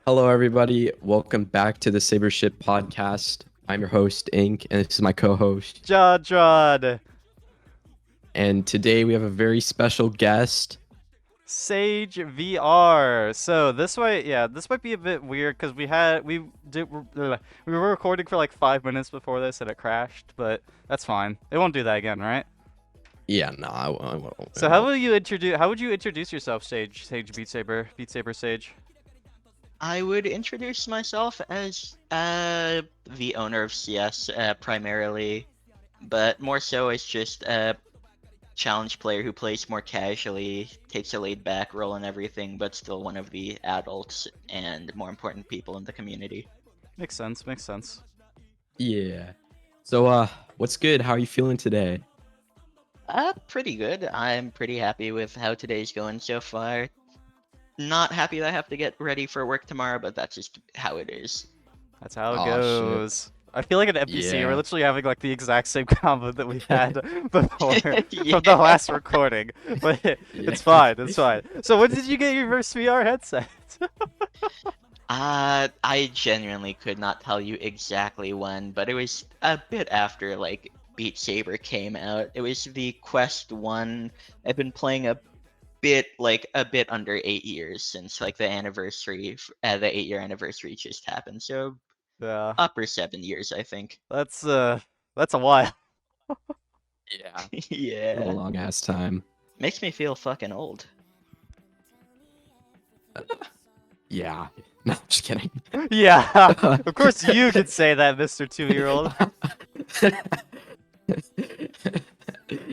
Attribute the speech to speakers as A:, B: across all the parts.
A: Hello, everybody. Welcome back to the Saber Sh podcast. I'm your host, Ink, and this is my co-host.
B: Jadrod,
A: And today we have a very special guest.
B: Sage VR. So this might be a bit weird because we were recording for like 5 minutes before this and it crashed, but that's fine. It won't do that again, right?
A: Yeah, no, I won't. I
B: So
A: won't.
B: how would you introduce yourself, Sage Beat Saber Sage?
C: I would introduce myself as the owner of CS primarily, but more so as just a challenge player who plays more casually, takes a laid back role in everything, but still one of the adults and more important people in the community.
B: Makes sense, makes sense.
A: Yeah. So, what's good? How are you feeling today?
C: Pretty good. I'm pretty happy with how today's going so far. Not happy that I have to get ready for work tomorrow, but that's just how it is.
B: That's how it
A: Oh shit.
B: goes. I feel like an NPC. We're
A: Yeah.
B: literally having like the exact same combo that we had before
C: Yeah.
B: from the last recording, but
A: Yeah.
B: it's fine. It's fine. So when did you get your first VR headset?
C: I genuinely could not tell you exactly when, but it was a bit after like Beat Saber came out. It was the Quest 1. I've been playing a bit under 8 years since like the anniversary, the 8-year anniversary just happened. So
B: Yeah,
C: upper 7 years, I think.
B: that's a while.
A: Yeah. Been a
C: Yeah.
A: long ass time.
C: Makes me feel fucking old.
A: Yeah. No, just kidding.
B: Yeah, of course you could say that, Mr. 2-year-old.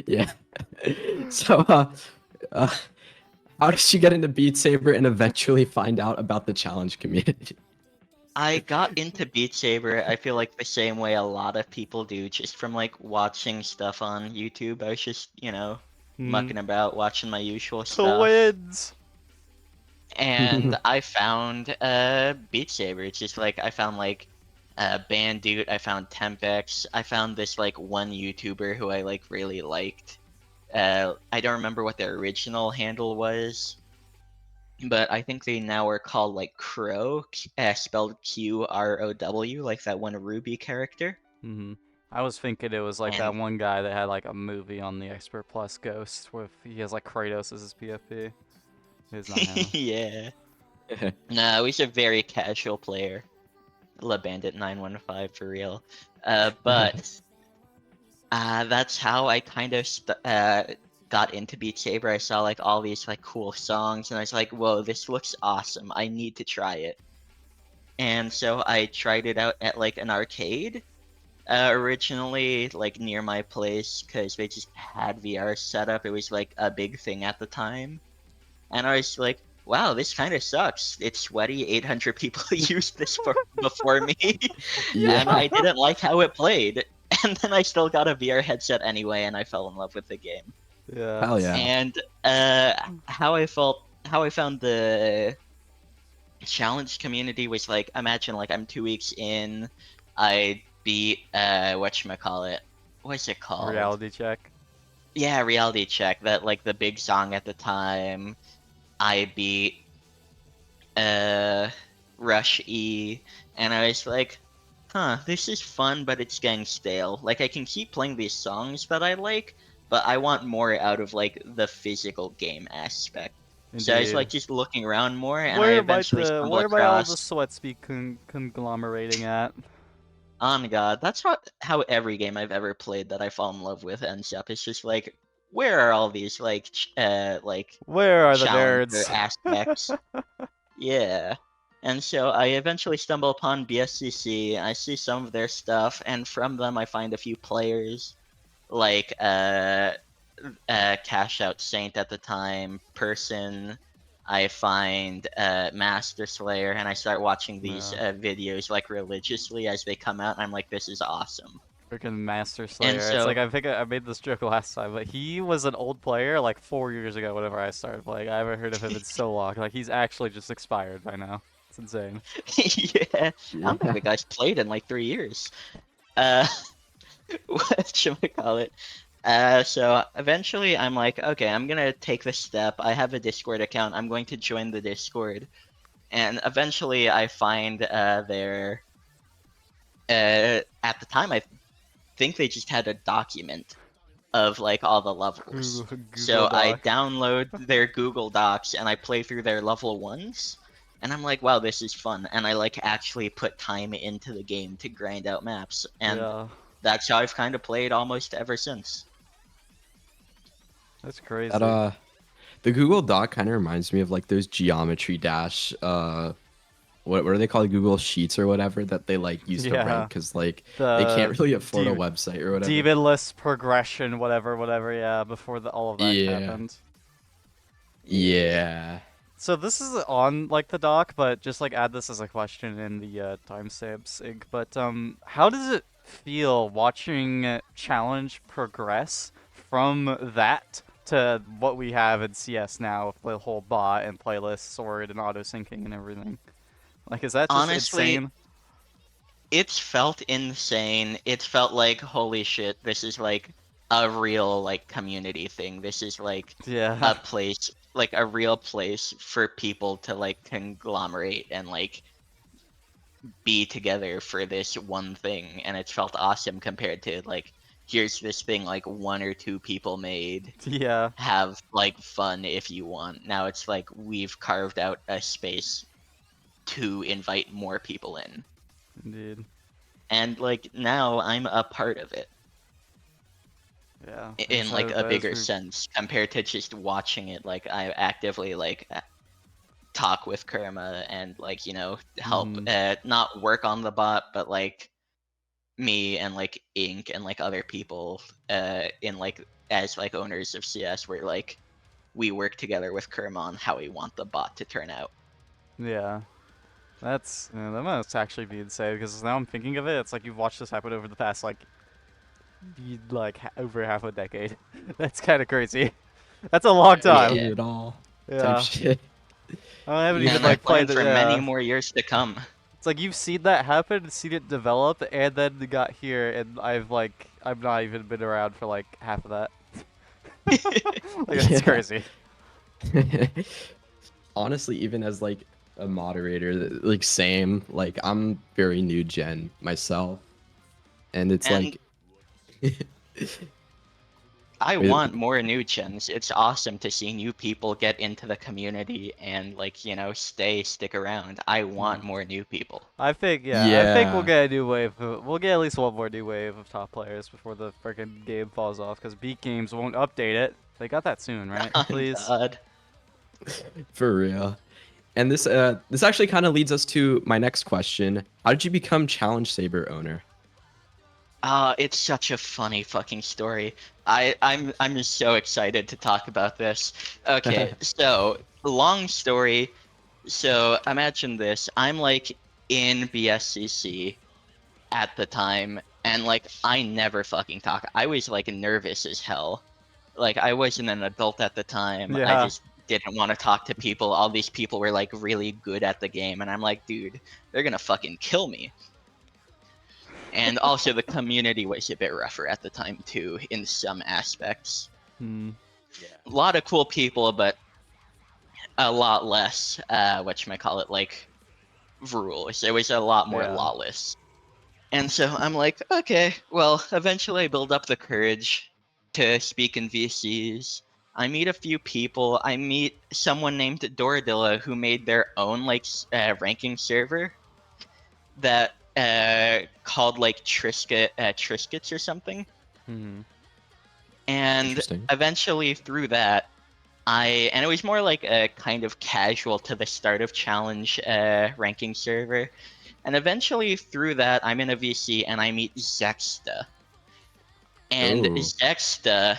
A: Yeah. So, uh, how did you get into Beat Saber and eventually find out about the challenge community?
C: I got into Beat Saber, I feel like the same way a lot of people do, just from like watching stuff on YouTube. I was just,
B: Hmm.
C: mucking about, watching my usual stuff.
B: Twins.
C: And I found Beat Saber. It's just like I found like Bandoot, I found Tempex, I found this like one YouTuber who I like really liked. I don't remember what their original handle was, but I think they now are called like Crow, spelled Qrow, like that one Ruby character.
B: Hmm. I was thinking it was like
C: And
B: that one guy that had like a movie on the Expert Plus Ghost with he has like Kratos as his PFP. It's not him.
C: yeah, no, he's a very casual player. La Bandit 915 for real. But that's how I kind of got into Beat Saber. I saw like all these like cool songs, and I was like, "Whoa, this looks awesome! I need to try it." And so I tried it out at like an arcade, originally like near my place, because they just had VR set up. It was like a big thing at the time, and I was like, "Wow, this kind of sucks. It's sweaty. 800 people used this before me, and
A: Yeah.
C: I didn't like how it played." And then I still got a VR headset anyway, and I fell in love with the game.
B: Yeah.
A: Hell yeah.
C: And how I found the challenge community was like, imagine like I'm 2 weeks in, I beat whatchamacallit, what's it called?
B: Reality check.
C: Yeah, reality check, that like the big song at the time. I beat uh Rush E, and I was like, huh, this is fun, but it's getting stale. Like I can keep playing these songs that I like, but I want more out of like the physical game aspect. So I was
B: Indeed.
C: like just looking around more, and I eventually stumbled
B: Where might all the
C: across.
B: sweats be conglomerating at?
C: On God, that's how every game I've ever played that I fall in love with ends up. It's just like, where are all these like
B: Where are the
C: challenger
B: nerds?
C: aspects? Yeah. And so I eventually stumble upon BSCC. I see some of their stuff, and from them I find a few players like Cash Out Saint at the time, Person. I find Master Slayer, and I start watching these
B: Yeah.
C: videos like religiously as they come out, and I'm like, this is awesome.
B: Freaking Master
C: And
B: Slayer. It's like
C: so,
B: I think I made this joke last time, but he was an old player like 4 years ago whenever I started playing. I haven't heard of him in so long. Like he's actually just expired by now. It's insane.
C: yeah, I don't think
A: Yeah.
C: the guy's played in like 3 years. Uh, what should I call it? So eventually I'm like, okay, I'm gonna take the step. I have a Discord account. I'm going to join the Discord. And eventually I find their at the time I think they just had a document of like all the levels. So
B: Google
C: I
B: Doc.
C: download their Google Docs and I play through their level 1s. And I'm like, wow, this is fun. And I like actually put time into the game to grind out maps. And
B: Yeah,
C: that's how I've kind of played almost ever since.
B: that's crazy.
A: That the Google Doc kind of reminds me of like those Geometry Dash what are they called, Google Sheets or whatever, that they like use to
B: Yeah,
A: rank because like they
B: the
A: can't really afford a
B: dev-
A: website or whatever.
B: Demonless progression, whatever. Yeah, before all of that
A: Yeah.
B: happened.
A: Yeah.
B: So this is on like the doc, but just like add this as a question in the timestamps. But how does it feel watching challenge progress from that to what we have in CS now with the whole bot and playlist sword and auto syncing and everything? Like, is that just
C: Honestly,
B: insane?
C: it's felt insane. It felt like, holy shit, this is like a real like community thing. This is like
B: Yeah,
C: a place, like a real place for people to like conglomerate and like be together for this one thing. And it's felt awesome compared to like, here's this thing like 1 or 2 people made.
B: yeah,
C: Have like fun if you want. Now it's like we've carved out a space to invite more people in.
B: indeed.
C: And like now I'm a part of it
B: Yeah,
C: in like a
B: that is
C: bigger sense compared to just watching it. Like I actively like talk with Kerma and like, you know, help not work on the bot, but like me and like Ink and like other people in like as like owners of CS where like we work together with Kerma on how we want the bot to turn out.
B: Yeah. That must actually be insane because now I'm thinking of it. It's like you've watched this happen over the past over half a decade. That's kind of crazy. That's a long time.
C: Yeah.
A: It all type
B: Yeah,
A: shit.
B: I haven't
A: Yeah,
B: even
C: And I
B: like
C: plan
B: played it.
C: for many
B: Yeah,
C: more years to come.
B: it's like you've seen that happen, seen it develop, and then it got here, and I'm not even been around for like half of that. Like that's
A: Yeah.
B: crazy.
A: Honestly, even as like a moderator, like same, like I'm very new gen myself, and it's
C: And
A: like
C: I
A: Wait,
C: want more new gens. It's awesome to see new people get into the community and like, you know, stick around. I want more new people.
B: I think we'll
A: yeah,
B: get a new wave. We'll get at least one more new wave of top players before the freaking game falls off. Because Beat Games won't update it. They got that soon, right?
C: Oh
B: Please.
C: God.
A: for real. And this actually kind of leads us to my next question. How did you become Challenge Saber owner?
C: It's such a funny fucking story. I'm just so excited to talk about this. Okay, so long story. So imagine this. I'm like in BSCC at the time, and like I never fucking talk. I was like nervous as hell. Like I wasn't an adult at the time. I
B: Yeah.
C: just didn't want to talk to people. All these people were like really good at the game, and I'm like, dude, they're gonna fucking kill me. And also the community was a bit rougher at the time too, in some aspects.
B: Hmm.
C: A lot of cool people, but a lot less, whatchamacallit, like, rules. It was a lot more
B: Yeah.
C: lawless. And so I'm like, okay, well, eventually I build up the courage to speak in VCs. I meet a few people. I meet someone named Doradilla who made their own, like, ranking server that called like Triscuits or something.
B: Hmm.
C: And
A: Interesting.
C: eventually through that, and it was more like a kind of casual to the start of challenge ranking server. And eventually through that, I'm in a VC and I meet Zexta. And
A: Oh,
C: Zexta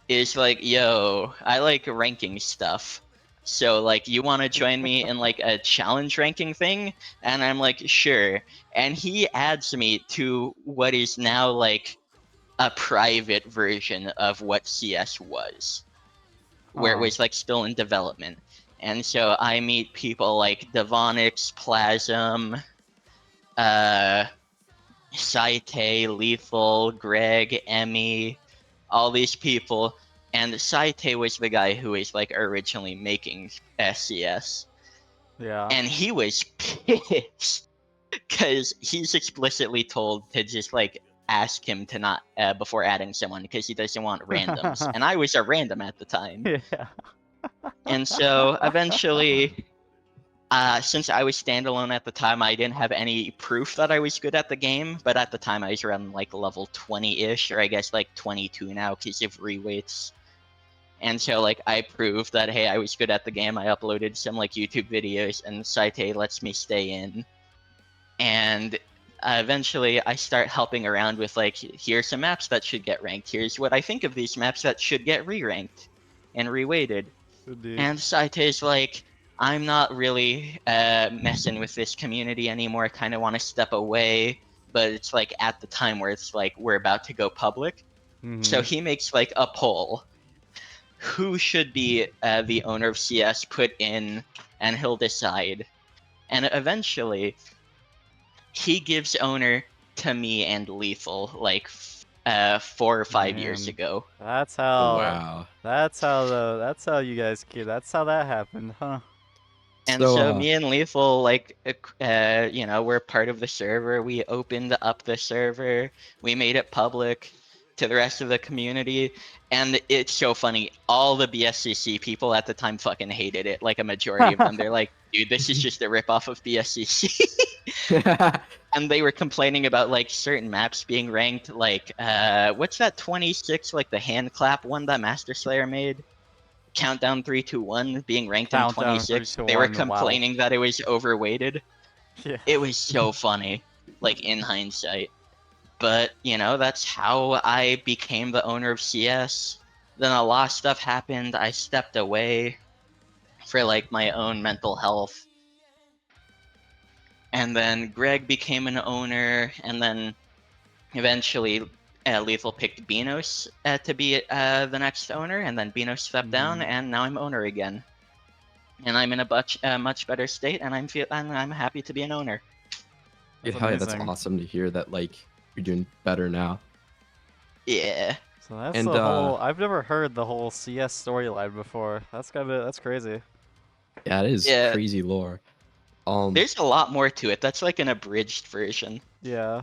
C: is like, yo, I like ranking stuff. So like you want to join me in like a challenge ranking thing? And I'm like, sure. And he adds me to what is now like a private version of what CS was, where it
B: Huh.
C: was like still in development. And so I meet people like Devonix, Plasm, uh Saite, Lethal, Greg, Emmy, all these people. And Saite was the guy who was like originally making SCS.
B: Yeah.
C: and he was pissed because he's explicitly told to just like ask him to not before adding someone because he doesn't want randoms, and I was a random at the time,
B: Yeah.
C: and so eventually. Since I was standalone at the time, I didn't have any proof that I was good at the game, but at the time I was around like level 20-ish, or I guess like 22 now because of reweights. And so like I proved that hey, I was good at the game. I uploaded some like YouTube videos, and Saite lets me stay in. And eventually I start helping around with like, here's some maps that should get ranked. Here's what I think of these maps that should get re-ranked and reweighted.
B: Indeed.
C: And Saite's like, I'm not really messing with this community anymore. I kind of want to step away, but it's like at the time where it's like we're about to go public. So
B: Mhm.
C: he makes like a poll. Who should be the owner of CS put in, and he'll decide. And eventually, he gives owner to me and Lethal like 4 or 5 years
B: Man.
C: ago.
B: That's how.
A: Wow.
B: That's how the. That's how you guys kid. That's how that happened, huh?
C: And
A: So,
C: so me and Lethal, like, you know, we're part of the server. We opened up the server. We made it public to the rest of the community. And it's so funny. All the BSCC people at the time fucking hated it. Like a majority of them. They're like, dude, this is just a ripoff of BSCC. And they were complaining about like certain maps being ranked. Like, what's that 26, like the hand clap one that Master Slayer made? Countdown 3, 2, 1 being ranked in
B: Countdown 3,
C: 26.
B: 2,
C: They were
B: 1. Wow.
C: complaining that it was overweighted.
B: Yeah.
C: It was so funny, like in hindsight. But, you know, that's how I became the owner of CS. Then a lot of stuff happened. I stepped away for like my own mental health. And then Greg became an owner, and then eventually Lethal picked Beanos to be the next owner, and then Beanos stepped down,
B: Mhm.
C: and now I'm owner again. And I'm in a much better state, and I'm happy to be an owner.
B: That's
A: hell yeah, that's
B: amazing.
A: awesome to hear that like you're doing better now.
C: Yeah.
B: So that's
A: And
B: the whole. I've never heard the whole CS storyline before. That's that's crazy.
A: yeah, it is
C: Yeah.
A: crazy lore.
C: There's a lot more to it. That's like an abridged version.
B: Yeah.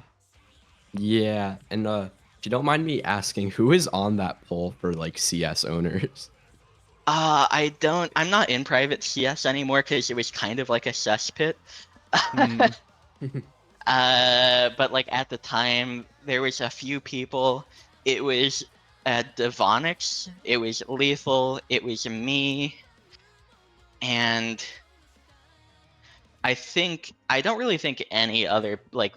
A: Yeah, and if you don't mind me asking, who is on that poll for like CS owners?
C: I'm not in private CS anymore because it was kind of like a cesspit.
B: Mm.
C: But like at the time, there was a few people. It was Devonix, it was Lethal, it was me, and I don't really think any other like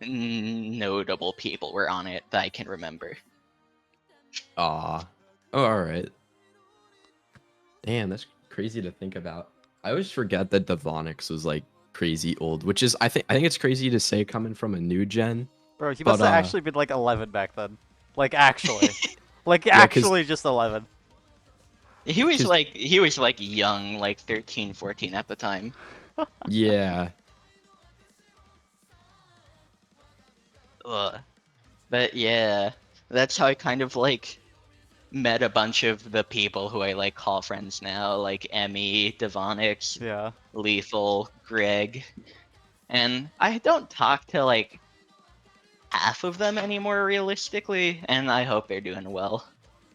C: notable people were on it that I can remember.
A: Aw. Oh, all right. Damn, that's crazy to think about. I always forget that Devonix was like crazy old, which is I think it's crazy to say coming from a new gen.
B: Bro, he
A: But,
B: must have actually been like 11 back then. Like actually. Like
A: Yeah, 'cause-
B: actually just 11.
C: He was
A: 'Cause-
C: like young, like 13, 14 at the time.
A: Yeah.
C: Ugh. But yeah, that's how I kind of like met a bunch of the people who I like call friends now, like Emmy, Devonix,
B: Yeah.
C: Lethal, Greg. And I don't talk to like half of them anymore realistically, and I hope they're doing well.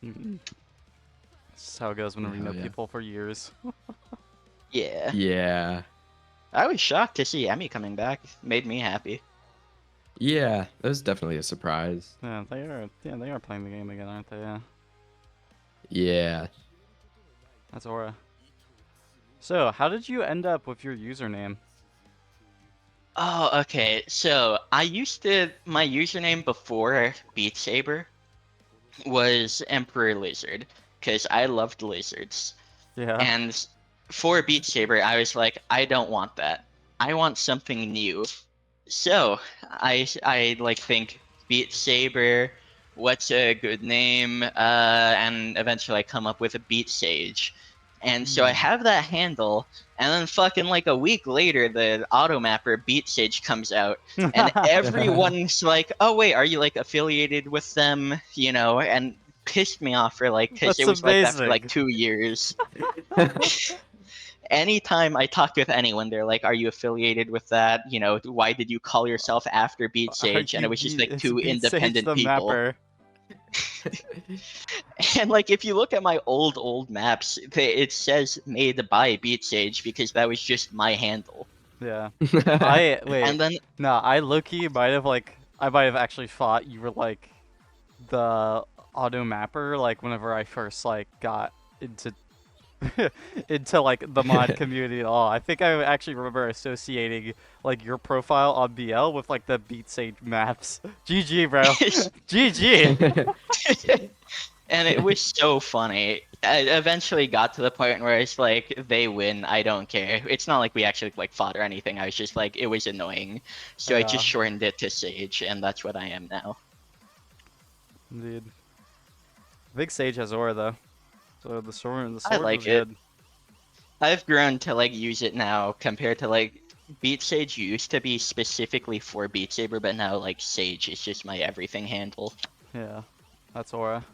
B: Mhm. This is how it goes whenever you know
A: Hell yeah.
B: people for years.
C: Yeah.
A: Yeah.
C: I was shocked to see Emmy coming back. Made me happy.
A: Yeah, that was definitely a surprise.
B: Yeah, they are. Yeah, they are playing the game again, aren't they? Yeah.
A: Yeah.
B: That's Aura. So, how did you end up with your username?
C: Oh, okay. So my username before Beat Saber was Emperor Lizard, because I loved lizards.
B: Yeah.
C: And for Beat Saber, I was like, I don't want that. I want something new. So I like think Beat Saber, what's a good name? And eventually I come up with a Beat Sage. And so I have that handle, and then fucking like a week later, the automapper Beat Sage comes out, and everyone's like, "Oh wait, are you like affiliated with them?" You know, and pissed me off for like because
B: That's
C: it was like that for like
B: amazing.
C: 2 years. anytime I talk with anyone, they're like, "Are you affiliated with that? You know, why did you call yourself after Beat
B: Are
C: Sage?" And
B: you
C: it was just like
B: it's
C: two
B: Beat Sage
C: independent
B: the
C: people.
B: mapper.
C: And like, if you look at my old maps, it says made by Beat Sage because that was just my handle.
B: Yeah. I wait.
C: And then
B: No, I low-key might have I might have actually thought you were like the auto mapper like whenever I first like got into into like the mod community at all. I think I actually remember associating like your profile on BL with like the Beat Sage maps. GG, bro. GG.
C: and it was so funny. I eventually got to the point where it's like, they win, I don't care. It's not like we actually like fought or anything. I was just like, it was annoying, so I
B: Yeah,
C: just shortened it to Sage, and that's what I am now.
B: indeed. I think Sage has aura though, so the sword
C: I
B: was
C: like it.
B: good.
C: I've grown to like use it now compared to like Beat Sage used to be specifically for Beat Saber, but now like Sage is just my everything handle.
B: Yeah, that's aura.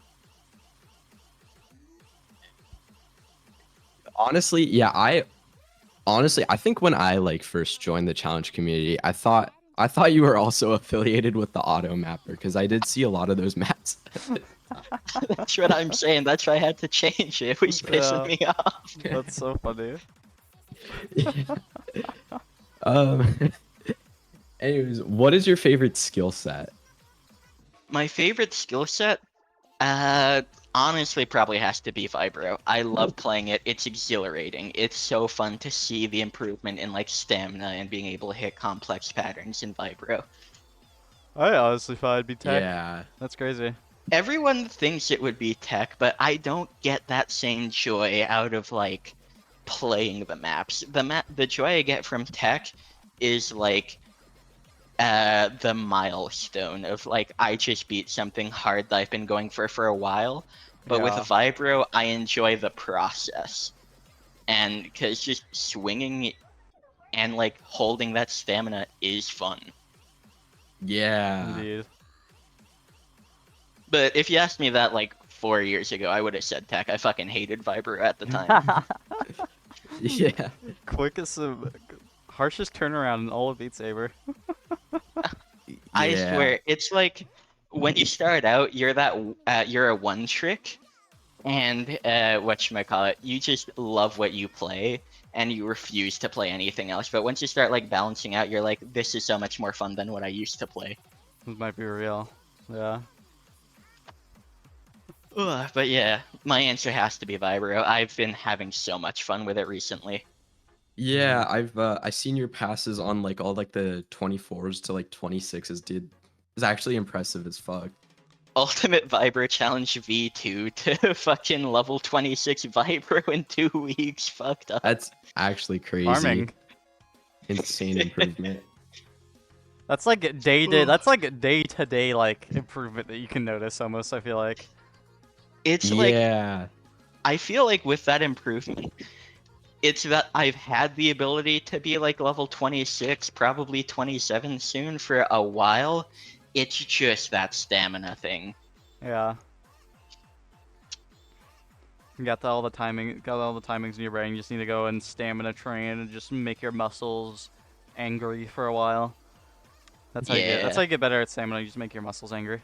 A: Honestly, yeah, I think when I like first joined the challenge community, I thought you were also affiliated with the auto mapper because I did see a lot of those maps.
C: That's what I'm saying. That's why I had to change it. It was pissing
B: Yeah,
C: me off.
B: that's so funny.
A: um anyways, what is your favorite skill set?
C: My favorite skill set, honestly, probably has to be Vibro. I love playing it. It's exhilarating. It's so fun to see the improvement in like stamina and being able to hit complex patterns in Vibro.
B: I honestly thought it'd be tech.
A: Yeah.
B: That's crazy.
C: Everyone thinks it would be tech, but I don't get that same joy out of like playing the maps. The joy I get from tech is like the milestone of like, I just beat something hard that I've been going for a while. But with
B: Yeah.
C: Vibro, I enjoy the process. And because just swinging and like holding that stamina is fun.
A: Yeah.
B: Indeed.
C: But if you asked me that like 4 years ago, I would have said tech. I fucking hated Vibro at the time.
A: Yeah.
B: Quickest, harshest turnaround in all of Beat Saber.
C: I
A: Yeah.
C: swear, it's like when you start out, you're a one trick, and whatchamacallit, you just love what you play, and you refuse to play anything else. But once you start like balancing out, you're like, this is so much more fun than what I used to play.
B: This might be real. Yeah.
C: Ugh, but yeah, my answer has to be Vibro. I've been having so much fun with it recently.
A: Yeah, I've seen your passes on like all like the 24s to like 26s, dude. It's actually impressive as fuck.
C: Ultimate Vibro Challenge V2 to fucking level 26 Vibro in 2 weeks. Fucked up.
A: That's actually crazy.
B: Farming.
A: Insane improvement.
B: That's like day-to-day like improvement that you can notice almost, I feel like.
C: It's like,
A: Yeah.
C: I feel like with that improvement, it's that I've had the ability to be like level 26, probably 27 soon for a while. It's just that stamina thing.
B: Yeah. You got all the timings in your brain. You just need to go and stamina train and just make your muscles angry for a while. That's how
C: Yeah.
B: you get better at stamina. You just make your muscles angry.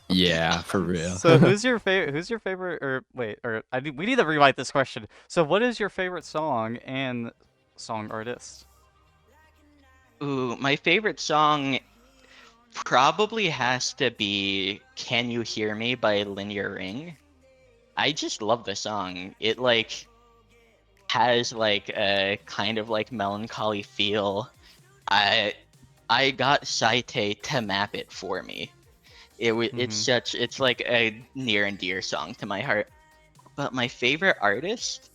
A: Yeah, for real.
B: So who's your favorite or wait, or we need to rewrite this question. So what is your favorite song and song artist?
C: Ooh, my favorite song probably has to be Can You Hear Me by Linear Ring. I just love the song. It like has like a kind of like melancholy feel. I got Saite to map it for me. It's like a near and dear song to my heart. But my favorite artist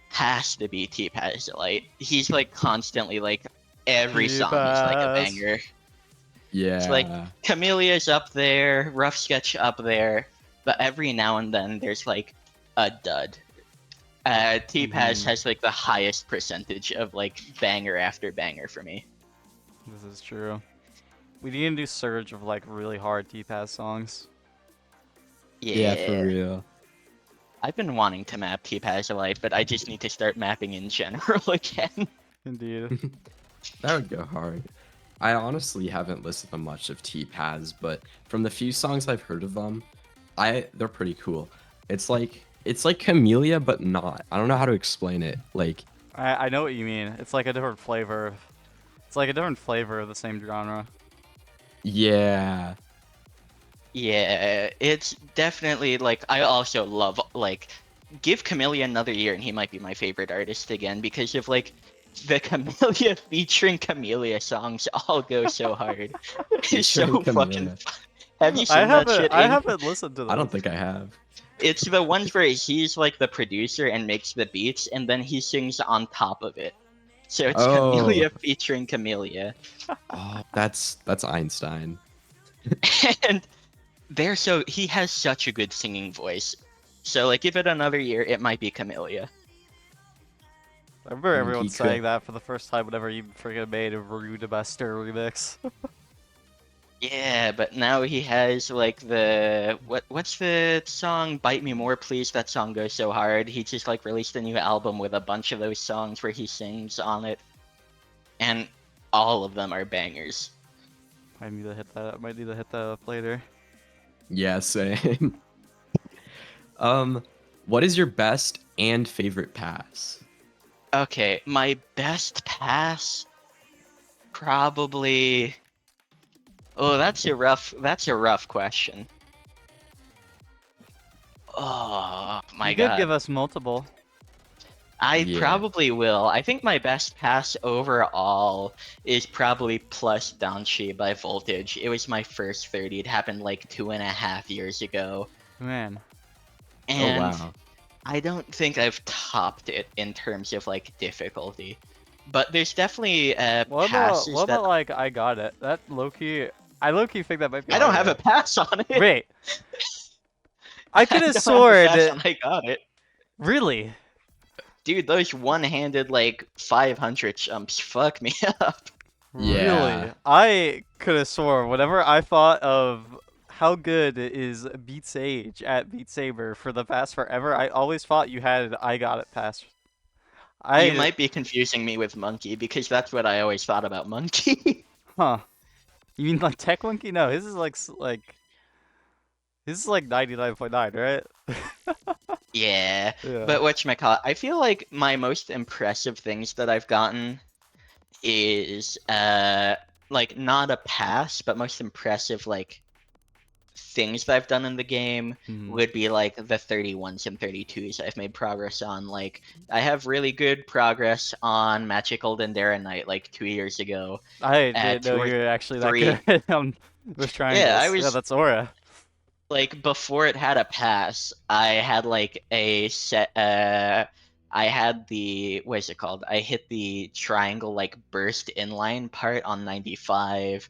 C: has to be T-Pazilite. He's like constantly like every song is like a
B: T-Paz.
C: banger.
A: Yeah.
C: It's like Camellia's up there, Rough Sketch up there, but every now and then there's like a dud. T-Paz has like the highest percentage of like banger after banger for me.
B: This is true. We need to do Surge of like really hard T-Pass songs.
A: Yeah, for real.
C: I've been wanting to map T-Paz Life, but I just need to start mapping in general again.
B: Indeed.
A: That would go hard. I honestly haven't listened to much of T-Paz, but from the few songs I've heard of them, they're pretty cool. It's like Camellia, but not. I don't know how to explain it. Like,
B: I know what you mean. It's like a different flavor. It's like a different flavor of the same genre.
A: yeah.
C: Yeah, it's definitely like I also love like give Camellia another year and he might be my favorite artist again because of like the Camellia featuring Camellia songs all go so hard. It's
A: Featuring
C: so fucking
A: Camellia.
C: fun. Have you seen that shit
B: I
C: in
B: haven't listened to
A: I don't
B: those.
A: think I have.
C: it's the ones where he's like the producer and makes the beats and then he sings on top of it. So it's
A: Oh,
C: Camellia featuring Camellia.
A: oh, that's Einstein.
C: And he has such a good singing voice. So like give it another year, it might be Camellia.
B: I remember
A: I mean,
B: everyone
A: he
B: saying
A: could.
B: that for the first time whenever you freaking made a Rude Buster remix.
C: Yeah, but now he has like the what's the song Bite Me More Please? That song goes so hard. He just like released a new album with a bunch of those songs where he sings on it. And all of them are bangers.
B: I need to hit that. I might need to hit that up later.
A: Yeah, same. What is your best and favorite pass?
C: Okay, my best pass probably. Oh, that's a rough question. Oh
B: You
C: my
B: could give
C: god.
B: us multiple.
C: I
A: Yeah.
C: probably will. I think my best pass overall is probably plus Danshi by Voltage. It was my first 30. It happened like 2.5 years ago.
B: Man.
A: Oh
C: And
A: wow.
C: I don't think I've topped it in terms of like difficulty. But there's definitely passes
B: What
C: that
B: about like I got it? That low key I low key think that might be
C: I don't have a
B: harder.
C: pass on it.
B: Wait. I
C: I
B: could have
C: don't have a pass
B: sworn
C: on I got it.
B: really?
C: Dude, those one-handed like 500 jumps fuck me up.
A: Yeah.
B: Really? I could have sworn whenever I thought of how good is Beat Sage at Beat Saber for the past forever, I always thought you had I got it past.
C: You
B: I
C: might be confusing me with Monkey because that's what I always thought about Monkey.
B: huh. You mean like Tech Monkey? No, his is like his is like 99.9, right?
C: Yeah,
B: Yeah.
C: but whatchamacallit, I feel like my most impressive things that I've gotten is like not a pass, but most impressive like things that I've done in the game
B: Mhm.
C: would be like the 31s and 32s I've made progress on. Like I have really good progress on Magical Dendera Knight like 2 years ago
B: I
C: at
B: didn't know
C: two or
B: you were actually that
C: three.
B: good with
C: Yeah, I
B: triangles. Yeah,
C: was
B: that's Aura.
C: like before it had a pass, I had like a set I had the what is it called? I hit the triangle like burst inline part on 95.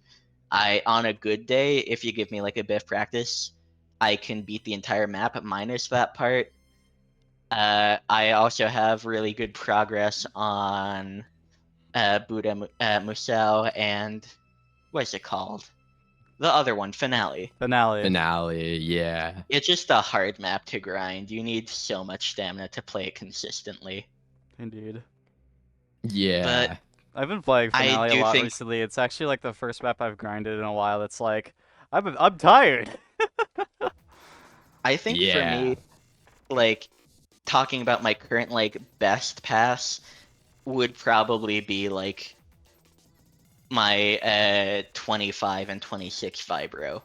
C: I on a good day, if you give me like a bit of practice, I can beat the entire map minus that part. I also have really good progress on Musou and what is it called? The other one, Finale.
B: Finale.
A: Finale. Yeah.
C: It's just a hard map to grind. You need so much stamina to play it consistently.
B: Indeed.
C: But
A: Yeah.
B: I've been playing
C: I
B: Finale a
C: do
B: lot
C: think
B: recently. It's actually like the first map I've grinded in a while that's like I'm tired.
C: for
A: Yeah.
C: me, like talking about my current like best pass would probably be like my 25 and 26 Vibro.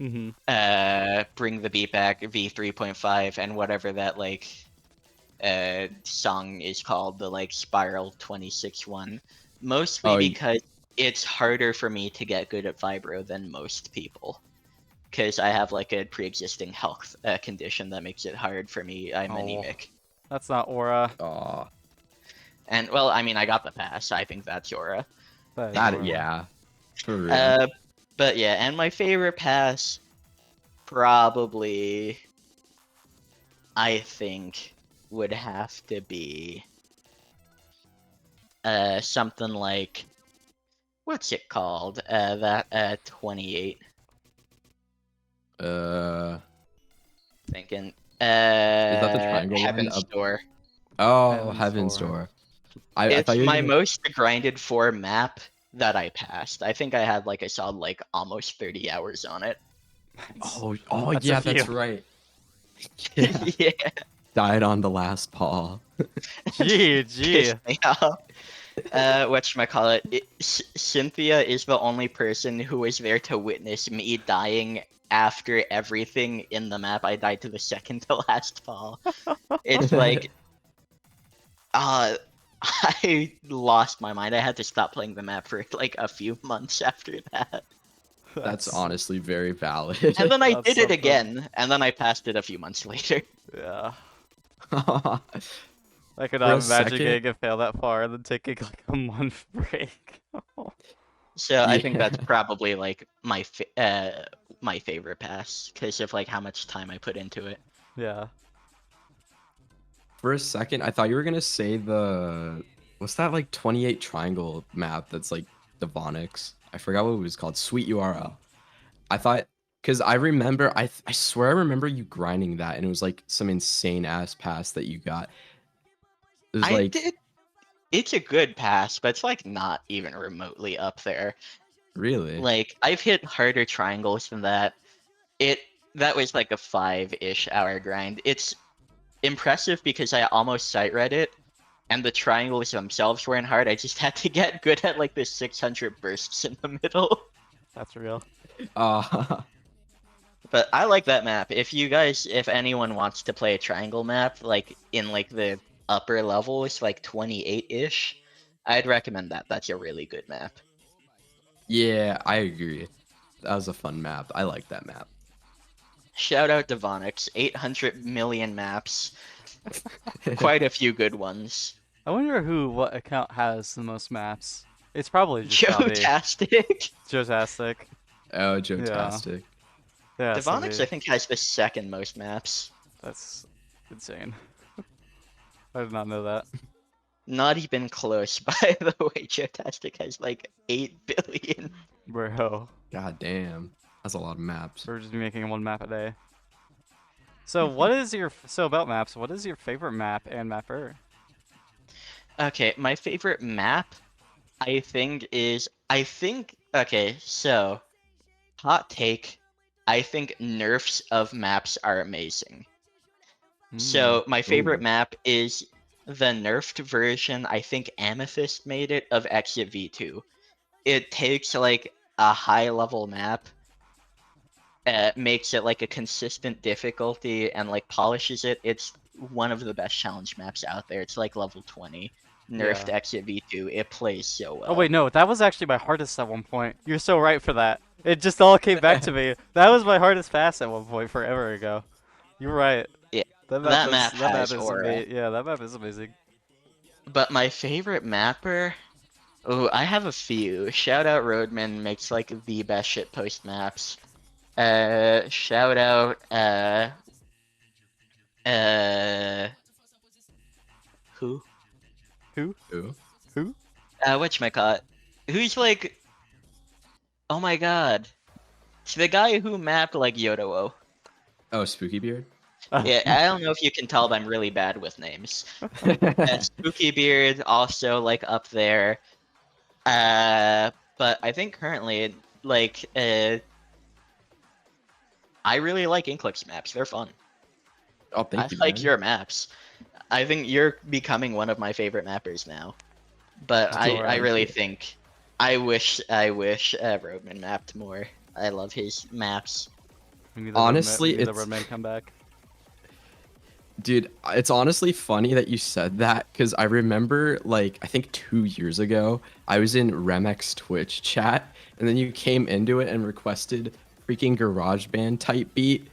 B: Mhm.
C: Bring the beat back V3.5 and whatever that like song is called, the like Spiral 26 one. Mostly
A: Oh,
C: because it's harder for me to get good at Vibro than most people. Because I have like a pre-existing health condition that makes it hard for me. I'm
B: Oh,
C: anemic.
B: that's not Aura.
A: oh,
C: And well, I mean, I got the pass. I think that's Yora.
B: That is
A: that.
B: Aura.
A: Yeah. For real.
C: Uh, but yeah, and my favorite pass probably, I think, would have to be something like what's it called? That 28.
A: Uh.
C: Thinking
A: Is that the triangle one?
C: Heaven's Door.
A: Oh,
B: Heaven's
A: Heaven's
B: Door.
A: Door. I
C: It's
A: thought you were
C: my
A: gonna.
C: most grinded for map that I passed. I think I had like a solid like almost 30 hours on it.
A: Oh
B: That's a
A: yeah, that's
B: few.
A: right. Yeah,
C: Yeah,
A: died on the last paw.
B: GG.
C: pissed me off. Whatchamacallit, Cynthia is the only person who was there to witness me dying after everything in the map. I died to the second to last fall. It's like, I lost my mind. I had to stop playing the map for like a few months after that.
A: That's honestly very valid.
C: And then I
B: That's
C: did it
B: something.
C: again, and then I passed it a few months later.
B: Yeah.
A: For
B: I could
A: a
B: not imagine
A: second,
B: getting a fail that far and then taking like a month break.
C: So I think that's
A: yeah.
C: probably like my favorite pass because of like how much time I put into it.
B: Yeah.
A: For a second, I thought you were gonna say what's that like 28 triangle map that's like Devonics? I forgot what it was called. Sweet URL. I thought because I remember I swear I remember you grinding that and it was like some insane ass pass that you got. It was
C: I
A: like
C: did. It's a good pass, but it's like not even remotely up there.
A: really.
C: Like I've hit harder triangles than that. It that was like a 5-ish hour grind. It's impressive because I almost sight read it, and the triangles themselves weren't hard. I just had to get good at like the 600 bursts in the middle.
B: That's real.
A: Uh
C: But I like that map. If anyone wants to play a triangle map, like in like the upper levels, like 28-ish, I'd recommend that. That's a really good map.
A: yeah, I agree. That was a fun map. I like that map.
C: Shout out to Vonix, 800 million maps, quite a few good ones.
B: I wonder what account has the most maps. It's probably just gotta be
C: Joe-tastic.
B: Joetastic.
A: Oh,
B: Yeah.
A: Joe-tastic.
B: Yeah,
C: Devonix, I think, has the second most maps.
B: that's insane. I did not know that.
C: Not even close, by the way. Joe-tastic has like 8 billion.
B: Bro.
A: God damn. That's a lot of maps.
B: We're just making one map a day. So what is your about maps? What is your favorite map and mapper?
C: Okay, my favorite map, okay, so hot take, I think nerfs of maps are amazing. So my favorite
A: Ooh.
C: map is the nerfed version, I think Amethyst made it, of Exit V2. It takes like a high level map, makes it like a consistent difficulty and like polishes it. It's one of the best challenge maps out there. It's like level 20. Nerfed
B: Yeah.
C: Exit V2. It plays so well.
B: Oh wait, no, that was actually my hardest at one point. You're so right for that. It just all came back to me. That was my hardest pass at one point forever ago. You're right.
C: Yeah,
B: That
C: that map has
B: is
C: aura.
B: amazing. Yeah, that map is amazing.
C: But my favorite mapper, oh, I have a few. Shout out Roadman makes like the best shitpost maps. Shout out who?
B: Who?
A: Ooh.
B: Who?
C: Whatchamacallit? Who's like, oh my god. It's the guy who mapped like Yodo.
A: Oh, Spooky Beard?
C: Yeah, I don't know if you can tell, but I'm really bad with names. Spooky Beard also like up there. But I think currently, like, I really like Inklick's maps. They're fun.
A: Oh,
C: I
A: thank you,
C: like
A: man.
C: your maps. I think you're becoming one of my favorite mappers now. But
B: That's
C: I
B: alright.
C: really think, I wish Roadman mapped more. I love his maps.
B: We need
A: Honestly,
B: the
A: it's
B: Redman come back.
A: dude, it's honestly funny that you said that because I remember like I think 2 years ago I was in Remek's Twitch chat and then you came into it and requested freaking GarageBand type beat.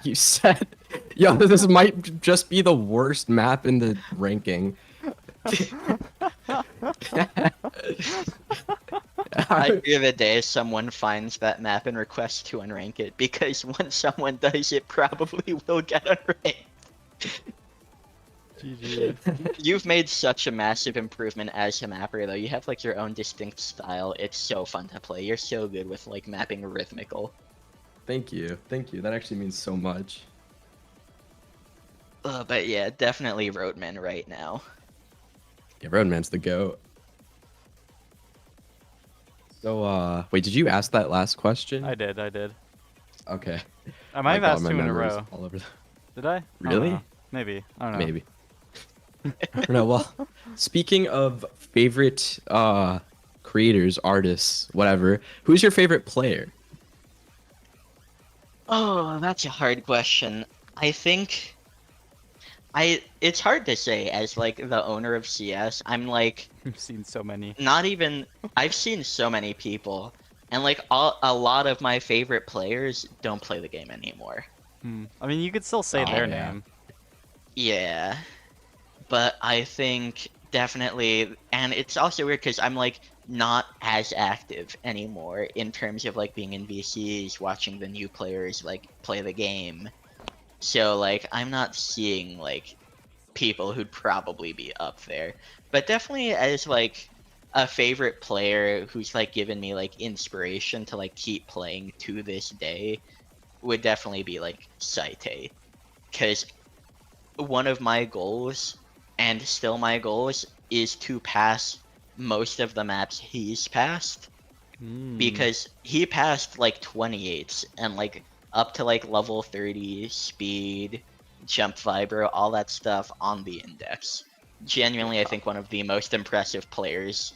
A: You said, "Yo, this might just be the worst map in the ranking."
C: I fear the day someone finds that map and requests to unrank it, because when someone does, it probably will get unranked.
B: GG.
C: You've made such a massive improvement as a mapper, though. You have like your own distinct style. It's so fun to play. You're so good with like mapping rhythmical.
A: Thank you. Thank you. That actually means so much.
C: But yeah, definitely Roadman right now.
A: Yeah, Roadman's the goat. So, wait, did you ask that last question?
B: I did.
A: Okay.
B: I might
A: My
B: have
A: God,
B: asked
A: my
B: 2 in a
A: memory's
B: row.
A: all over.
B: Did I? I don't
A: Really?
B: know. Maybe. I don't know.
A: Maybe. I don't know. Well, speaking of favorite creators, artists, whatever, who's your favorite player?
C: Oh, that's a hard question. I think it's hard to say as like the owner of CS. I'm like
B: You've seen so many.
C: not even I've seen so many people and like a lot of my favorite players don't play the game anymore.
B: I mean, you could still say
A: Oh
B: their
A: yeah.
B: name.
C: Yeah, but I think definitely, and it's also weird because I'm like not as active anymore in terms of like being in VCs, watching the new players like play the game. So like I'm not seeing like people who'd probably be up there, but definitely as like a favorite player who's like given me like inspiration to like keep playing to this day would definitely be like Saite, because one of my goals, and still my goals, is to pass most of the maps he's passed,
B: Mm.
C: because he passed like 28s and like up to like level 30 speed, jump vibro, all that stuff on the index. Genuinely, I think one of the most impressive players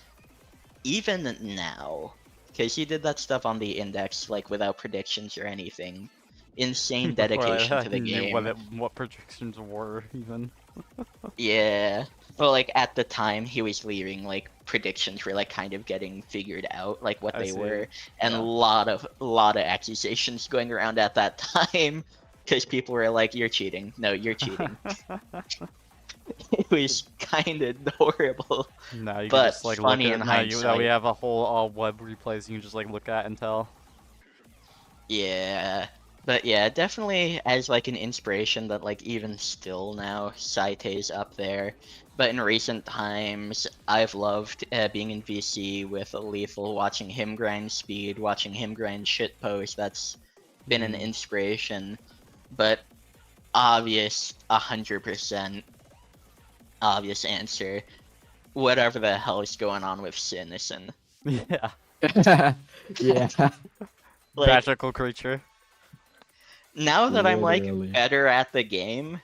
C: even now, because he did that stuff on the index like without predictions or anything. Insane
B: Before
C: dedication
B: I
C: to the
B: knew
C: game.
B: what projections were even.
C: Yeah. Well, like at the time he was leaving, like predictions were like kind of getting figured out, like what
B: I
C: they
B: see.
C: were, and
B: Yeah.
C: lot of accusations going around at that time, because people were like, "You're cheating. No, you're cheating." It was kind of horrible,
B: Now you can
C: but
B: just like look
C: funny in
B: at now we
C: hindsight.
B: have a whole web replays you can just like look at and tell.
C: Yeah. But yeah, definitely as like an inspiration that like even still now, Saite's up there. But in recent times, I've loved being in VC with Lethal, watching him grind speed, watching him grind shitpost. That's been an inspiration. But obvious, 100% obvious answer. Whatever the hell is going on with Sinison.
B: Yeah.
A: Yeah.
C: Like,
B: Magical creature.
C: now that I'm like
A: Literally.
C: better at the game,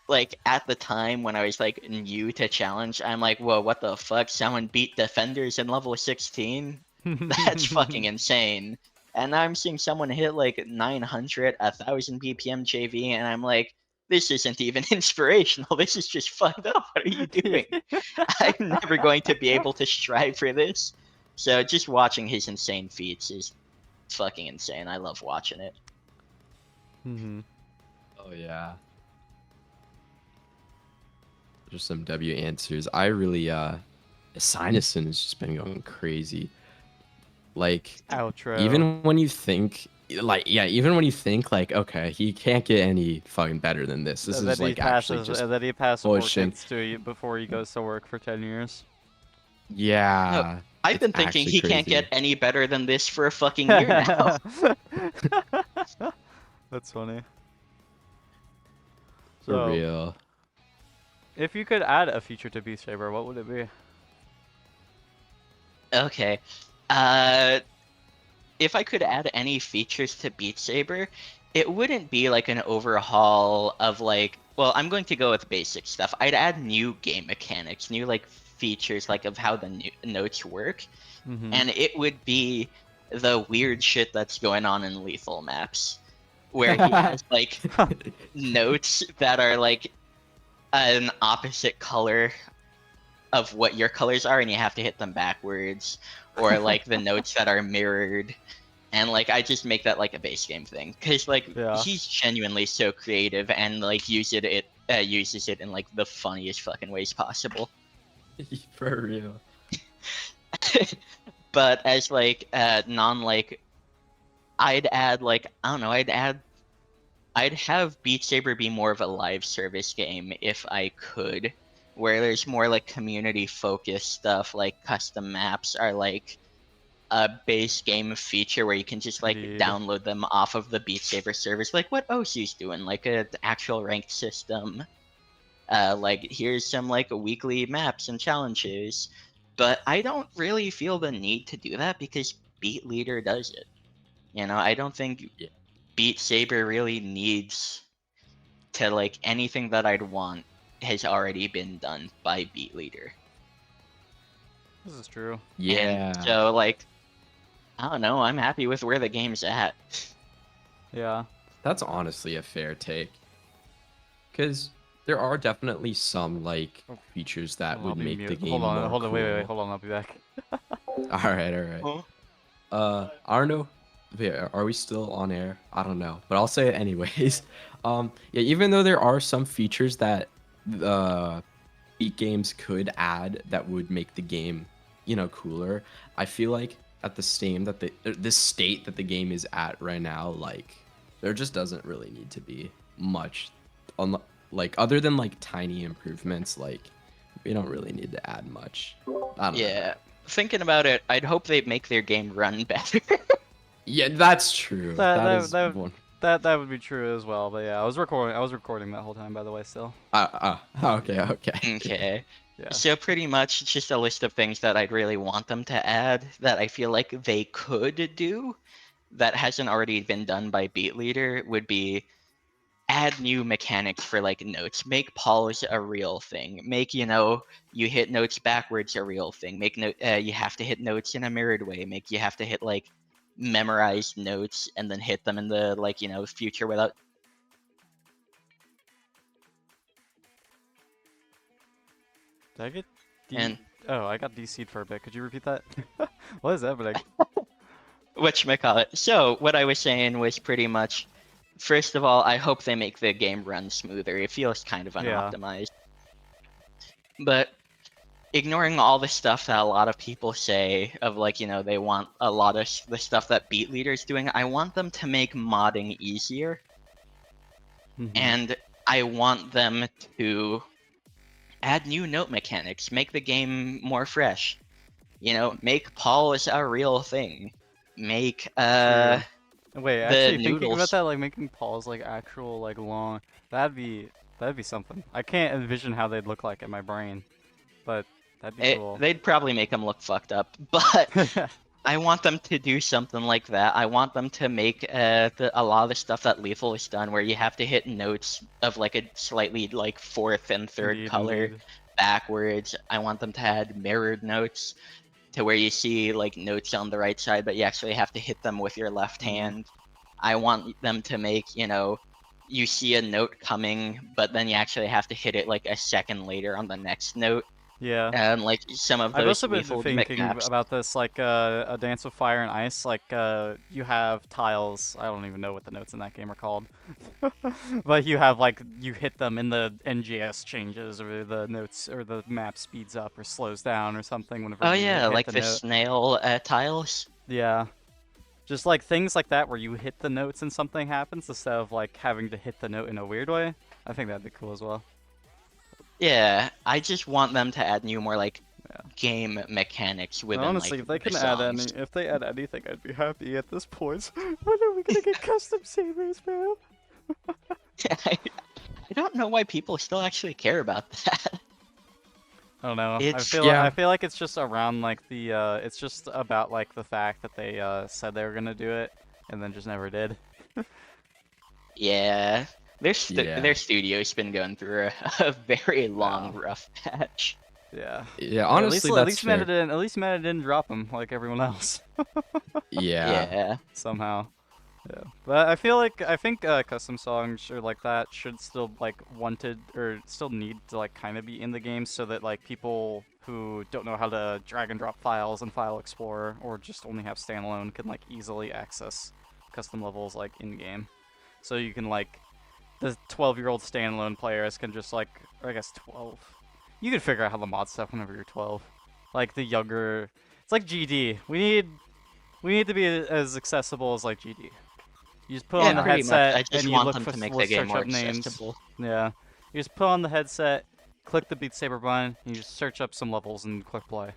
C: like at the time when I was like new to challenge, I'm like, whoa, what the fuck? Someone beat defenders in level 16? That's fucking insane. And now I'm seeing someone hit like 900, 1000 BPM JV, and I'm like, this isn't even inspirational. This is just fucked up. What are you doing? I'm never going to be able to strive for this. So just watching his insane feats is fucking insane. I love watching it.
A: Oh yeah. Just some W answers. I really Sinison has just been going crazy. Like
B: Outro.
A: even when you think even when you think like, okay, he can't get any fucking better than this. This is like actually just
B: That he passes
A: pushing.
B: orchids to you before he goes to work for 10 years.
C: No,
A: Yeah.
C: I've
A: It's
C: been thinking
A: actually
C: he can't get
A: crazy.
C: any better than this for a fucking year now.
B: That's funny.
A: For
B: So,
A: real.
B: if you could add a feature to Beat Saber, what would it be?
C: Okay. Uh, if I could add any features to Beat Saber, it wouldn't be like an overhaul of like, well, I'm going to go with basic stuff. I'd add new game mechanics, new like features like of how the notes work, and it would be the weird shit that's going on in lethal maps, where he has like notes that are like an opposite color of what your colors are, and you have to hit them backwards, or like the notes that are mirrored, and like I just make that like a base game thing, because like
B: Yeah.
C: he's genuinely so creative and like uses it in like the funniest fucking ways possible.
A: For real.
C: But as like non like I'd add like I don't know, I'd have Beat Saber be more of a live service game if I could, where there's more like community focused stuff, like custom maps are like a base game feature where you can just like
B: Indeed.
C: download them off of the Beat Saber servers, like what OSU's doing, like an actual ranked system. Like here's some like weekly maps and challenges, but I don't really feel the need to do that because Beat Leader does it. You know, I don't think
A: Yeah.
C: Beat Saber really needs to like anything that I'd want has already been done by Beat Leader.
B: This is true.
A: Yeah.
C: And so like I don't know, I'm happy with where the game's at.
B: Yeah.
A: That's honestly a fair take. Because there are definitely some like features that
B: I'll
A: would
B: be
A: make the
B: mute.
A: game
B: Hold on,
A: more
B: hold on,
A: cool.
B: wait, hold on, I'll be back.
A: All right. I don't know. Wait, are we still on air? I don't know, but I'll say it anyways. Yeah, even though there are some features that Beat games could add that would make the game, cooler. I feel like at the state that the game is at right now, like there just doesn't really need to be much, like other than like tiny improvements. Like we don't really need to add much. I don't know.
C: Yeah. Thinking about it, I'd hope they'd make their game run better.
A: Yeah, that's true. That is
B: that,
A: one.
B: that would be true as well. But yeah, I was recording that whole time, by the way. Still.
A: Okay.
C: Okay.
B: Yeah.
C: So pretty much it's just a list of things that I'd really want them to add that I feel like they could do that hasn't already been done by Beat Leader would be add new mechanics for like notes. Make pause a real thing. Make, you hit notes backwards a real thing. Make you have to hit notes in a mirrored way. Make you have to hit like memorize notes and then hit them in the like, future without
B: Did I get
C: and
B: Oh, I got DC'd for a bit. Could you repeat that? What is happening?
C: whatchamacallit. So what I was saying was pretty much, first of all, I hope they make the game run smoother. It feels kind of
B: Yeah.
C: unoptimized. But ignoring all the stuff that a lot of people say of like, they want a lot of the stuff that Beat Leader's doing, I want them to make modding easier.
B: Mhm.
C: And I want them to add new note mechanics, make the game more fresh. Make pause a real thing. Make
B: True. Wait,
C: the
B: actually thinking about
C: noodles.
B: that, like making pause like actual like long, that'd be something. I can't envision how they'd look like in my brain, but that'd be cool.
C: They'd probably make them look fucked up, but I want them to do something like that. I want them to make a lot of the stuff that Lethal has done, where you have to hit notes of like a slightly like fourth and third
B: Indeed,
C: color
B: indeed.
C: backwards. I want them to add mirrored notes to where you see like notes on the right side, but you actually have to hit them with your left hand. I want them to make, you see a note coming, but then you actually have to hit it like a second later on the next note.
B: Yeah.
C: And like some of
B: I've
C: those
B: also been
C: lethal
B: thinking
C: maps.
B: about this, like a Dance with Fire and Ice. Like you have tiles. I don't even know what the notes in that game are called, but you have like you hit them and the NGS changes, or the notes, or the map speeds up or slows down or something whenever
C: Oh
B: you
C: yeah,
B: hit
C: like
B: the
C: the
B: note.
C: snail tiles.
B: Yeah. Just like things like that where you hit the notes and something happens instead of like having to hit the note in a weird way. I think that'd be cool as well.
C: Yeah, I just want them to add new, more like
B: Yeah.
C: game mechanics within
B: Honestly,
C: like
B: if they
C: the
B: can add
C: songs.
B: if they add anything, I'd be happy at this point. When are we gonna get custom sabers, bro?
C: I don't know why people still actually care about that.
B: I don't know.
C: It's
B: I feel like it's just around like the it's just about like the fact that they said they were gonna do it and then just never did.
C: yeah, their
A: Yeah.
C: studio's been going through a very long,
B: Wow.
C: rough patch.
A: Yeah,
B: At
A: honestly,
B: least
A: that's fair.
B: At least Meta didn't drop him like everyone else.
A: Yeah.
C: Yeah.
B: Somehow. Yeah. But I think custom songs or like that should still like wanted or still need to like kind of be in the game so that like people who don't know how to drag and drop files in File Explorer or just only have standalone can like easily access custom levels like in game. So you can like the 12-year-old standalone players can just like, or I guess 12. You can figure out how to mod stuff whenever you're 12. Like the younger, it's like GD. We need to be as accessible as like GD. You just put on the
C: pretty much.
B: headset
C: I just
B: and you
C: want
B: look
C: them
B: for
C: to make the game
B: search
C: more
B: up names.
C: accessible.
B: Yeah, you just put on the headset, click the Beat Saber button, and you just search up some levels and click play.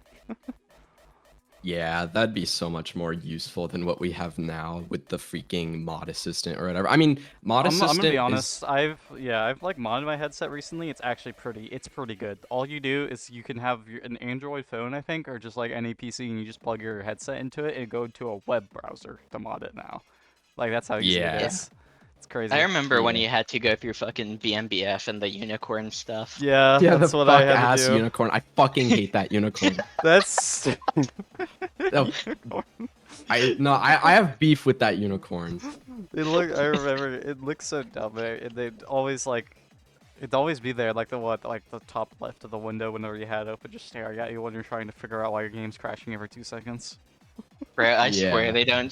A: Yeah, that'd be so much more useful than what we have now with the freaking mod assistant or whatever. I mean, mod
B: I'm gonna be
A: assistant is
B: honest. I've like modded my headset recently. It's actually pretty good. All you do is you can have an Android phone, I think, or just like any PC, and you just plug your headset into it and go to a web browser to mod it now. Like that's how easy it
A: yeah,
B: is. It's
C: I
B: crazy.
C: remember when
A: yeah.
C: you had to go through fucking VMBF and the unicorn stuff.
B: Yeah,
A: Yeah, the
B: that's what I
A: fuck
B: had to
A: ass
B: do.
A: unicorn. I fucking hate that unicorn.
B: That's
A: No,
B: unicorn.
A: I have beef with that unicorn.
B: I remember it looks so dumb. They'd always like, it'd always be there, like the top left of the window whenever you had it open, just staring at you when you're trying to figure out why your game's crashing every 2 seconds.
C: Bro, I swear
A: Yeah.
C: they don't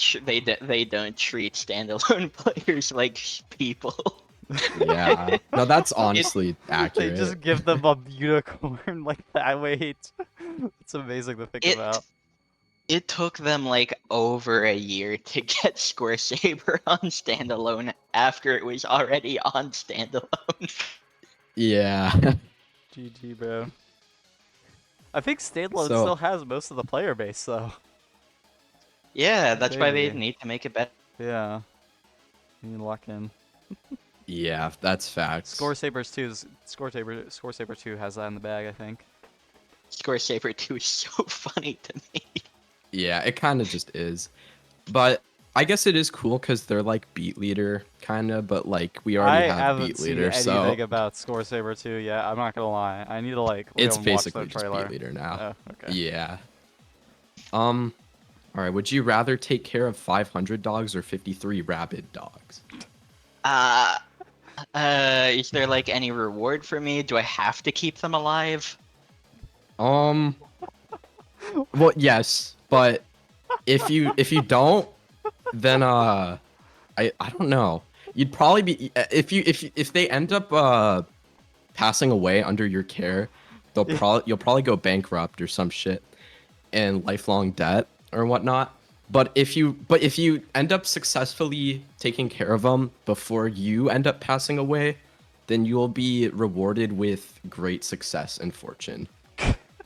C: treat standalone players like people.
A: Yeah. No, that's
C: It
A: honestly
B: They
A: accurate.
B: just give them a unicorn like that. Wait, it's amazing to think
C: it
B: about.
C: it took them like over a year to get Score Saber on standalone after it was already on standalone.
A: Yeah.
B: GG, bro. I think standalone
A: So,
B: still has most of the player base, though.
C: Yeah, that's why they
B: Maybe.
C: need to make it better.
B: Yeah. You need to lock in.
A: yeah, that's facts.
B: Score Saber 2 has that in the bag, I think.
C: Score Saber 2 is so funny to me.
A: Yeah, it kind of just is. But I guess it is cool because they're like beat leader, kind of, but like we already
B: I
A: have
B: haven't
A: beat
B: seen
A: leader, so
B: anything about Score Saber 2 yet. I'm not gonna lie. I need to like
A: it's
B: go and watch the
A: basically just
B: trailer.
A: beat leader now.
B: Oh, okay.
A: Yeah. All right. Would you rather take care of 500 dogs or 53 rabid dogs?
C: Uh, is there like any reward for me? Do I have to keep them alive?
A: Well, yes, but if you don't, then I don't know. You'd probably be if they end up passing away under your care, you'll probably go bankrupt or some shit and lifelong debt or whatnot. But if you end up successfully taking care of them before you end up passing away, then you'll be rewarded with great success and fortune.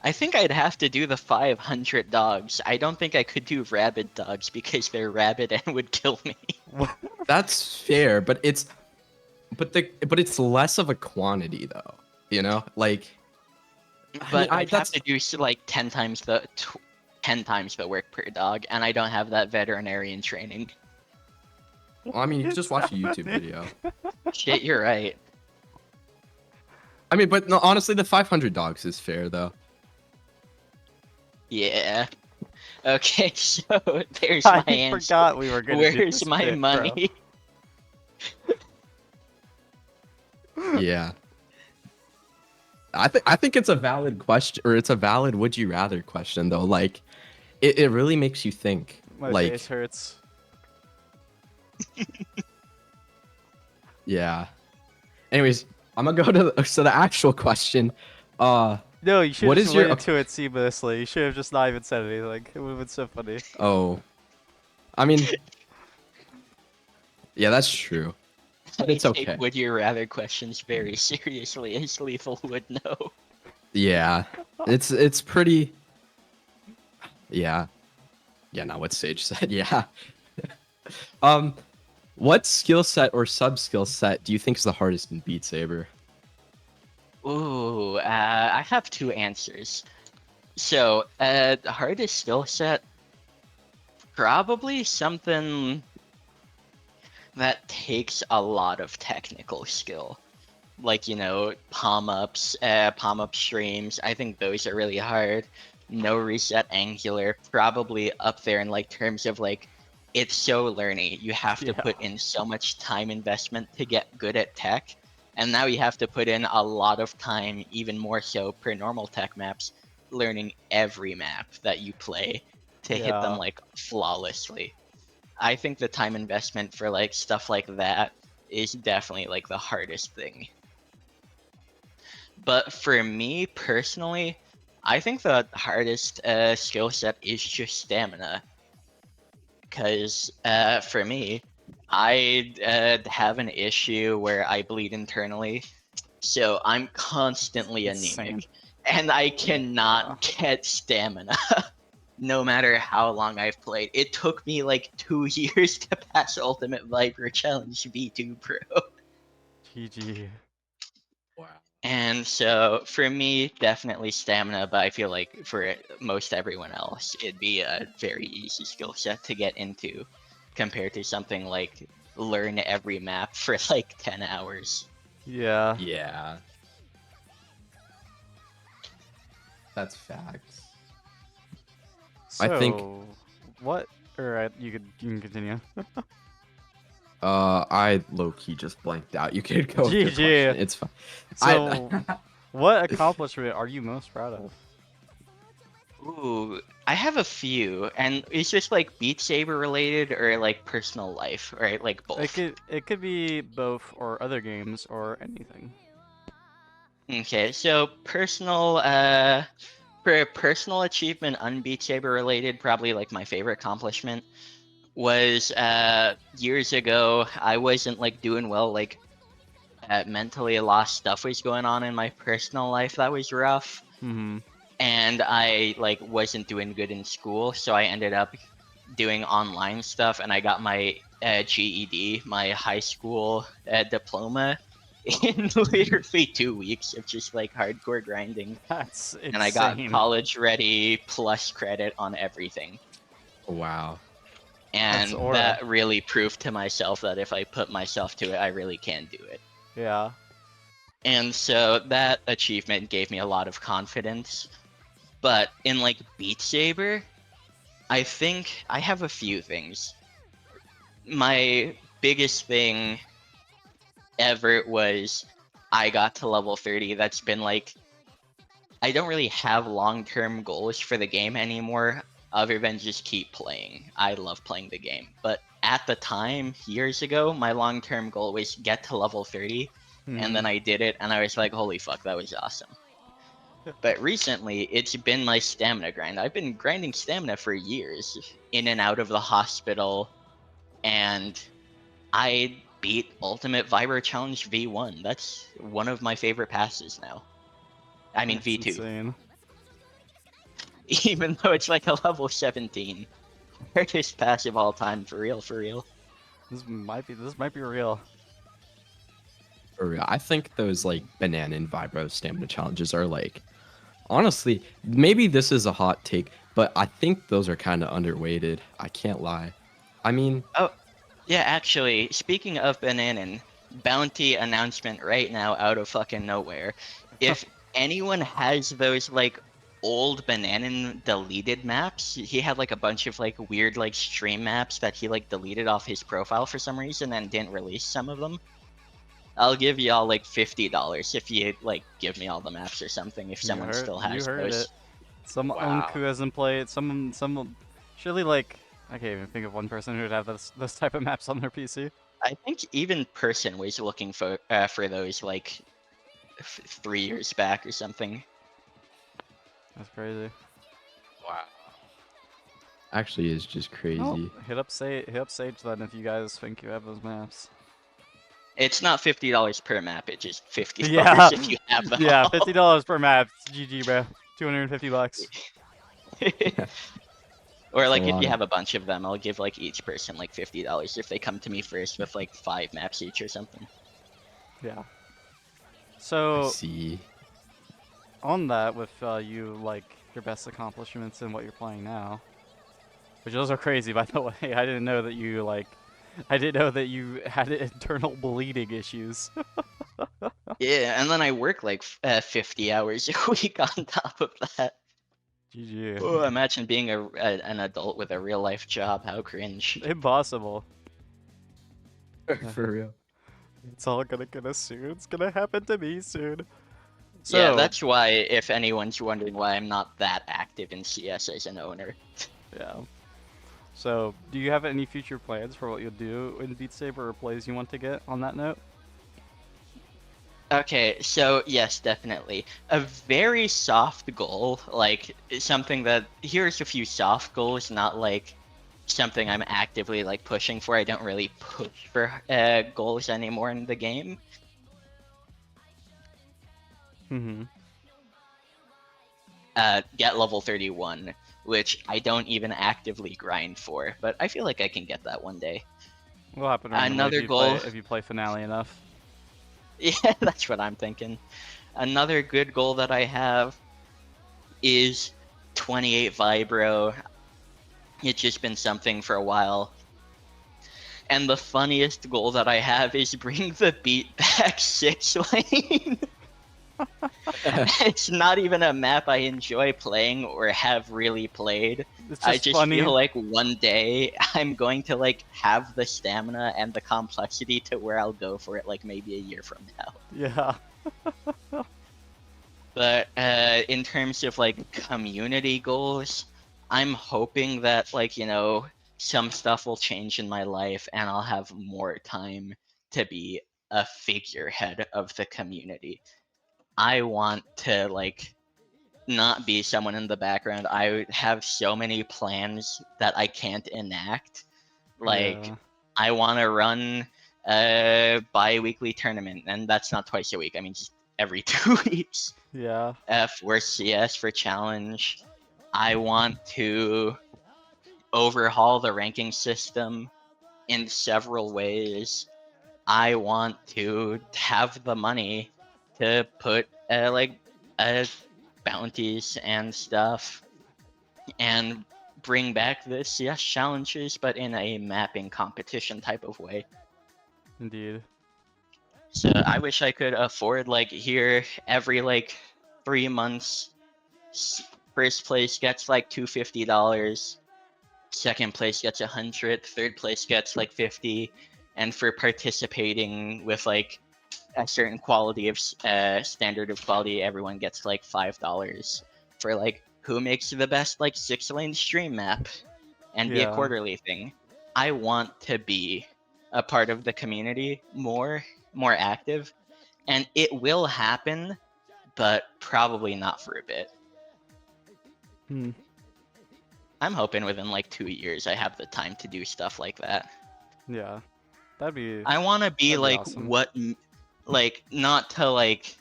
C: I think I'd have to do the 500 dogs. I don't think I could do rabid dogs because they're rabid and would kill me.
A: That's fair, but it's less of a quantity though. You know, like
C: But
A: I
C: I'd have
A: that's
C: to do like 10 times the work per dog, and I don't have that veterinarian training.
A: I mean, you can just watch a YouTube
B: happening?
A: video.
C: Shit, you're right.
A: I mean, but no, honestly, the 500 dogs is fair though.
C: Yeah. Okay, so there's
B: I
C: my answer.
B: forgot we were gonna do
C: Where's
B: this
C: my
B: bit, bro.
C: money?
A: Yeah. I think it's a valid question, or it's a valid would you rather question though. Like, it really makes you think.
B: My
A: Like,
B: face hurts.
A: yeah. Anyways, I'm gonna go to the actual question.
B: No, you should
A: What
B: have
A: is
B: just
A: your
B: went into it seamlessly. You should have just not even said anything. It would have been so funny.
A: oh, I mean, yeah, that's true. But
C: I
A: it's
C: take
A: okay.
C: would you rather questions very seriously, as Lethal would know.
A: Yeah, it's pretty. Yeah, yeah. Not what Sage said. Yeah. um, what skill set or sub skill set do you think is the hardest in Beat Saber?
C: Ooh, I have two answers. So, the hardest skill set, probably something that takes a lot of technical skill. Like, palm up streams. I think those are really hard. No reset angular, probably up there in like terms of like, it's so learny. You have to
B: Yeah.
C: put in so much time investment to get good at tech. And now you have to put in a lot of time, even more so per normal tech maps, learning every map that you play to hit them
B: Yeah.
C: like flawlessly. I think the time investment for like stuff like that is definitely like the hardest thing. But for me personally, I think the hardest skill set is just stamina. Because for me, I have an issue where I bleed internally, so I'm constantly
B: Insane.
C: anemic, and I cannot get stamina. no matter how long I've played. It took me like 2 years to pass Ultimate Viper Challenge V2 Pro.
B: GG.
A: Wow.
C: And so for me, definitely stamina, but I feel like for most everyone else, it'd be a very easy skill set to get into compared to something like learn every map for like 10 hours.
B: Yeah.
A: Yeah. That's facts.
B: So,
A: I think-
B: what? Alright, you can continue.
A: I low-key just blanked out. You could go with your
B: GG.
A: question. It's fine.
B: So, what accomplishment are you most proud of?
C: Ooh, I have a few, and it's just like Beat Saber related or like personal life, right? Like both.
B: It could be both or other games or anything.
C: Okay, so personal, for a personal achievement, Beat Saber related, probably like my favorite accomplishment was years ago. I wasn't like doing well, like mentally a lot of stuff was going on in my personal life that was rough,
B: Mm-hmm.
C: and I like wasn't doing good in school, so I ended up doing online stuff, and I got my GED, my high school diploma, in literally 2 weeks of just like hardcore grinding.
B: That's insane.
C: And I got college ready plus credit on everything.
A: Wow.
C: And
B: aura.
C: that really proved to myself that if I put myself to it, I really can do it.
B: Yeah.
C: And so that achievement gave me a lot of confidence. But in like Beat Saber, I think I have a few things. My biggest thing ever was I got to level 30. That's been like, I don't really have long-term goals for the game anymore other than just keep playing. I love playing the game. But at the time, years ago, my long-term goal was get to level 30. And then I did it, and I was like, holy fuck, that was awesome. But recently, it's been my stamina grind. I've been grinding stamina for years, in and out of the hospital, and I beat Ultimate Viber Challenge V1. That's one of my favorite passes now. I mean
B: That's
C: V2.
B: Insane.
C: Even though it's like a level 17. Hardest pass of all time, for real, for real.
B: This might be real.
A: For real. I think those like banana and vibro stamina challenges are like, honestly, maybe this is a hot take, but I think those are kind of underweighted. I can't lie. I mean,
C: Oh, yeah, actually, speaking of Bananan, bounty announcement right now out of fucking nowhere. If anyone has those like old Bananan deleted maps, he had like a bunch of like weird like stream maps that he like deleted off his profile for some reason and didn't release some of them. I'll give y'all like $50 if you like give me all the maps or something if someone still has
B: you heard
C: those.
B: it. Some
A: Wow.
B: Unku hasn't played. Some surely like I can't even think of one person who would have those type of maps on their PC.
C: I think even Person was looking for those like 3 years back or something.
B: That's crazy.
A: wow. Actually, is just crazy.
B: Oh, hit up Sage then if you guys think you have those maps.
C: It's not $50 per map. It's just $50
B: Yeah.
C: if you have them.
B: Yeah,
C: all.
B: $50 per map. GG, bro. $250.
C: Or
A: That's
C: like
A: a
C: if
A: lot
C: you
A: of-
C: have a bunch of them, I'll give like each person like $50 if they come to me first with like 5 maps each or something.
B: Yeah.
A: I
B: So
A: see.
B: on that, with you like your best accomplishments and what you're playing now, which those are crazy by the way. I didn't know that you had internal bleeding issues.
C: Yeah, and then I work like 50 hours a week on top of that.
B: GG.
C: Oh, imagine being an adult with a real life job. How cringe.
B: Impossible.
A: For real.
B: It's all gonna get us soon. It's gonna happen to me soon. So,
C: Yeah, that's why, if anyone's wondering why I'm not that active in CS as an owner.
B: yeah. So, do you have any future plans for what you'll do in Beat Saber or plays you want to get on that note?
C: Okay, so yes, definitely. A very soft goal, like something that, here's a few soft goals, not like something I'm actively like pushing for. I don't really push for goals anymore in the game.
B: Mm-hmm.
C: get level 31, which I don't even actively grind for, but I feel like I can get that one day.
B: Will happen randomly
C: Another goal.
B: if you play finale enough.
C: Yeah, that's what I'm thinking. Another good goal that I have is 28 Vibro. It's just been something for a while. And the funniest goal that I have is bring the beat back 6 lane. It's not even a map I enjoy playing or have really played.
B: It's
C: I
B: just
C: just
B: funny.
C: feel like one day I'm going to like have the stamina and the complexity to where I'll go for it like maybe a year from now.
B: Yeah.
C: But in terms of like community goals, I'm hoping that like, you know, some stuff will change in my life and I'll have more time to be a figurehead of the community. I want to like not be someone in the background. I have so many plans that I can't enact. Like
B: Yeah.
C: I want to run a bi-weekly tournament, and that's not twice a week. I mean just every 2 weeks.
B: Yeah.
C: For CS for challenge. I want to overhaul the ranking system in several ways. I want to have the money to put bounties and stuff and bring back the CS challenges, but in a mapping competition type of way.
B: Indeed.
C: So I wish I could afford like here every like 3 months. First place gets like $250. Second place gets 100. Third place gets like 50. And for participating with like a certain quality of standard of quality, everyone gets like $5 for like who makes the best like 6-lane stream map and be a
B: Yeah.
C: quarterly thing. I want to be a part of the community more active, and it will happen, but probably not for a bit.
B: Hmm.
C: I'm hoping within like 2 years I have the time to do stuff like that.
B: Yeah. That'd be.
C: I want to be
B: That'd be
C: like
B: awesome.
C: like not to like.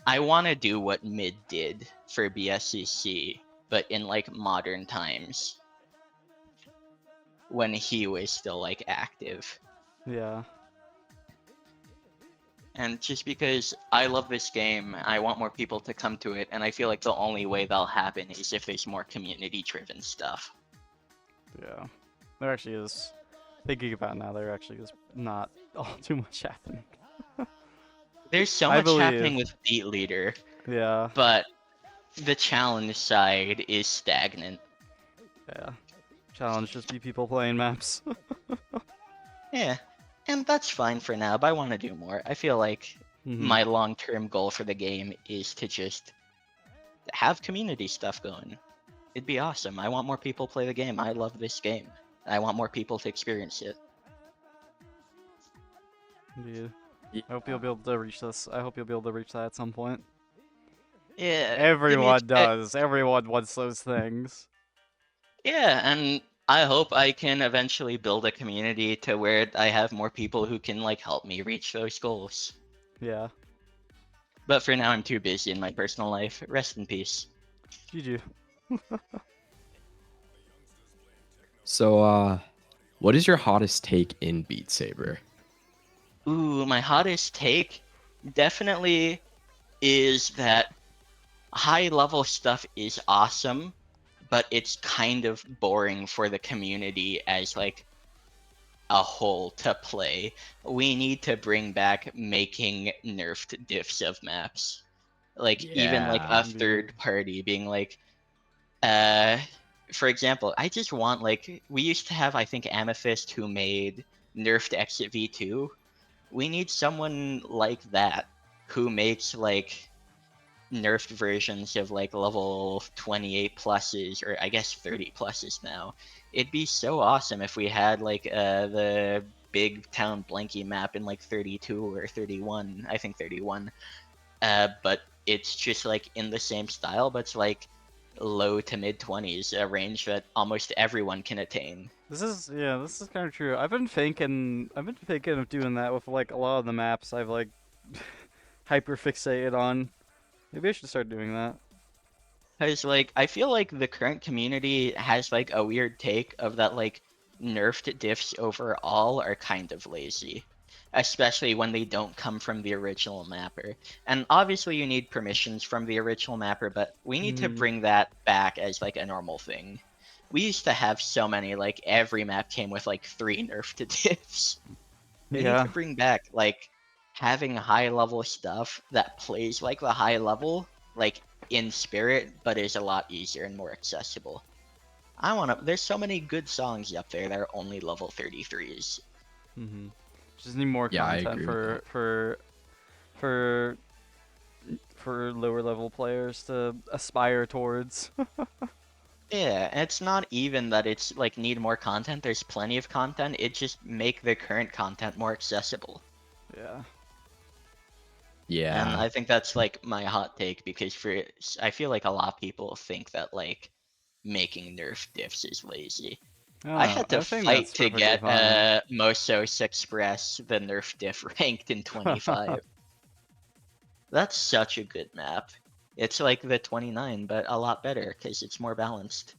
C: I want to do what Mid did for BSCC, but in like modern times when he was still like active.
B: Yeah.
C: And just because I love this game, I want more people to come to it, and I feel like the only way that'll happen is if there's more community-driven stuff.
B: Yeah. There actually is. Thinking about it now, there actually is not all too much happening.
C: There's so
B: I
C: much
B: believe.
C: happening with Beat Leader,
B: Yeah.
C: but the challenge side is stagnant.
B: Yeah. Challenge just be people playing maps.
C: Yeah, and that's fine for now, but I want to do more. I feel like
B: Mhm.
C: my long-term goal for the game is to just have community stuff going. It'd be awesome. I want more people play the game. I love this game. I want more people to experience it.
B: Indeed.
A: Yeah.
B: I hope you'll be able to reach this. I hope you'll be able to reach that at some point.
C: Yeah,
B: Everyone does. Everyone wants those things.
C: Yeah, and I hope I can eventually build a community to where I have more people who can like help me reach those goals.
B: Yeah.
C: But for now, I'm too busy in my personal life. Rest in peace.
B: GG.
A: So, what is your hottest take in Beat Saber?
C: Ooh, my hottest take definitely is that high level stuff is awesome, but it's kind of boring for the community as like a whole to play. We need to bring back making nerfed diffs of maps. Like even like
A: Yeah.
C: a
B: Indeed.
C: third party being like, uh for example, I just want like we used to have I think Amethyst who made nerfed Exit V2. We need someone like that who makes like nerfed versions of like level 28 pluses, or I guess 30 pluses now. It'd be so awesome if we had like the big town blanky map in like 32 or 31, I think 31. But it's just like in the same style, but it's like low to mid 20s, a range that almost everyone can attain.
B: This is kind of true. I've been thinking of doing that with like a lot of the maps I've like hyper fixated on. Maybe I should start doing that.
C: Because like I feel like the current community has like a weird take of that like nerfed diffs overall are kind of lazy, especially when they don't come from the original mapper. And obviously you need permissions from the original mapper, but we need to
B: Mhm.
C: bring that back as like a normal thing. We used to have so many, like every map came with like 3 nerfed diffs. We need
B: Yeah.
C: to bring back like having high level stuff that plays like the high level, like in spirit, but is a lot easier and more accessible. I want to. There's so many good songs up there that are only level 33s.
B: Just need more
A: Yeah, I
B: content
A: agree with that.
B: for for lower level players to aspire towards.
C: Yeah, and it's not even that it's like need more content. There's plenty of content. It just make the current content more accessible.
B: Yeah.
C: And
A: Yeah.
C: I think that's like my hot take because I feel like a lot of people think that like making nerf diffs is lazy.
B: I don't
C: I
B: know.
C: had to
B: I think
C: fight
B: that's
C: to
B: perfectly
C: get
B: fine.
C: Mosos Express the nerf diff ranked in 25. That's such a good map. It's like the 29, but a lot better because it's more balanced.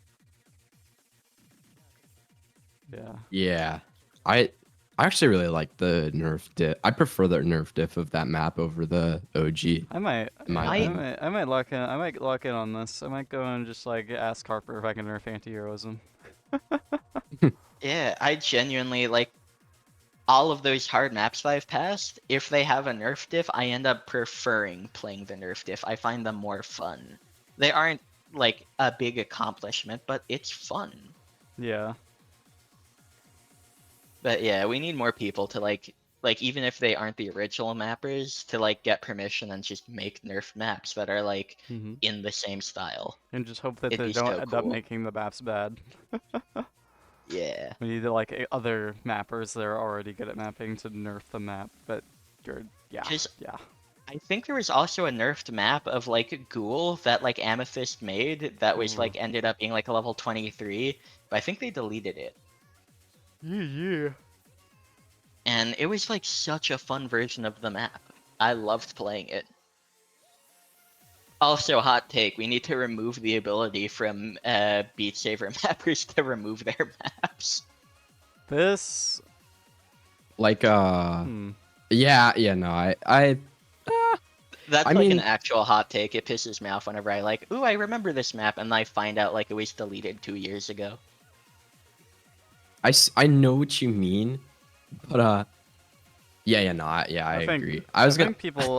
B: Yeah.
A: Yeah. I actually really like the nerf diff. I prefer the nerf diff of that map over the OG,
B: I might,
A: in my
B: yeah,
C: I
A: opinion.
B: I might lock in. I might lock in on this. I might go and just like ask Harper if I can nerf anti-heroism.
C: Yeah, I genuinely like all of those hard maps that I've passed. If they have a nerf diff, I end up preferring playing the nerf diff. I find them more fun. They aren't like a big accomplishment, but it's fun.
B: Yeah.
C: But yeah, we need more people to like even if they aren't the original mappers to like get permission and just make nerf maps that are like
B: hmm
C: in the same style.
B: And just hope that
C: It'd
B: they
C: be
B: don't
C: so
B: end up
C: cool.
B: making the maps bad.
C: Yeah.
B: We need like other mappers that are already good at mapping to nerf the map. But you're, yeah,
C: Cause
B: yeah.
C: I think there was also a nerfed map of like Ghoul that like Amethyst made that was
B: Ooh.
C: like ended up being like a level 23, but I think they deleted it.
B: Yeah, yeah.
C: And it was like such a fun version of the map. I loved playing it. Also, hot take, we need to remove the ability from Beat Saber mappers to remove their maps.
B: This.
A: Like
B: Hmm.
A: yeah, no, uh,
C: That's
A: I
C: like an
A: mean,
C: actual hot take. It pisses me off whenever I like, ooh, I remember this map, and I find out like it was deleted 2 years ago.
A: I know what you mean, but yeah, no, I
B: I think
A: agree. I was gonna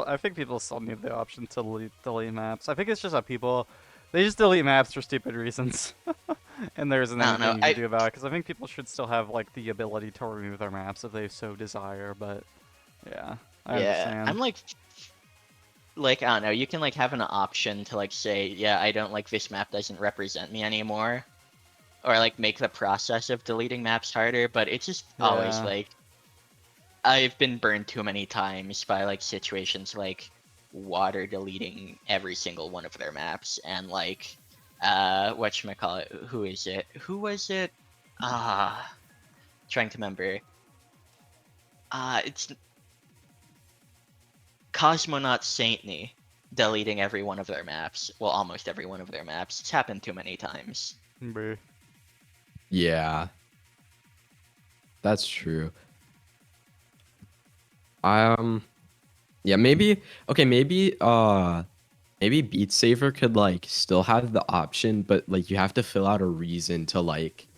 B: I think people still need the option to delete maps. I think it's just that people they just delete maps for stupid reasons. And there isn't
C: I don't know.
B: anything you can do about it because I think people should still have like the ability to remove their maps if they so desire, but yeah, I
C: Yeah,
B: understand.
C: I'm like I don't know. You can like have an option to like say, yeah, I don't like this map doesn't represent me anymore, or like make the process of deleting maps harder. But it's just always
B: Yeah.
C: like I've been burned too many times by like situations like water deleting every single one of their maps and like whatchamacallit, who is it? Who was it? Ah, trying to remember. It's Cosmonaut Saintney deleting every one of their maps. Well, almost every one of their maps. It's happened too many times.
B: Bruh.
A: yeah, that's true. Um, yeah, maybe okay, maybe Beat Saber could like still have the option, but like you have to fill out a reason to like,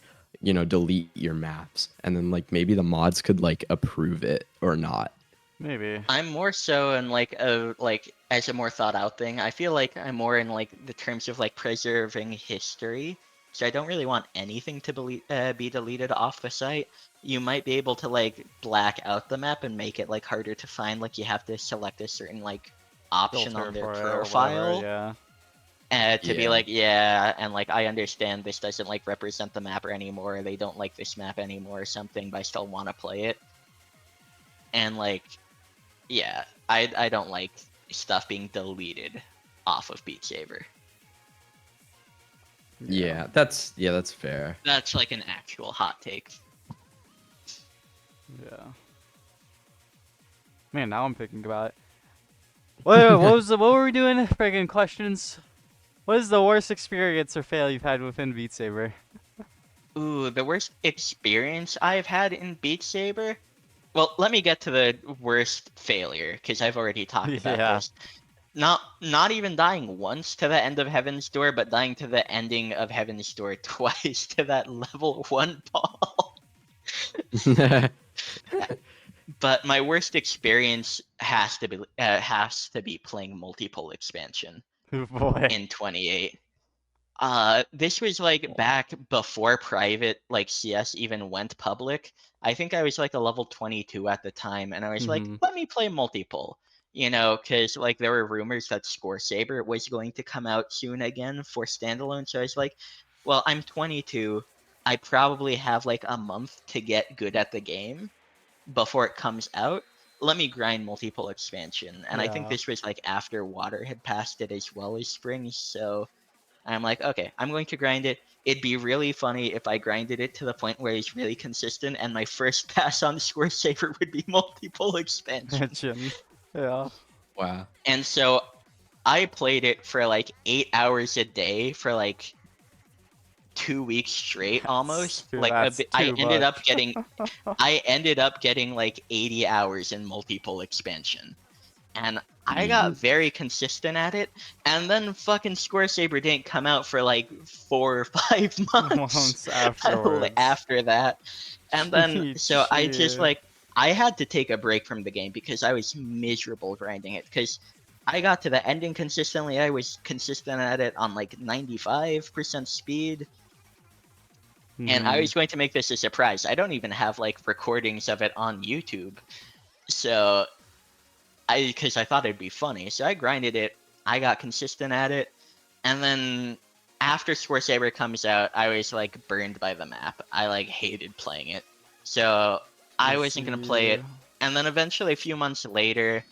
A: delete your maps, and then like maybe the mods could like approve it or not.
B: Maybe.
C: I'm more so in like a like as a more thought out thing. I feel like I'm more in like the terms of like preserving history. So I don't really want anything to be deleted off the site. You might be able to like black out the map and make it like harder to find. Like you have to select a certain like option
B: Filter
C: on their
B: for it or whatever.
C: profile
B: Yeah.
C: to be
A: Yeah.
C: like, yeah, and like I understand this doesn't like represent the mapper anymore. They don't like this map anymore or something, but I still want to play it. And like yeah, I don't like stuff being deleted off of Beat Saber.
B: Yeah.
A: That's fair.
C: That's like an actual hot take.
B: Yeah. Man, now I'm thinking about it. What was what were we doing? Friggin' questions. What is the worst experience or fail you've had within Beat Saber?
C: Ooh, the worst experience I've had in Beat Saber? Well, let me get to the worst failure, because I've already talked about
B: Yeah.
C: this. Not even dying once to the end of Heaven's Door, but dying to the ending of Heaven's Door twice to that level 1 ball. But my worst experience has to be playing multiple expansion
B: Oh boy.
C: in 28. This was like back before private like CS even went public. I think I was like a level 22 at the time, and I was like,
A: Mhm.
C: let me play multiple. You know, because like there were rumors that Score Saber was going to come out soon again for standalone. So I was like, well, I'm 22. I probably have like a month to get good at the game before it comes out. Let me grind multiple expansion. And I think
B: Yeah.
C: this was like after Water had passed it as well as Spring. So I'm like, okay, I'm going to grind it. It'd be really funny if I grinded it to the point where it's really consistent, and my first pass on Score Saver would be multiple expansion.
B: Imagine. Yeah.
A: Wow.
C: And so I played it for like 8 hours a day for like 2 weeks straight almost. Like
B: That's
C: I
B: too
C: ended up
B: much.
C: getting I ended up getting like 80 hours in multiple expansion. And I got very consistent at it, and then fucking Score Saber didn't come out for like 4 or 5 months
B: Months afterwards.
C: after that. And then so I just
B: Shit.
C: like I had to take a break from the game because I was miserable grinding it because I got to the ending consistently. I was consistent at it on like 95% speed, and I
B: Mhm.
C: was going to make this a surprise. I don't even have like recordings of it on YouTube. So because I thought it'd be funny. So I grinded it. I got consistent at it, and then after Score Saber comes out, I was like burned by the map. I like hated playing it, so I
B: I
C: wasn't gonna play
B: see.
C: it. And then eventually, a few months later,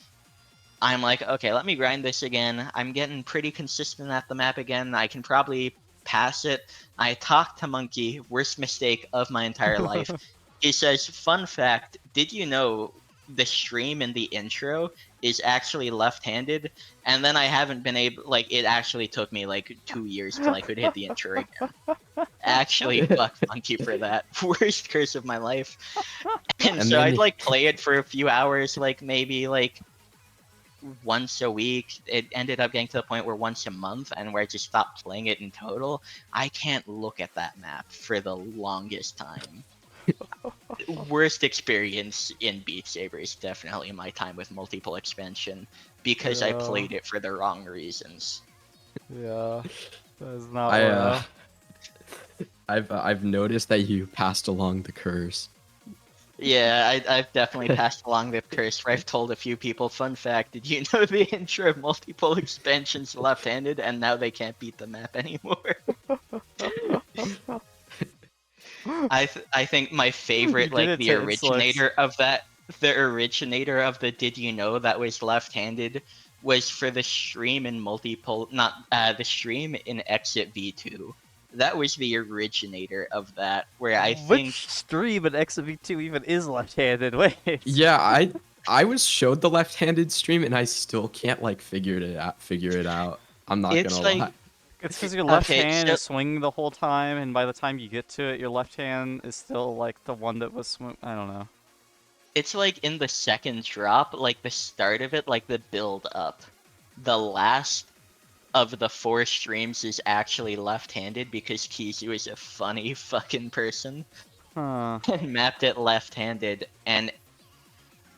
C: I'm like, okay, let me grind this again. I'm getting pretty consistent at the map again. I can probably pass it. I talked to Monkey, worst mistake of my entire life. He says, fun fact, did you know the stream in the intro is actually left-handed? And then I haven't been able, like, it actually took me like 2 years till I could hit the intro again. Actually, fuck Monkey for that. Worst curse of my life. And
A: And
C: so I'd
A: then
C: like play it for a few hours, like maybe like once a week. It ended up getting to the point where once a month, and where I just stopped playing it in total. I can't look at that map for the longest time. Worst experience in Beat Saber is definitely my time with multiple expansion because I
B: Yeah.
C: played it for the wrong reasons.
B: Yeah. That's not
A: I
B: well.
A: I've noticed that you passed along the curse.
C: Yeah, I've definitely passed along the curse where I've told a few people, fun fact, did you know the intro of multiple expansions left-handed and now they can't beat the map anymore? I think my
B: You
C: favorite,
B: did
C: like
B: it to Inslux.
C: the originator of the did you know that was left-handed was for the stream in multiple, not the stream in Exit V2. That was the originator of that, where I think
B: Which stream in XV2 even is left-handed? Wait.
A: Yeah, I was showed the left-handed stream and I still can't like figure it out. I'm not
C: it's
A: gonna
C: like
A: lie.
B: It's because your left
C: okay,
B: hand
C: so
B: is swinging the whole time, and by the time you get to it, your left hand is still like the one that was swing. I don't know.
C: it's like in the second drop, like the start of it, like the build up. The last of the 4 streams is actually left-handed because Kizu is a funny fucking person
B: Huh.
C: and mapped it left-handed. And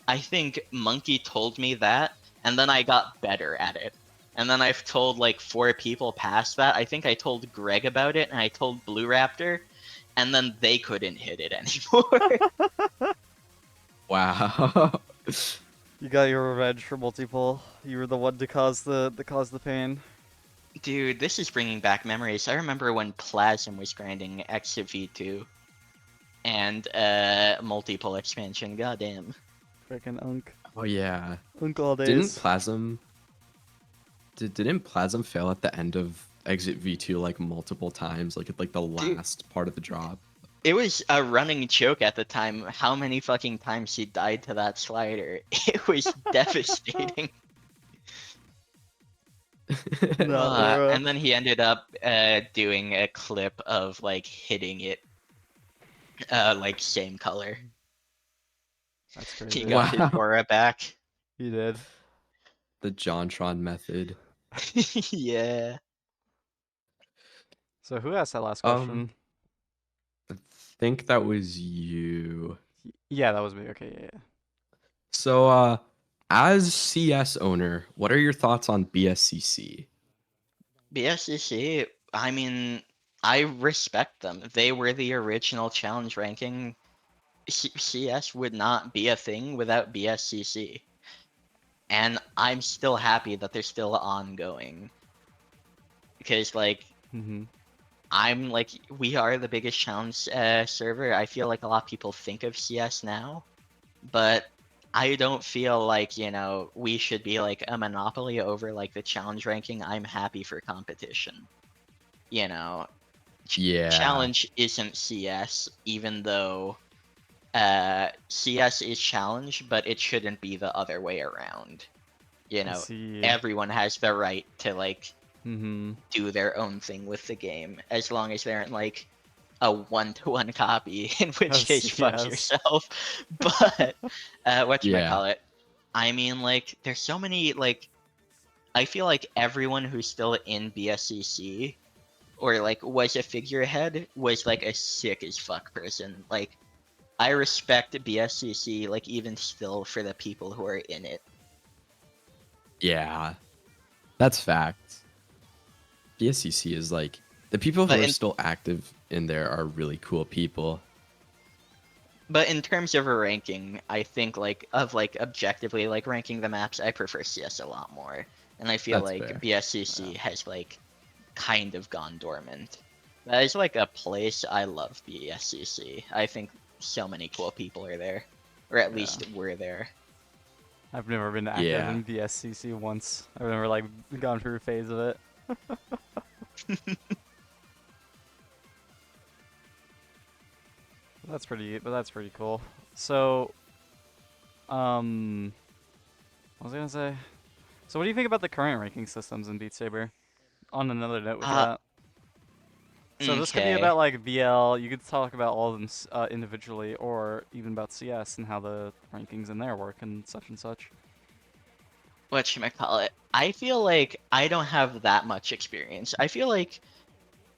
C: I think Monkey told me that, and then I got better at it. And then I've told like 4 people past that. I think I told Greg about it, and I told Blue Raptor, and then they couldn't hit it anymore.
A: Wow.
B: You got your revenge for multiple. You were the one to cause the pain.
C: Dude, this is bringing back memories. I remember when Plasm was grinding Exit V2 and multiple expansion. Goddamn.
B: Freaking Unk.
A: Oh yeah.
B: Unk all
A: Didn't
B: days.
A: Plasm didn't Plasm fail at the end of Exit V2 like multiple times, like at like the
C: Dude,
A: last part of the drop?
C: it was a running joke at the time how many fucking times he died to that slider. It was devastating.
B: No,
C: And then he ended up doing a clip of like hitting it like same color.
B: that's
C: He
B: crazy.
C: got his
A: Wow.
C: aura back.
B: He did.
A: The JonTron method.
C: Yeah.
B: So who asked that last
A: Um,
B: question?
A: I think that was you.
B: Yeah, that was me. Okay, yeah.
A: So, as CS owner, what are your thoughts on BSCC?
C: BSCC, I mean, I respect them. They were the original challenge ranking. CS would not be a thing without BSCC. And I'm still happy that they're still ongoing. Because, like,
B: Mm-hmm.
C: I'm like, we are the biggest challenge server. I feel like a lot of people think of CS now, but I don't feel like, you know, we should be like a monopoly over like the challenge ranking. I'm happy for competition. You know,
A: Yeah.
C: challenge isn't CS, even though CS is challenge, but it shouldn't be the other way around. You
B: I
C: know,
B: see.
C: everyone has the right to like
B: Mm-hmm.
C: do their own thing with the game, as long as they aren't like a one-to-one copy, in which
B: Of
C: case fuck
B: CS.
C: yourself. But
A: Yeah.
C: whatchamacallit, I mean, like, there's so many, like, I feel like everyone who's still in BSCC or like was a figurehead was like a sick as fuck person. Like, I respect BSCC, like, even still for the people who are in it.
A: Yeah. That's fact. BSCC is like the people who
C: But
A: are
C: in
A: still active in there are really cool people.
C: but in terms of a ranking, I think like of like objectively like ranking the maps, I prefer CS a lot more. And I feel
A: That's
C: like
A: fair.
B: Yeah.
C: BSCC has like kind of gone dormant. That is like a place I love BSCC. I think so many cool people are there. Or at
B: Yeah.
C: least were there.
B: I've never been active
A: Yeah.
B: in BSCC once. I've never like gone through a phase of it. But that's pretty cool. So, what was I gonna say? So, what do you think about the current ranking systems in Beat Saber? On another note with
C: Uh,
B: that. So this could be
C: okay.
B: about like BL. You could talk about all of them individually, or even about CS and how the rankings in there work and such and such.
C: Whatchamacallit? I feel like I don't have that much experience. I feel like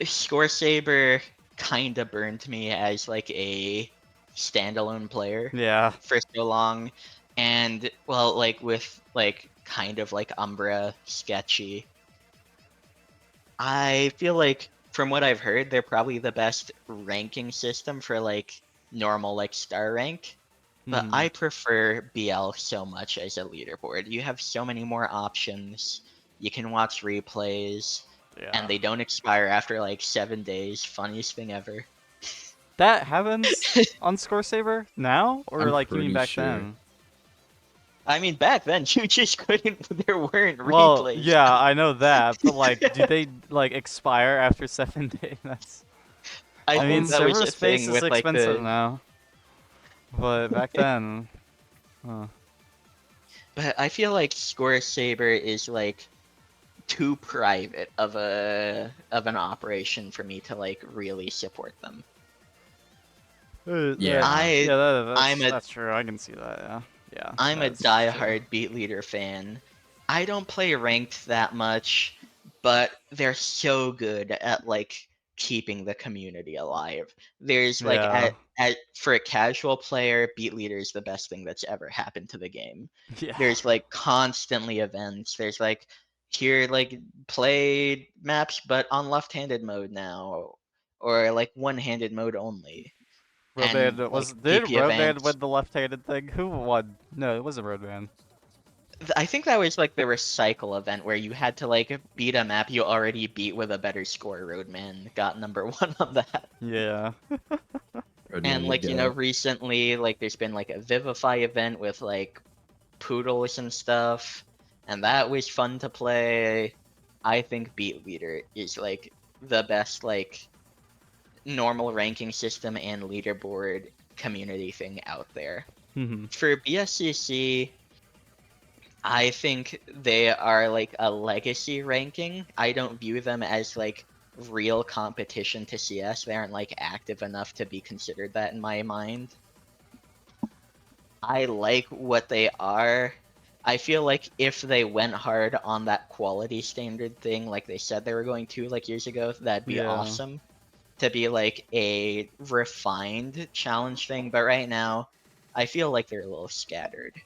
C: Score Saber kinda burned me as like a standalone player
B: Yeah.
C: for so long. And well, like with like kind of like Umbra sketchy. I feel like from what I've heard, they're probably the best ranking system for like normal like star rank. But
B: Hmm.
C: I prefer BL so much as a leaderboard. You have so many more options. You can watch replays, and
B: Yeah.
C: they don't expire after like 7 days. Funniest thing ever.
B: That happens on Score Saber now, or
A: I'm
B: like you mean
A: pretty
B: back
A: sure.
B: then?
C: I mean, back then you just couldn't. There weren't
B: Well,
C: replays.
B: yeah, I know that, but like, do they like expire after 7 days? That's.
C: I
B: I mean,
C: think that was
B: server
C: a
B: space
C: thing
B: is
C: with like
B: expensive
C: the.
B: now, but back then,
C: But I feel like Score Saber is like too private of an operation for me to like really support them.
A: Yeah.
C: I
B: yeah,
C: I'm a
B: that's true. I can see that. Yeah, yeah,
C: I'm a
B: that's true.
C: diehard Beat Leader fan. I don't play ranked that much, but they're so good at like keeping the community alive. There's like
B: Yeah,
C: at for a casual player, Beat Leader is the best thing that's ever happened to the game.
B: yeah.
C: There's like constantly events. There's like here like play maps but on left-handed mode now or like one-handed mode only. And
B: Roadman
C: like
B: did
C: VP
B: Roadman
C: events.
B: win the left-handed thing? Who won? No, it wasn't Roadman.
C: I think that was like the recycle event where you had to like beat a map you already beat with a better score. Roadman got number one on that.
B: Yeah.
C: And
A: Roadman the
C: like, you know,
A: goat.
C: recently like there's been like a Vivify event with like poodles and stuff, and that was fun to play. I think Beat Leader is like the best like normal ranking system and leaderboard community thing out there.
B: Hmm.
C: For BSCC, I think they are like a legacy ranking. I don't view them as like real competition to CS. They aren't like active enough to be considered that in my mind. I like what they are. I feel like if they went hard on that quality standard thing, like they said they were going to like years ago, that'd be
B: Yeah.
C: awesome. To be like a refined challenge thing, but right now, I feel like they're a little scattered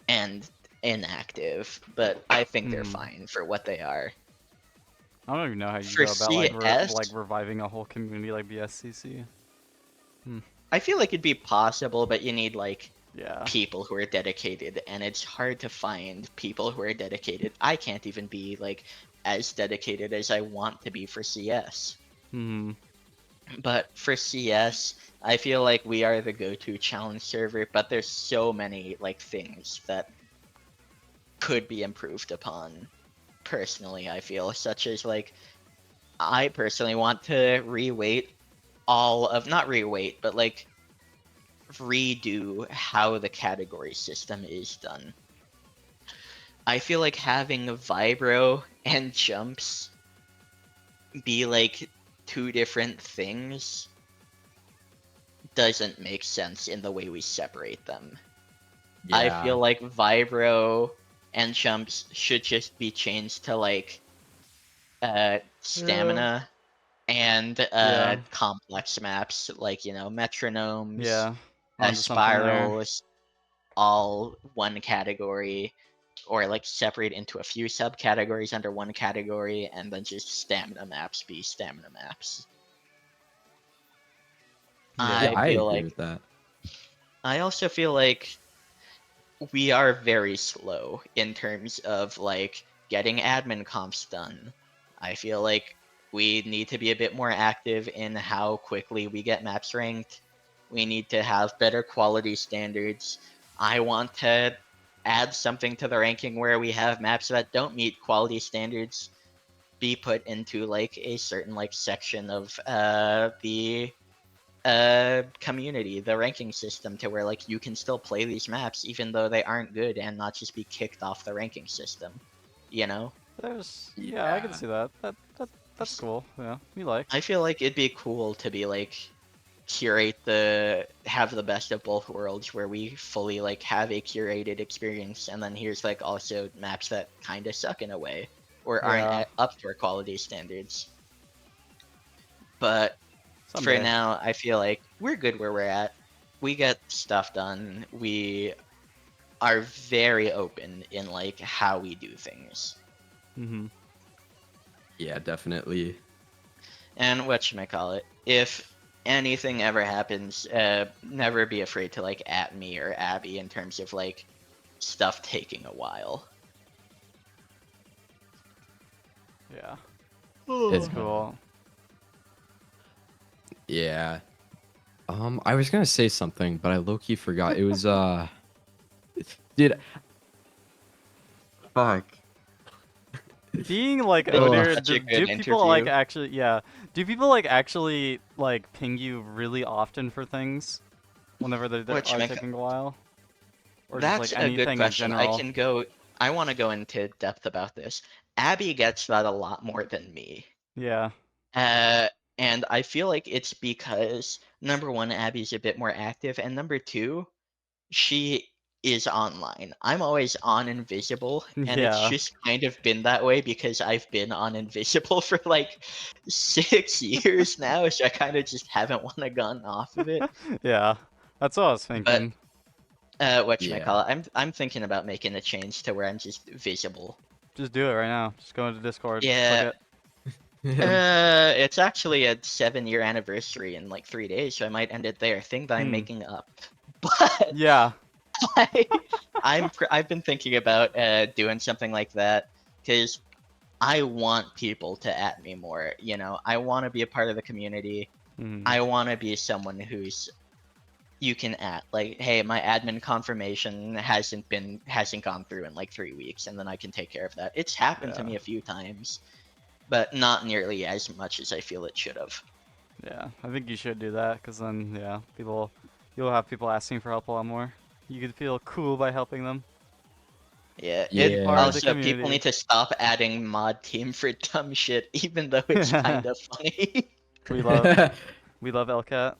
C: and inactive, but I think they're
B: Hmm.
C: fine for what they are.
B: I don't even know how you
C: For
B: go about like
C: CS,
B: reviving a whole community like BSCC.
C: I feel like it'd be possible, but you need like
B: Yeah.
C: people who are dedicated, and it's hard to find people who are dedicated. I can't even be like as dedicated as I want to be for CS.
B: Hmm.
C: But for CS, I feel like we are the go-to challenge server, but there's so many like things that could be improved upon. Personally, I feel such as like I personally want to reweight all of not reweight, but like redo how the category system is done. I feel like having vibro and jumps be like two different things doesn't make sense in the way we separate them. I
A: Yeah.
C: feel like vibro and jumps should just be changed to like
B: Yeah.
C: stamina and
B: Yeah.
C: complex maps like metronomes,
B: Yeah. Onto something there.
C: spirals, all one category, or like separate into a few subcategories under one category, and then just stamina maps be stamina maps.
A: Yeah,
B: Yeah.
C: I
A: I
C: feel
A: agree
C: like
A: with that.
C: I also feel like we are very slow in terms of like getting admin comps done. I feel like we need to be a bit more active in how quickly we get maps ranked. We need to have better quality standards. I want to add something to the ranking where we have maps that don't meet quality standards be put into like a certain like section of the community, the ranking system, to where like you can still play these maps even though they aren't good and not just be kicked off the ranking system. You know?
B: Yeah, I can
A: Yeah.
B: see that. That's cool. Yeah. Me like.
C: I feel like it'd be cool to be like have the best of both worlds where we fully like have a curated experience, and then here's like also maps that kind of suck in a way or aren't
B: Yeah.
C: up to our quality standards. But for
B: Someday.
C: now, I feel like we're good where we're at. We get stuff done. We are very open in like how we do things.
B: Hmm.
A: Yeah, definitely.
C: And whatchamacallit, if anything ever happens, never be afraid to like at me or Abby in terms of like stuff taking a while.
B: Yeah. That's
A: It,
B: cool.
A: yeah. I was gonna say something, but I low-key forgot. It was dude, fuck.
B: Being like
C: This was
A: Ugh.
B: Odir,
C: such a
B: do
C: good
B: people like
C: interview.
B: actually, yeah, do people like actually like ping you really often for things whenever they are
C: Whatchamacallit,
B: taking a while? Or just like
C: that's a good
B: anything in
C: question.
B: general?
C: I want to go into depth about this. Abby gets that a lot more than me.
B: Yeah.
C: Uh, and I feel like it's because number one, Abby's a bit more active, and number two, she is online. I'm always on invisible, and it's
B: Yeah.
C: just kind of been that way because I've been on invisible for like 6 years now, so I kind of just haven't want to gone off of it.
B: Yeah. That's what I was
C: But
B: thinking.
A: Yeah.
C: I'm thinking about making a change to where I'm just visible.
B: Just do it right now. Just go into Discord. Click
C: Yeah,
B: it.
C: it's actually a 7-year anniversary in like 3 days, so I might end it there. Thing that I'm
B: Hmm.
C: making up, but
B: Yeah.
C: I, I've been thinking about doing something like that because I want people to at me more. I want to be a part of the community.
B: Hmm.
C: I want to be someone who's you can at like, hey, my admin confirmation hasn't gone through in like 3 weeks, and then I can take care of that. It's happened to
B: Yeah.
C: me a few times, but not nearly as much as I feel it should have.
B: Yeah. I think you should do that because then, yeah, you'll have people asking for help a lot more. You could feel cool by helping them.
C: Yeah. It
A: Yeah.
B: Part of the
C: also people
B: community.
C: need to stop adding mod team for dumb shit, even though it's kind of funny.
B: We love LCAT.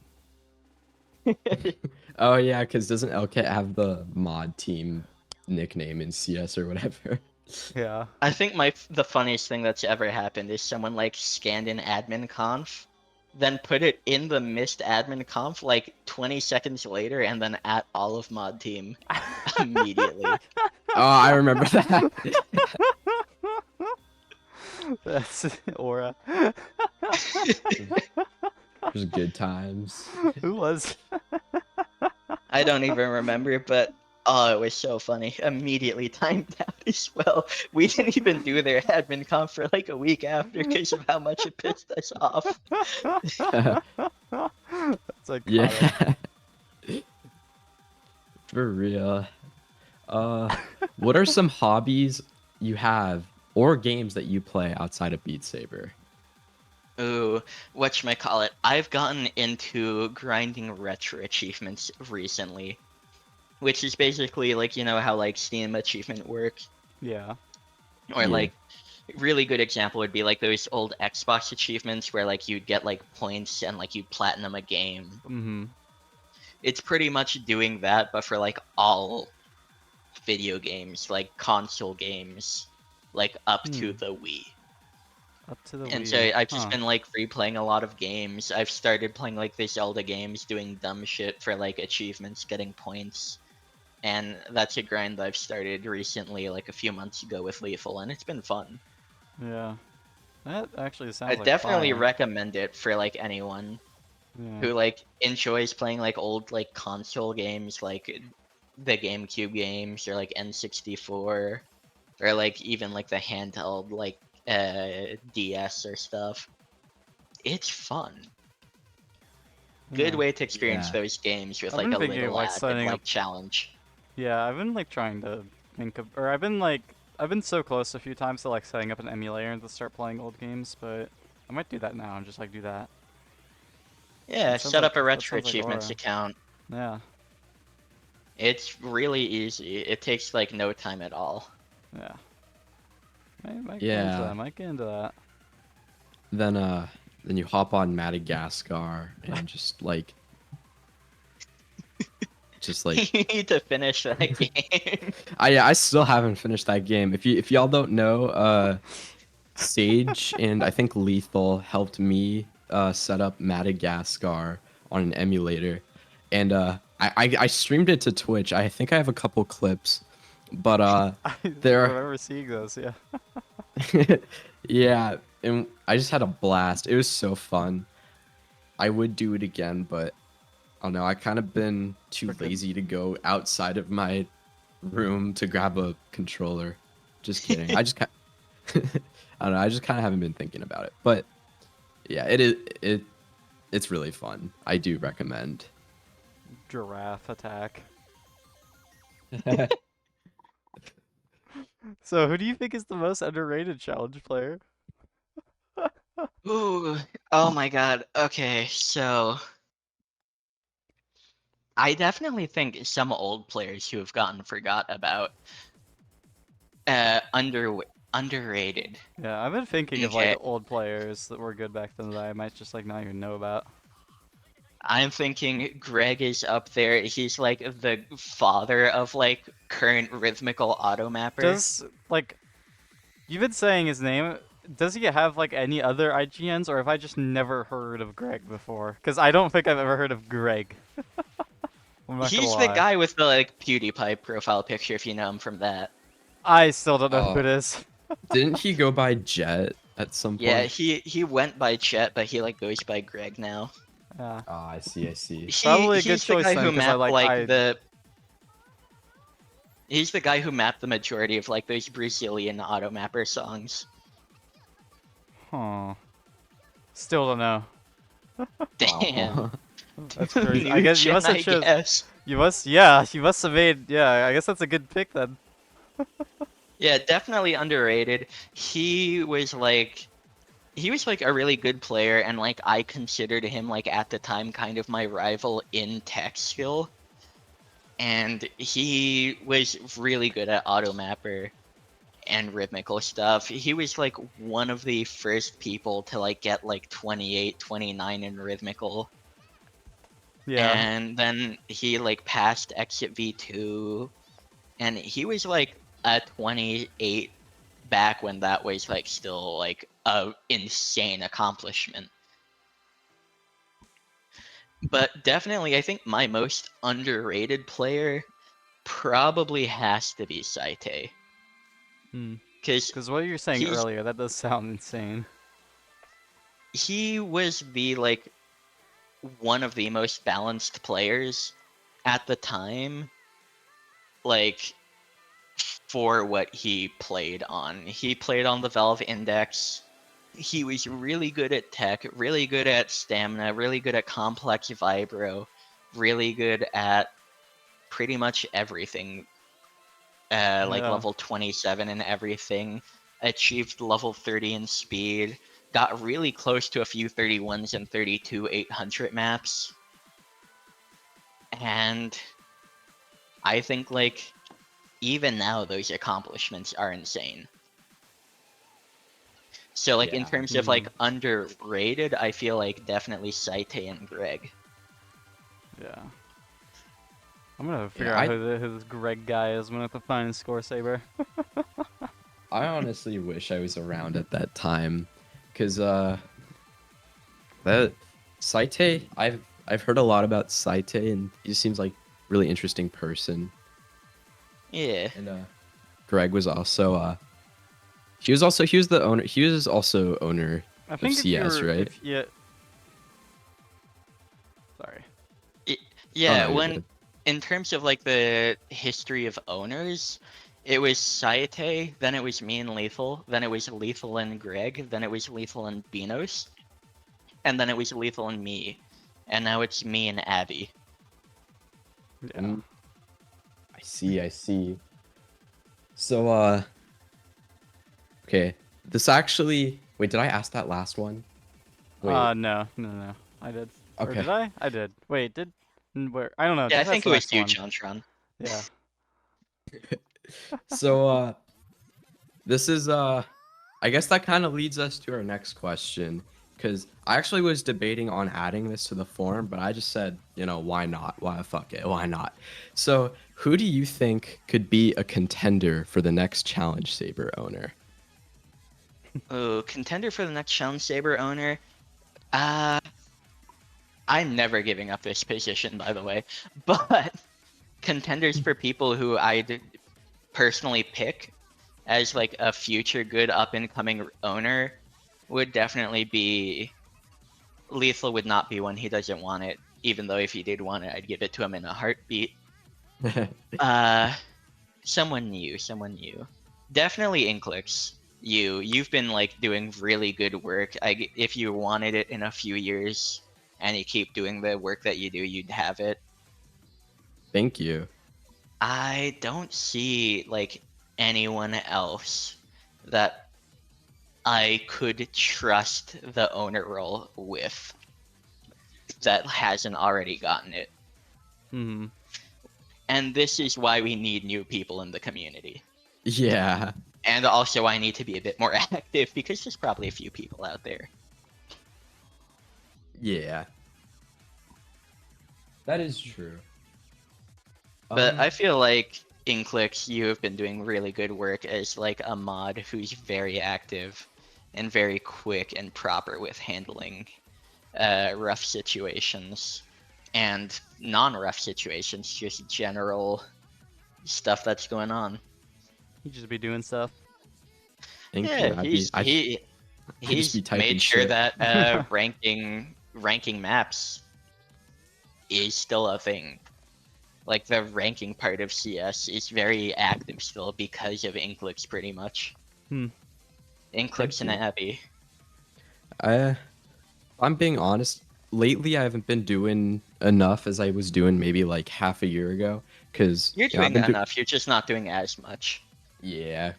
A: Oh yeah, because doesn't LKit have the mod team nickname in CS or whatever?
B: Yeah.
C: I think the funniest thing that's ever happened is someone like scanned an admin conf, then put it in the missed admin conf like 20 seconds later, and then at all of mod team immediately.
A: Oh, I remember that.
B: That's aura.
A: There's good times.
B: Who was?
C: I don't even remember, but oh, it was so funny. Immediately timed out as well. We didn't even do their admin conf for like a week after because of how much it pissed us off.
B: That's iconic.
A: Yeah. For real. What are some hobbies you have or games that you play outside of Beat Saber?
C: Ooh, whatchamacallit, I've gotten into grinding retro achievements recently, which is basically like, you know how like Steam achievement works?
B: Yeah.
C: Or
A: Yeah.
C: like, really good example would be like those old Xbox achievements where like you'd get like points and like you'd platinum a game.
B: Mm-hmm.
C: It's pretty much doing that, but for like all video games, like console games, like up to the Wii.
B: Up to the
C: And
B: Wii.
C: so I've just
B: Huh.
C: been like replaying a lot of games. I've started playing like the Zelda games, doing dumb shit for like achievements, getting points. And that's a grind that I've started recently, like a few months ago with Lethal, and it's been fun.
B: Yeah. That actually sounds
C: I
B: like
C: definitely
B: fire.
C: recommend it for like anyone
B: Yeah.
C: who like enjoys playing like old like console games, like the GameCube games or like N64, or like even like the handheld like DS or stuff. It's fun. Good
B: Yeah.
C: way to experience
A: Yeah.
C: those games with
B: I've
C: like
B: been
C: a
B: thinking of,
C: little
B: like,
C: added
B: signing
C: like
B: up-
C: challenge.
B: Yeah, I've been like trying to think of, or I've been so close a few times to like setting up an emulator and to start playing old games, but I might do that now and just like do that.
C: Yeah,
B: That sounds
C: set up
B: like-
C: a
B: that
C: retro
B: sounds like
C: achievements
B: aura.
C: account.
B: Yeah.
C: It's really easy. It takes like no time at all.
B: Yeah. Might get into
A: Yeah.
B: that. Might get into that.
A: Then you hop on Madagascar and just like
C: You need to finish that game.
A: I still haven't finished that game. If y'all don't know, Sage and I think Lethal helped me set up Madagascar on an emulator, and I streamed it to Twitch. I think I have a couple clips, but
B: I
A: there
B: remember seeing those. Yeah.
A: yeah, and I just had a blast. It was so fun. I would do it again, but I don't know. I kind of been too
B: Freaking-
A: lazy to go outside of my room to grab a controller. Just kidding. I don't know. I just kind of haven't been thinking about it. But yeah, it's really fun. I do recommend.
B: Giraffe attack. So, who do you think is the most underrated challenge player?
C: Ooh, oh my god. Okay, so I definitely think some old players who have gotten forgot about underrated.
B: Yeah, I've been thinking of
C: Okay.
B: like old players that were good back then that I might just like not even know about.
C: I'm thinking Greg is up there. He's like the father of like current rhythmical auto mapper.
B: Does like you've been saying his name? Does he have like any other IGNs, or have I just never heard of Greg before? Because I don't think I've ever heard of Greg. I'm not gonna
C: He's the
B: lie.
C: guy with the like PewDiePie profile picture, if you know him from that.
B: I still don't know who
A: Oh.
B: it is.
A: Didn't he go by Jet at some point?
C: Yeah, he went by Chet, but he like goes by Greg now.
B: Yeah.
A: Oh, I see. I see.
B: Probably a good
C: He's the
B: choice
C: guy
B: then,
C: who
B: 'cause I
C: mapped
B: like- I-
C: He's the guy who mapped the majority of like those Brazilian auto mapper songs.
B: Huh. Still don't know.
C: Damn.
A: Aw.
B: That's crazy. I guess you
C: Nugent,
B: must have
C: I
B: chose.
C: guess.
B: You must. Yeah, you must have made. Yeah, I guess that's a good pick then.
C: Yeah, definitely underrated. He was like a really good player, and like I considered him like at the time kind of my rival in tech skill. and he was really good at auto mapper and rhythmical stuff. He was like one of the first people to like get like 28, 29 in rhythmical.
B: Yeah.
C: And then he like passed exit V2, and he was like a 28 back when that was like still like a insane accomplishment. But definitely I think my most underrated player probably has to be Saite.
B: Hmm.
C: Because
B: Because what you were saying
C: he's
B: earlier, that does sound insane.
C: he was the like one of the most balanced players at the time, like for what he played on. He played on the Valve Index. He was really good at tech, really good at stamina, really good at complex vibro, really good at pretty much everything. Like
B: Yeah.
C: level 27 and everything. Achieved level 30 in speed. Got really close to a few 31s and 32 800 maps. And I think like even now those accomplishments are insane. So like in
A: Yeah.
C: terms of like underrated, I feel like definitely Saite and Greg.
B: Yeah. I'm gonna figure
A: Yeah,
B: out who this Greg guy is. I'm gonna have to find his score, Saber.
A: I honestly wish I was around at that time, cause that Saite, I've heard a lot about Saite, and he just seems like really interesting person.
C: Yeah.
A: And Greg was also he was the owner. He was also owner
B: I
A: of
B: think if
A: CS,
B: you're,
A: right?
B: if you, sorry.
A: Oh
C: Yeah,
A: no, you're
C: when
A: good.
C: in terms of like the history of owners, it was Saite, then it was me and Lethal, then it was Lethal and Greg, then it was Lethal and Beanos, and then it was Lethal and me, and now it's me and Abby.
B: Yeah.
A: I see. I see. So okay, this actually. Wait, did I ask that last one? Wait.
B: No. I did. Or
A: Okay.
B: did I? I did. Wait, where? I don't know.
C: Yeah, I
B: Just ask
C: think
B: the
C: it was
B: next
C: you,
B: one.
C: Jontron.
B: Yeah.
A: So this is I guess that kind of leads us to our next question, because I actually was debating on adding this to the forum, but I just said, you know, why not? Why fuck it? Why not? So, who do you think could be a contender for the next Challenge Saber owner?
C: Oh, contender for the next Challenge Saber owner? Uh, I'm never giving up this position, by the way. But contenders for people who I'd personally pick as like a future good up and coming owner would definitely be Lethal. Would not be one. He doesn't want it, even though if he did want it, I'd give it to him in a heartbeat. Uh, someone new. Definitely Inclix. You've been like doing really good work. If you wanted it in a few years and you keep doing the work that you do, you'd have it.
A: Thank you.
C: I don't see like anyone else that I could trust the owner role with that hasn't already gotten it.
B: Hmm.
C: And this is why we need new people in the community.
A: Yeah.
C: And also I need to be a bit more active because there's probably a few people out there.
A: Yeah. That is true.
C: But I feel like Inclix, you have been doing really good work as like a mod who's very active and very quick and proper with handling rough situations and non-rough situations, just general stuff that's going on.
B: You just be doing stuff.
A: Thank you.
C: Yeah,
A: I'd just be
C: he's
A: typing
C: made sure
A: shit.
C: that ranking maps is still a thing. Like the ranking part of CS is very active still because of Inclix, pretty much.
B: Hmm.
C: Inclix and
A: you.
C: Abby.
A: I'm being honest. Lately, I haven't been doing enough as I was doing maybe like half a year ago. Cause
C: You're
A: you know, I've
C: doing
A: been
C: enough, you're just not doing as much.
A: yeah,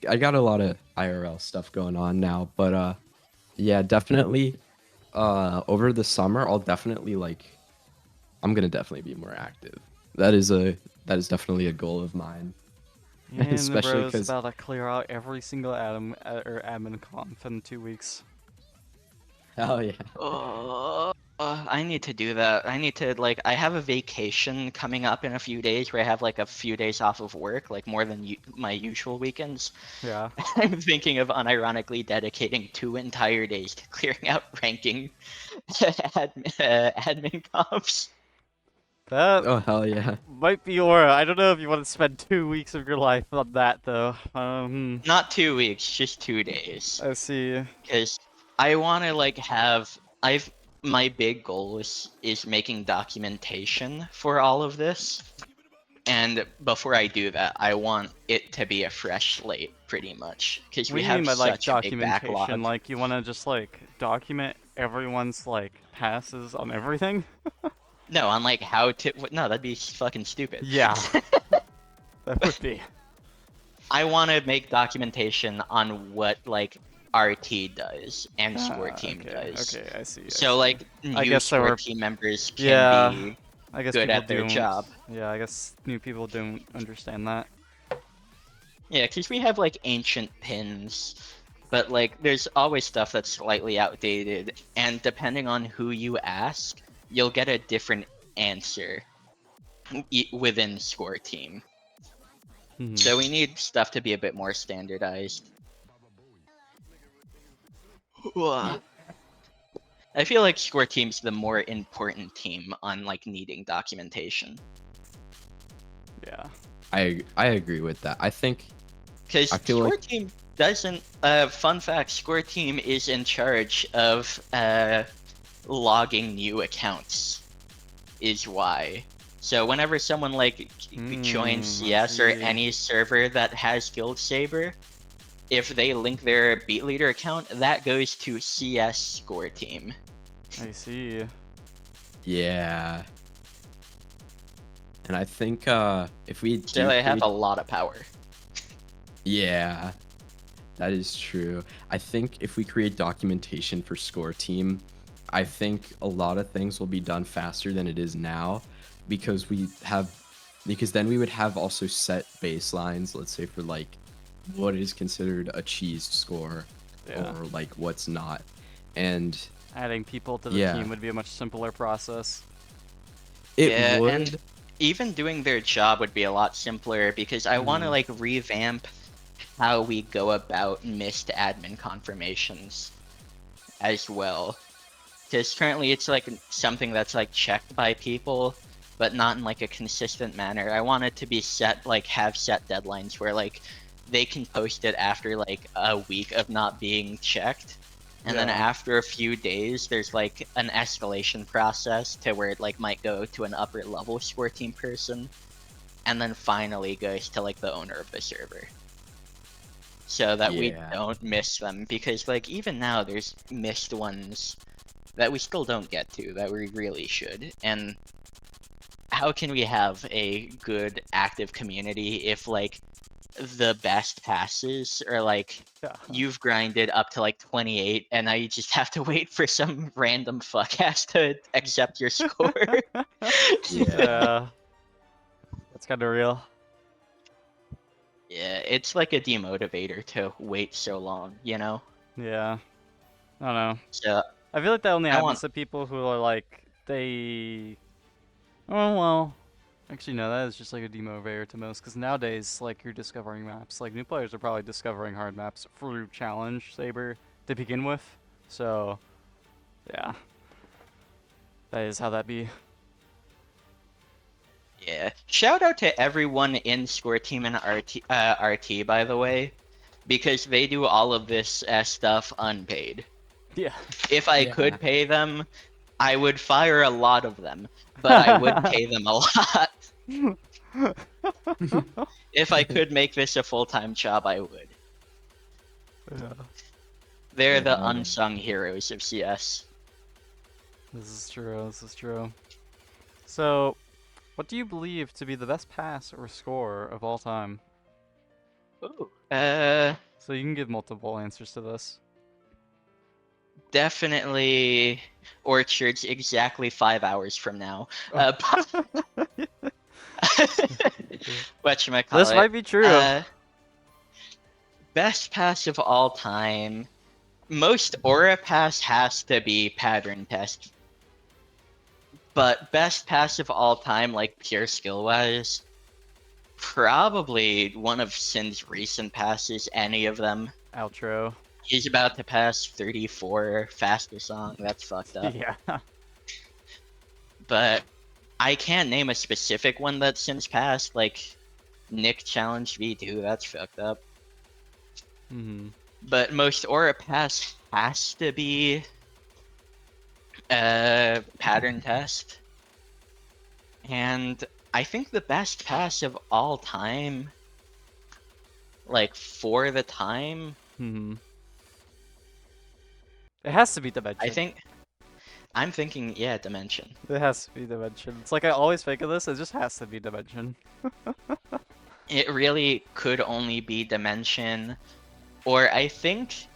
A: I got a lot of IRL stuff going on now. But yeah, definitely. Over the summer, I'm gonna definitely be more active. that is definitely a goal of mine.
B: And the
A: Especially
B: bro's
A: because
B: about to clear out every single admin conf in 2 weeks.
A: hell yeah.
C: I need to do that. I need to like I have a vacation coming up in a few days where I have like a few days off of work, like more than my usual weekends.
B: Yeah.
C: I'm thinking of unironically dedicating 2 entire days to clearing out ranking admin comps.
B: That
A: Oh hell yeah.
B: might be Aura. I don't know if you want to spend 2 weeks of your life on that though.
C: Not 2 weeks, just 2 days.
B: I see.
C: Because I want to like have my big goal is making documentation for all of this. And before I do that, I want it to be a fresh slate, pretty much, because
B: What
C: we
B: do you mean
C: have
B: by like
C: such a big
B: documentation?
C: backlog.
B: Like you want to just like document everyone's like passes on everything?
C: No, on like how to. No, that'd be fucking stupid.
B: Yeah, that would be.
C: I want to make documentation on what like RT does and score team
B: Okay,
C: does.
B: okay, I see.
C: So like
B: I
C: new
B: guess there
C: score
B: were.
C: team members can
B: Yeah,
C: be
B: I guess
C: good
B: people
C: at their
B: don't.
C: job.
B: Yeah, I guess new people don't understand that.
C: Yeah, because we have like ancient pins, but like there's always stuff that's slightly outdated, and depending on who you ask, you'll get a different answer within score team.
B: Mhm.
C: So we need stuff to be a bit more standardized. I feel like score team's the more important team on like needing documentation.
B: Yeah.
A: I agree with that. I think
C: Because
A: I feel
C: score
A: like
C: team doesn't. Fun fact: score team is in charge of logging new accounts. Is why. So whenever someone like joins CS or
B: see.
C: any server that has Guild Saber, if they link their beat leader account, that goes to CS score team.
B: I see.
A: yeah. And I think if we do
C: So they have
A: create-
C: a lot of power.
A: yeah, that is true. I think if we create documentation for score team, I think a lot of things will be done faster than it is now because then we would have also set baselines, let's say for like what is considered a cheesed score
B: Yeah.
A: or like what's not. And
B: Adding people to the
A: Yeah.
B: team would be a much simpler process.
A: it
C: Yeah,
A: would
C: and even doing their job would be a lot simpler because I want to like revamp how we go about missed admin confirmations as well. Because currently it's like something that's like checked by people, but not in like a consistent manner. I want it to be set, like have set deadlines where like they can post it after like a week of not being checked. And then
B: Yeah.
C: after a few days, there's like an escalation process to where it like might go to an upper level score team person, and then finally goes to like the owner of the server. So that we
A: Yeah.
C: don't miss them, because like even now there's missed ones that we still don't get to that we really should. And how can we have a good active community if like the best passes are like
B: Yeah.
C: you've grinded up to like 28 and now you just have to wait for some random fuckass to accept your score?
B: Yeah. That's kind of real.
C: Yeah, it's like a demotivator to wait so long, you know?
B: Yeah. I don't know.
C: So
B: I feel like that only
C: I
B: happens
C: want-
B: to people who are like they. Oh well. Actually, no. That is just like a demotivator to most. Because nowadays, like you're discovering maps. Like new players are probably discovering hard maps through Challenge Saber to begin with. So, yeah. That is how that be.
C: yeah, shout out to everyone in score team and RT by the way, because they do all of this stuff unpaid.
B: Yeah.
C: If I
A: Yeah.
C: could pay them, I would fire a lot of them, but I would pay them a lot. If I could make this a full-time job, I would.
B: Yeah.
C: They're the
A: Yeah.
C: unsung heroes of CS.
B: This is true. This is true. So, what do you believe to be the best pass or score of all time?
C: Ooh.
B: So you can give multiple answers to this.
C: Definitely Orchards exactly 5 hours from now. Whatchamacallit.
B: This might be true.
C: Best pass of all time. Most aura pass has to be pattern test. But best pass of all time, like pure skill wise, probably one of Sin's recent passes, any of them.
B: Outro.
C: He's about to pass 34 faster song. That's fucked up.
B: Yeah.
C: But I can't name a specific one that Sin's passed, like Nick Challenge V2. That's fucked up. But most aura pass has to be pattern test. And I think the best pass of all time, like for the time,
B: It has to be Dimension.
C: I'm thinking, yeah, Dimension.
B: It has to be Dimension. It's like I always think of this, it just has to be Dimension.
C: It really could only be Dimension, or I think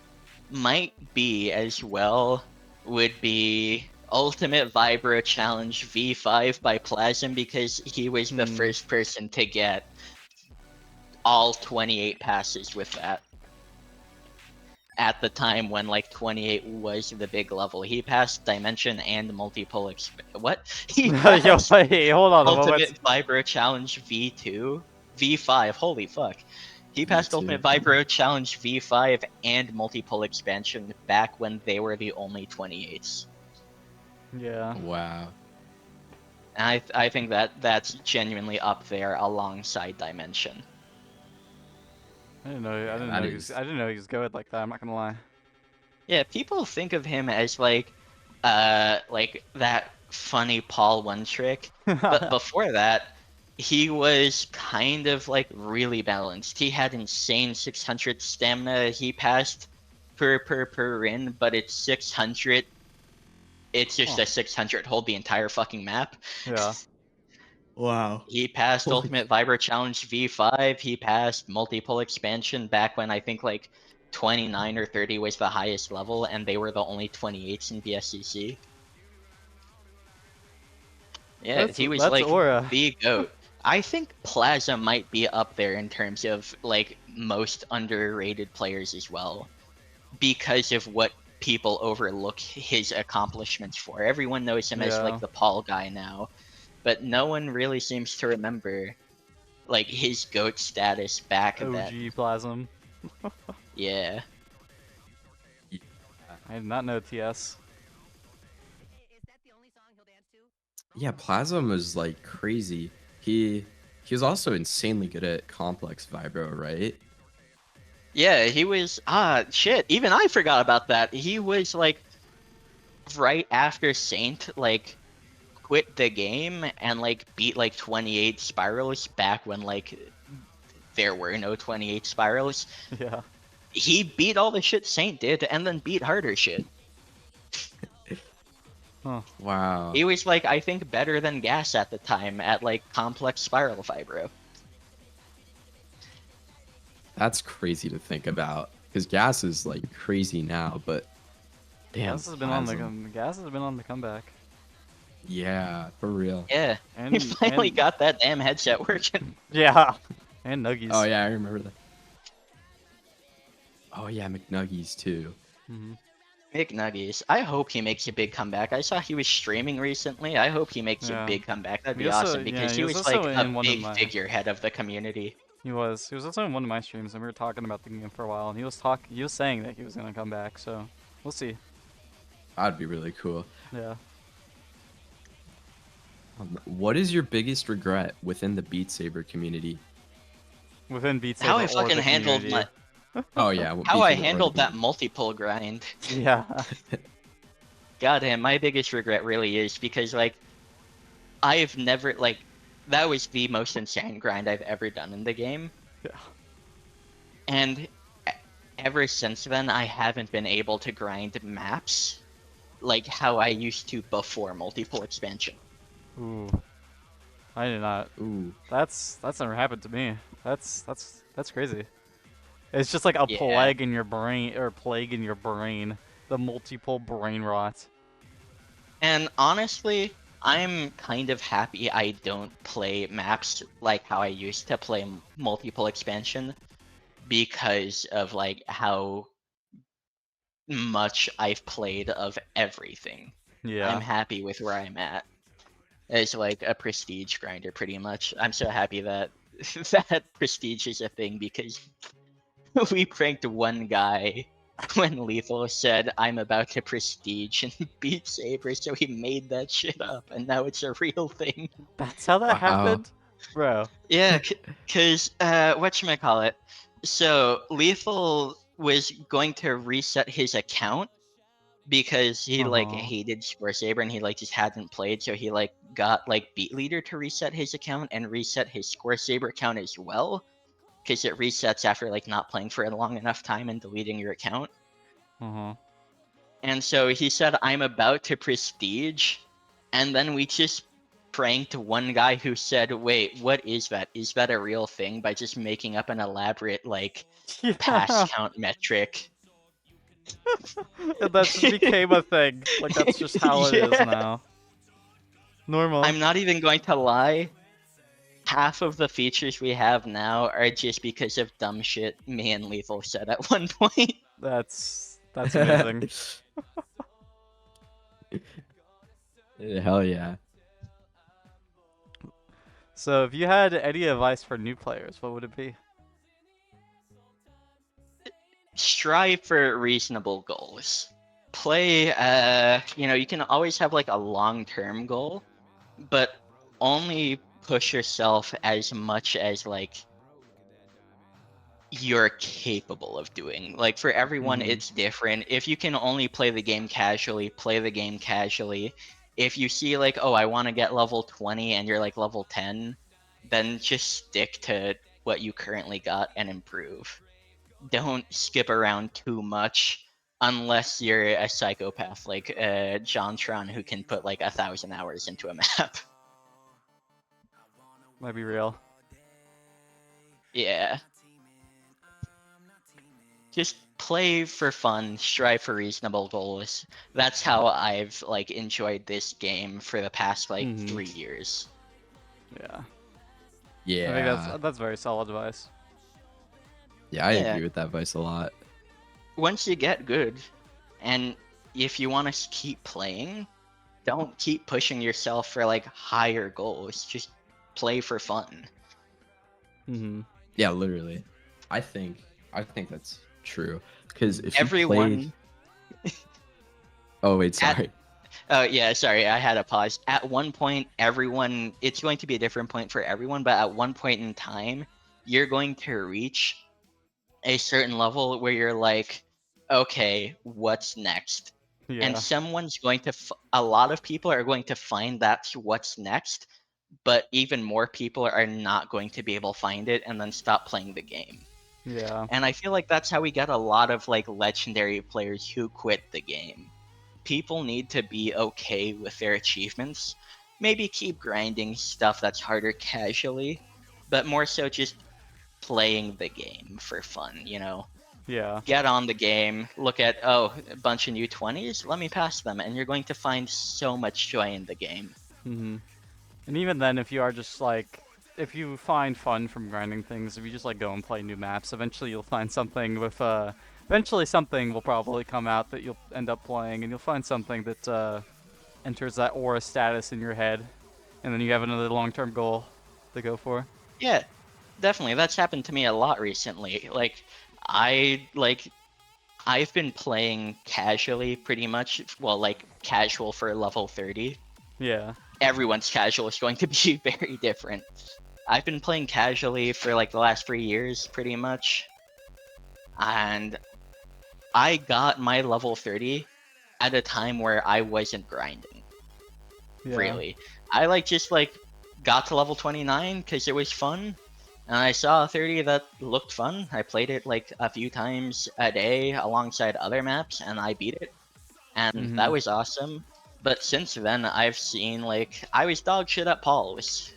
C: might be as well would be Ultimate Vibro Challenge V5 by Plasm, because he was the first person to get all 28 passes with that. At the time when like 28 was the big level, he passed Dimension and multiple what? He passed
B: Yo, wait, hold on a moment.
C: Ultimate Vibro Challenge V2, V5. Holy fuck! He passed
A: V2.
C: Ultimate Vibro Challenge V5 and multiple expansion back when they were the only 28s.
B: Yeah.
A: Wow.
C: And I think that's genuinely up there alongside Dimension.
B: I didn't know he was good like that. I'm not gonna lie.
C: Yeah, people think of him as like that funny Paul one trick, but before that, he was kind of like really balanced. He had insane 600 stamina. He passed per rin, but it's 600. It's just a 600 hold the entire fucking map.
B: Yeah.
A: Wow.
C: He passed Ultimate Vibro Challenge V5. He passed multiple expansion back when I think like 29 or 30 was the highest level, and they were the only 28s in BSCC. Yeah, he was like
B: Aura.
C: the GOAT. I think Plaza might be up there in terms of like most underrated players as well, because of what people overlook his accomplishments for. Everyone knows him as like the Paul guy now, but no one really seems to remember like his GOAT status back then.
B: OG Plasm.
C: Yeah.
B: I did not know TS.
A: Yeah, Plasm was like crazy. He was also insanely good at complex vibro, right?
C: Yeah, he was shit. Even I forgot about that. He was like right after Saint like quit the game and like beat like 28 spirals back when like there were no 28 spirals.
B: Yeah.
C: He beat all the shit Saint did and then beat harder shit.
B: Huh.
A: Wow.
C: He was like, I think, better than Gas at the time at like complex spiral fibro.
A: That's crazy to think about, because Gas is like crazy now, but damn.
B: Gas has been on the comeback.
A: Yeah, for real.
C: Yeah, he finally got that damn headset working.
B: Yeah, and Nuggies.
A: Oh yeah, I remember that. Oh yeah, McNuggies too.
C: McNuggies. I hope he makes a big comeback. I saw he was streaming recently. I hope he makes a big comeback. That'd be awesome, because he was like a big figurehead of the community.
B: He was also in one of my streams, and we were talking about the game for a while, and he was saying that he was gonna come back. So we'll see.
A: That'd be really cool.
B: Yeah.
A: What is your biggest regret within the Beat Saber community?
B: Within Beat Saber.
C: How I fucking handled my.
A: Oh yeah.
C: How I handled that multiple grind.
B: Yeah.
C: Goddamn, my biggest regret really is because like I've never like that was the most insane grind I've ever done in the game.
B: Yeah.
C: And ever since then, I haven't been able to grind maps like how I used to before multiple expansion.
B: Ooh. I did not.
A: Ooh.
B: That's never happened to me. That's crazy. It's just like a plague in your brain, the multiple brain rot.
C: And honestly, I'm kind of happy I don't play maps like how I used to play multiple expansion because of like how much I've played of everything. I'm
B: Yeah.
C: happy with where I'm at. As like a prestige grinder, pretty much. I'm so happy that that prestige is a thing because we pranked one guy when Lethal said, "I'm about to prestige" in Beat Saber, so he made that shit up, and now it's a real thing.
B: That's how that
A: Wow.
B: happened? Bro.
C: Yeah, cause whatchamacallit? So Lethal was going to reset his account because he like
B: Uh-huh.
C: hated Score Saber and he like just hadn't played, so he like got like Beat Leader to reset his account and reset his Score Saber account as well, because it resets after like not playing for a long enough time and deleting your account.
B: Uh-huh.
C: And so he said, "I'm about to prestige," and then we just pranked one guy who said, "Wait, what is that? Is that a real thing?" by just making up an elaborate like pass
B: Yeah.
C: count metric.
B: And that just became a thing. Like that's just how it is
C: Yeah.
B: now. Normal.
C: I'm not even going to lie. Half of the features we have now are just because of dumb shit me and Lethal said at one point.
B: That's amazing.
A: Hell yeah.
B: So if you had any advice for new players, what would it be?
C: Strive for reasonable goals. Play, you can always have like a long-term goal, but only push yourself as much as like you're capable of doing. Like for everyone,
B: Mhm.
C: it's different. If you can only play the game casually, play the game casually. If you see like, oh, I want to get level 20 and you're like level 10, then just stick to what you currently got and improve. Don't skip around too much unless you're a psychopath like Jontron who can put like 1,000 hours into a map.
B: Might be real.
C: Yeah. Just play for fun, strive for reasonable goals. That's how I've like enjoyed this game for the past like
B: Mhm.
C: 3 years.
B: Yeah. I think
A: Yeah.
B: that's very solid advice.
A: Yeah, I
C: Yeah,
A: agree with that advice a lot.
C: once you get good, and if you want to keep playing, don't keep pushing yourself for like higher goals. Just play for fun.
B: Mhm.
A: Yeah, literally. I think that's true. Because if you play.
C: Everyone
A: Oh wait,
C: at
A: sorry.
C: Oh yeah, sorry, I had a pause. At one point, everyone, it's going to be a different point for everyone, but at one point in time, you're going to reach a certain level where you're like, okay, what's next? And
B: Yeah.
C: someone's going to, a lot of people are going to find that's what's next, but even more people are not going to be able to find it and then stop playing the game.
B: Yeah.
C: And I feel like that's how we get a lot of like legendary players who quit the game. People need to be okay with their achievements. Maybe keep grinding stuff that's harder casually, but more so just playing the game for fun.
B: Yeah.
C: Get on the game, look at, oh, a bunch of new 20s, let me pass them, and you're going to find so much joy in the game.
B: Mhm. And even then, if you are just like, if you find fun from grinding things, if you just like go and play new maps, eventually you'll find something with eventually something will probably come out that you'll end up playing, and you'll find something that enters that aura status in your head, and then you have another long-term goal to go for.
C: Yeah, definitely. That's happened to me a lot recently. I've been playing casually pretty much, well, like casual for level 30.
B: Yeah.
C: Everyone's casual is going to be very different. I've been playing casually for like the last 3 years pretty much, and I got my level 30 at a time where I wasn't grinding,
B: Yeah.
C: really. I just got to level 29 because it was fun, and I saw a 30 that looked fun. I played it like a few times a day alongside other maps, and I beat it, and that
B: Mhm.
C: was awesome. But since then, I've seen like I was dog shit at Pauls,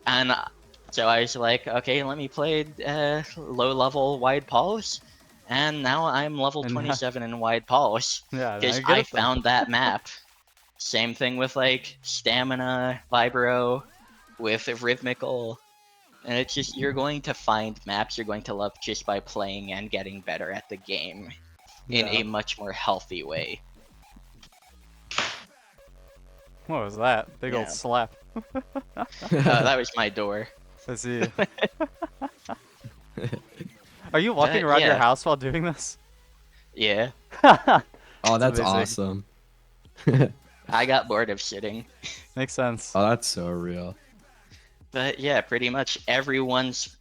C: and so I was like, okay, let me play low level wide Pauls, and now I'm level
B: And
C: 27 in wide Pauls
B: yeah, now
C: because
B: you're good
C: I
B: at them.
C: found that map. Same thing with like stamina, vibro, with rhythmical. And it's just, you're going to find maps you're going to love just by playing and getting better at the game in
B: Yeah.
C: a much more healthy way.
B: What was that? Big old
C: Yeah.
B: slap.
C: That was my door.
B: I see. Are you walking around your
C: yeah.
B: house while doing this?
C: Yeah.
A: Oh, that's
B: amazing.
A: awesome.
C: I got bored of sitting.
B: Makes sense.
A: Oh, that's so real.
C: But yeah, pretty much everyone's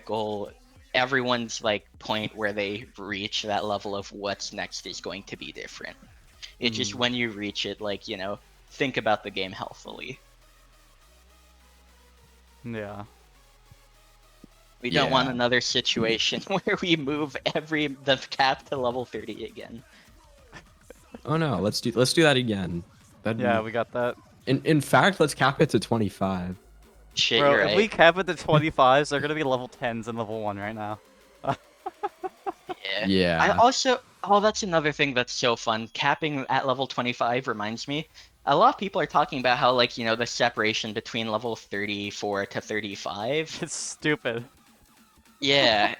C: goal, everyone's like point where they reach that level of what's next is going to be different. It's just when you reach it, like, you know, think about the game healthfully.
B: Yeah.
C: We don't want
A: Yeah.
C: another situation where we move the cap to level 30 again.
A: Oh no, let's do that again. That'd
B: Yeah,
A: be...
B: we got that.
A: In fact, let's cap it to 25.
C: Shit,
B: Bro,
C: you're
B: if
C: right.
B: we cap it to 25s, they're gonna be level 10s and level 1 right now.
C: Yeah.
A: Yeah.
C: I also, oh, that's another thing that's so fun. Capping at level 25 reminds me. A lot of people are talking about how, like, you know, the separation between level 34 to 35.
B: It's stupid.
C: Yeah.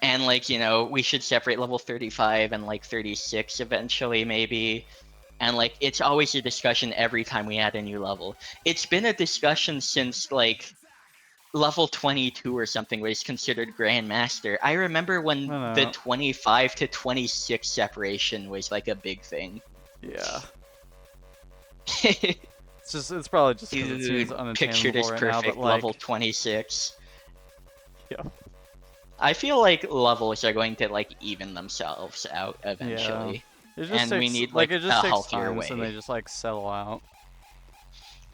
C: And, like, you know, we should separate level 35 and, like, 36 eventually, maybe. And, like, it's always a discussion every time we add a new level. It's been a discussion since, like, level 22 or something was considered Grandmaster. I remember when the 25 to 26 separation was, like, a big thing.
B: Yeah. It's probably just because it seems
C: Dude, pictured as
B: unattainable right now,
C: perfect,
B: but like,
C: level 26.
B: Yeah.
C: I feel like levels are going to, like, even themselves out eventually.
B: It just
C: And
B: takes,
C: we need,
B: like,
C: like,
B: it just
C: a
B: takes
C: healthier
B: time,
C: way.
B: and they just like settle out.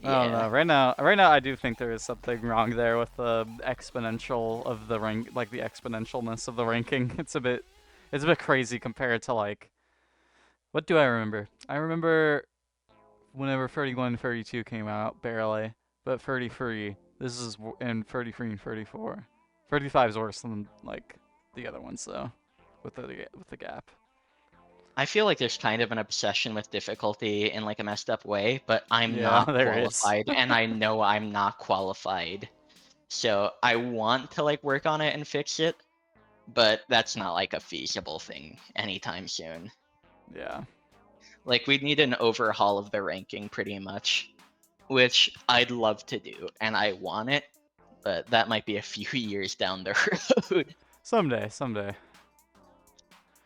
C: Yeah.
B: I don't know. Right now, I do think there is something wrong there with the exponential of the rank, like the exponentialness of the ranking. It's a bit crazy compared to like, what do I remember? I remember whenever 31 and 32 came out, barely, but 33. This is and 33 and 34. 35 is worse than like the other ones though, with the gap.
C: I feel like there's kind of an obsession with difficulty in, like, a messed up way, but I'm
B: Yeah,
C: not
B: there is.
C: qualified, and I know I'm not qualified. So I want to, like, work on it and fix it, but that's not, like, a feasible thing anytime soon.
B: Yeah.
C: Like, we need an overhaul of the ranking pretty much, which I'd love to do, and I want it, but that might be a few years down the road.
B: Someday.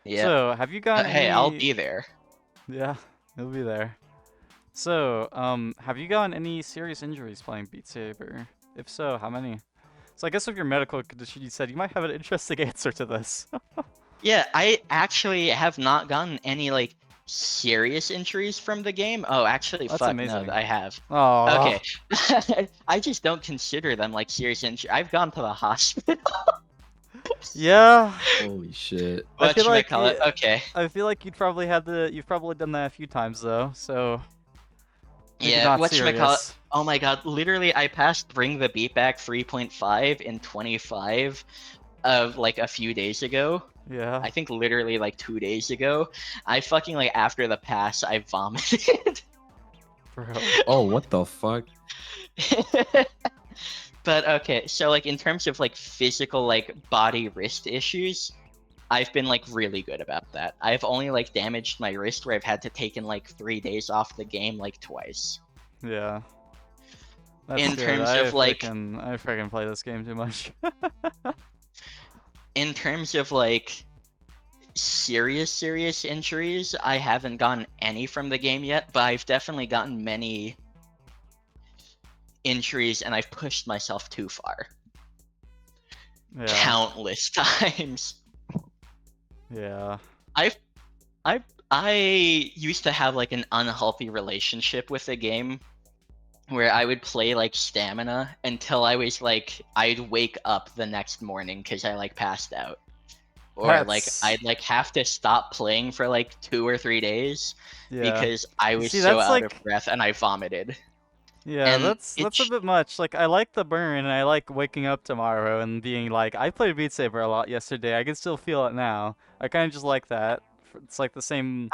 C: Yeah.
B: So, have you got
C: Hey,
B: any...
C: I'll be there.
B: Yeah, you'll be there. So, have you gotten any serious injuries playing Beat Saber? If so, how many? So I guess with your medical condition, you said you might have an interesting answer to this.
C: Yeah, I actually have not gotten any, like, serious injuries from the game. Oh, actually,
B: That's
C: fuck,
B: amazing.
C: no, I have.
B: Oh.
C: Okay. I just don't consider them, like, serious injuries. I've gone to the hospital.
B: Yeah.
A: Holy shit.
B: I
C: What
B: feel
C: should I
B: like
C: call it? Okay.
B: I feel like you've probably done that a few times though. So. maybe
C: Yeah,
B: not
C: whatchamacallit?
B: serious.
C: Oh my god, literally, I passed Bring the Beat Back 3.5 in 25 of, like, a few days ago.
B: Yeah.
C: I think literally, like, 2 days ago. I fucking, like, after the pass, I vomited.
B: Bro.
A: Oh, what the fuck?
C: But okay, so, like, in terms of, like, physical, like, body wrist issues, I've been, like, really good about that. I've only, like, damaged my wrist where I've had to take in, like, 3 days off the game, like, twice.
B: Yeah. That's
C: In
B: good.
C: terms
B: I
C: of, like-
B: freaking play this game too much.
C: In terms of, like, serious injuries, I haven't gotten any from the game yet, but I've definitely gotten many injuries, and I've pushed myself too far.
B: Yeah.
C: Countless times.
B: Yeah.
C: I used to have, like, an unhealthy relationship with the game where I would play, like, stamina until I was, like, I'd wake up the next morning because I, like, passed out. Or, like,
B: That's-
C: I'd, like, have to stop playing for, like, 2 or 3 days
B: Yeah.
C: because I was
B: see,
C: so
B: that's,
C: out of
B: like-
C: breath and I vomited.
B: Yeah,
C: And
B: that's a bit much. Like, I like the burn, and I like waking up tomorrow and being like, I played Beat Saber a lot yesterday. I can still feel it now. I kind of just like that. It's like the same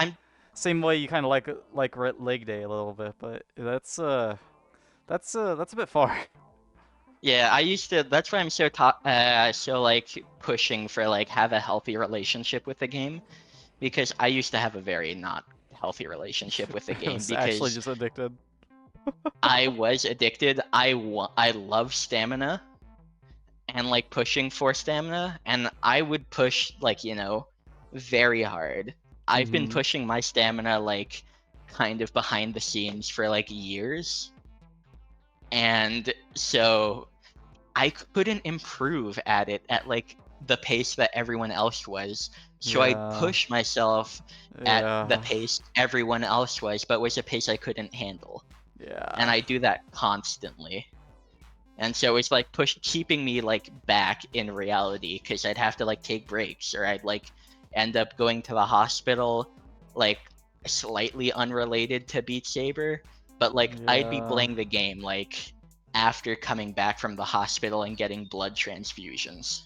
B: same way you kind of like leg day a little bit, but that's a bit far.
C: Yeah, I used to. That's why I'm so like pushing for like have a healthy relationship with the game, because I used to have a very not healthy relationship with the
B: I
C: game
B: was actually
C: because
B: just addicted.
C: I was addicted. I love stamina and like pushing for stamina, and I would push like very hard. I've been
B: Mhm.
C: pushing my stamina like kind of behind the scenes for like years, and so I couldn't improve at it at like the pace that everyone else was. So I'd
B: Yeah.
C: push myself at the
B: Yeah.
C: pace everyone else was, but was a pace I couldn't handle. And
B: Yeah.
C: I do that constantly. And so it's like keeping me like back in reality, because I'd have to like take breaks, or I'd like end up going to the hospital, like slightly unrelated to Beat Saber, but like I'd be
B: Yeah.
C: playing the game like after coming back from the hospital and getting blood transfusions.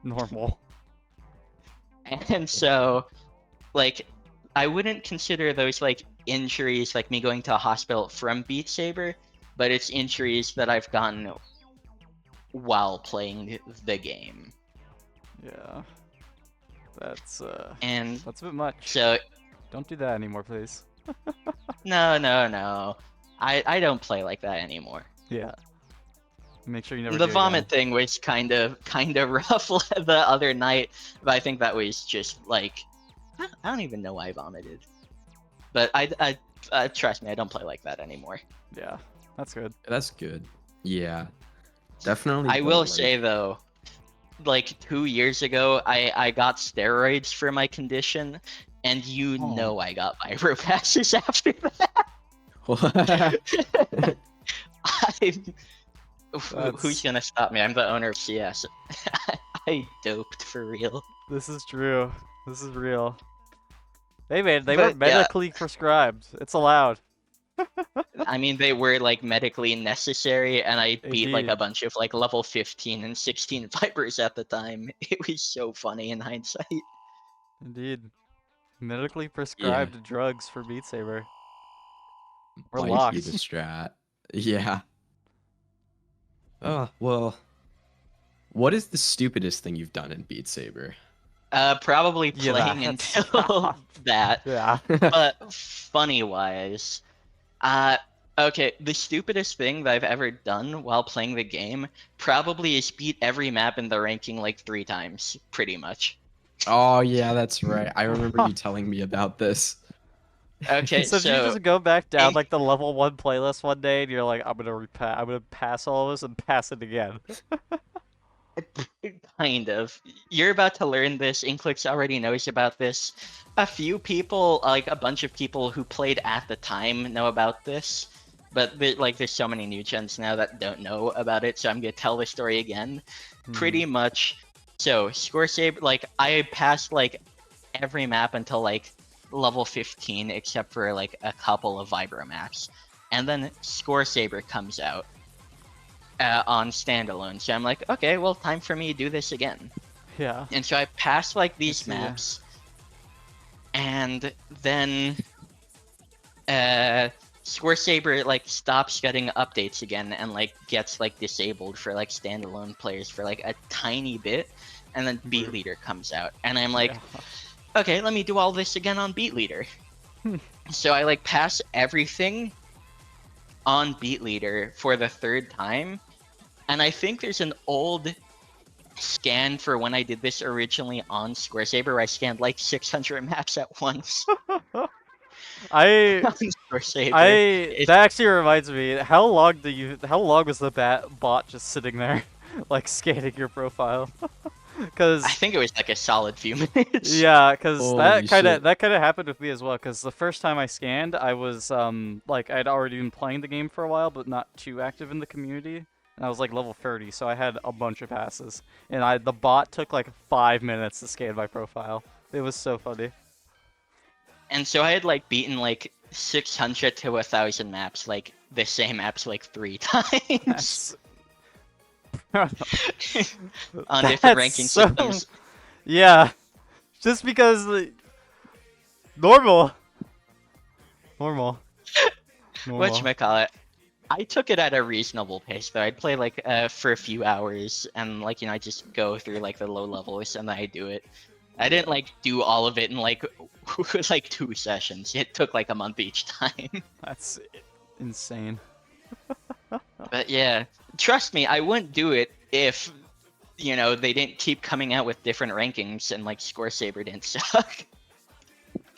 B: Normal.
C: And so like I wouldn't consider those like injuries like me going to a hospital from Beat Saber, but it's injuries that I've gotten while playing the game.
B: Yeah. That's
C: And
B: a bit much.
C: so
B: Don't do that anymore, please.
C: no. I don't play like that anymore.
B: Yeah. Make sure you never
C: The
B: do
C: vomit
B: again.
C: thing was kind of rough the other night, but I think that was just like I don't even know why I vomited. But I trust me, I don't play like that anymore.
B: Yeah. That's good.
A: That's good. Yeah, definitely.
C: I
A: Don't
C: will
A: like.
C: say though, like 2 years ago, I got steroids for my condition, and you
B: Oh.
C: know I got vibro passes after
A: What?
C: that. Who's
B: That's-
C: gonna stop me? I'm the owner of CS. I doped for real.
B: This is true. This is real. Hey man, they
C: But,
B: were
C: yeah.
B: medically prescribed. It's allowed.
C: I mean, they were like medically necessary, and I beat like
B: Indeed.
C: a bunch of like level 15 and 16 vipers at the time. It was so funny in hindsight.
B: Indeed. Medically prescribed drugs for Beat Saber. We're
A: Might
B: locked.
A: be the strat. Yeah. Oh well. What is the stupidest thing you've done in Beat Saber?
C: Probably
B: Yeah,
C: playing
B: that's-
C: until that.
B: Yeah.
C: But funny wise, okay, the stupidest thing that I've ever done while playing the game probably is beat every map in the ranking like 3 times, pretty much.
A: Oh yeah, that's right. I remember you telling me about this.
C: Okay,
B: So did you
C: so
B: just go back down like the level 1 playlist one day and you're like, I'm gonna pass all of this and pass it again.
C: kind of. You're about to learn this. Inklix already knows about this. A few people, like a bunch of people who played at the time, know about this. But there's so many new gens now that don't know about it, so I'm gonna tell the story again. Pretty much. So Score Saber, like I passed like every map until like level 15, except for like a couple of Vibro maps, and then Score Saber comes out on standalone. So I'm like, okay, well, time for me to do this again.
B: Yeah.
C: And so I passed like these
B: see ya.
C: maps, and then Score Saber like stops getting updates again and like gets like disabled for like standalone players for like a tiny bit, and then Beat Leader comes out, and I'm like, okay, let me do all this again on Beat Leader. So I like pass everything on Beat Leader for the 3rd time, and I think there's an old scan for when I did this originally on Score Saber where I scanned like 600 maps at once.
B: I
C: On Score Saber.
B: that actually reminds me, how long was the bot just sitting there like scanning your profile? Cuz
C: I think it was like a solid few minutes.
B: yeah, cuz
A: Holy shit.
B: that kind of happened with me as well, cuz the first time I scanned, I was like I'd already been playing the game for a while but not too active in the community. And I was like level 30, so I had a bunch of passes. And the bot took like 5 minutes to scan my profile. It was so funny.
C: And so I had like beaten like 600 to 1,000 maps, like the same maps like 3 times. On different ranking systems.
B: Yeah, just because Normal. Normal. Normal.
C: Whatchamacallit? I took it at a reasonable pace though. I'd play like for a few hours and like I just go through like the low levels and then I do it. I didn't like do all of it in like like 2 sessions. It took like a month each time.
B: That's insane.
C: But yeah, trust me, I wouldn't do it if they didn't keep coming out with different rankings and like Score Saber didn't suck.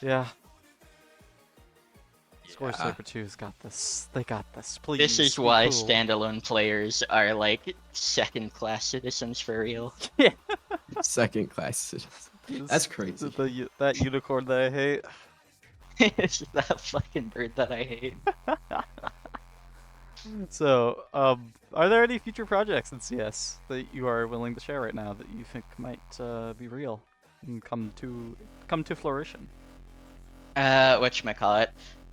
B: Yeah. Score
A: Yeah.
B: Saber 2's got this. They got this. Please.
C: This is
B: be
C: why
B: cool.
C: standalone players are like second-class citizens for real.
B: Yeah.
A: Second class citizens. That's crazy.
B: That unicorn that I hate.
C: It's that fucking bird that I hate.
B: So, are there any future projects in CS that you are willing to share right now that you think might be real and come to fruition?
C: Whatchamacallit?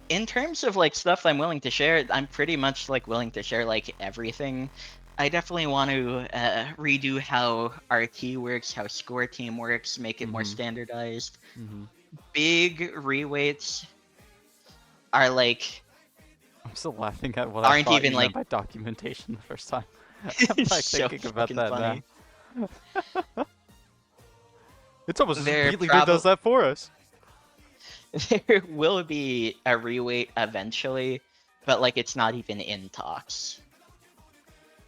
C: In terms of like stuff I'm willing to share, I'm pretty much like willing to share like everything. I definitely want to redo how RT works, how score team works, make it more standardized. Big reweights are like
B: I'm still laughing at what
C: Aren't
B: I thought
C: even,
B: you
C: like-
B: meant by documentation the first time. I'm like
C: so
B: thinking about
C: fucking
B: that
C: funny.
B: now. It's almost as
C: They're
B: if Beat Leader does that for us.
C: There will be a reweight eventually, but like it's not even in talks.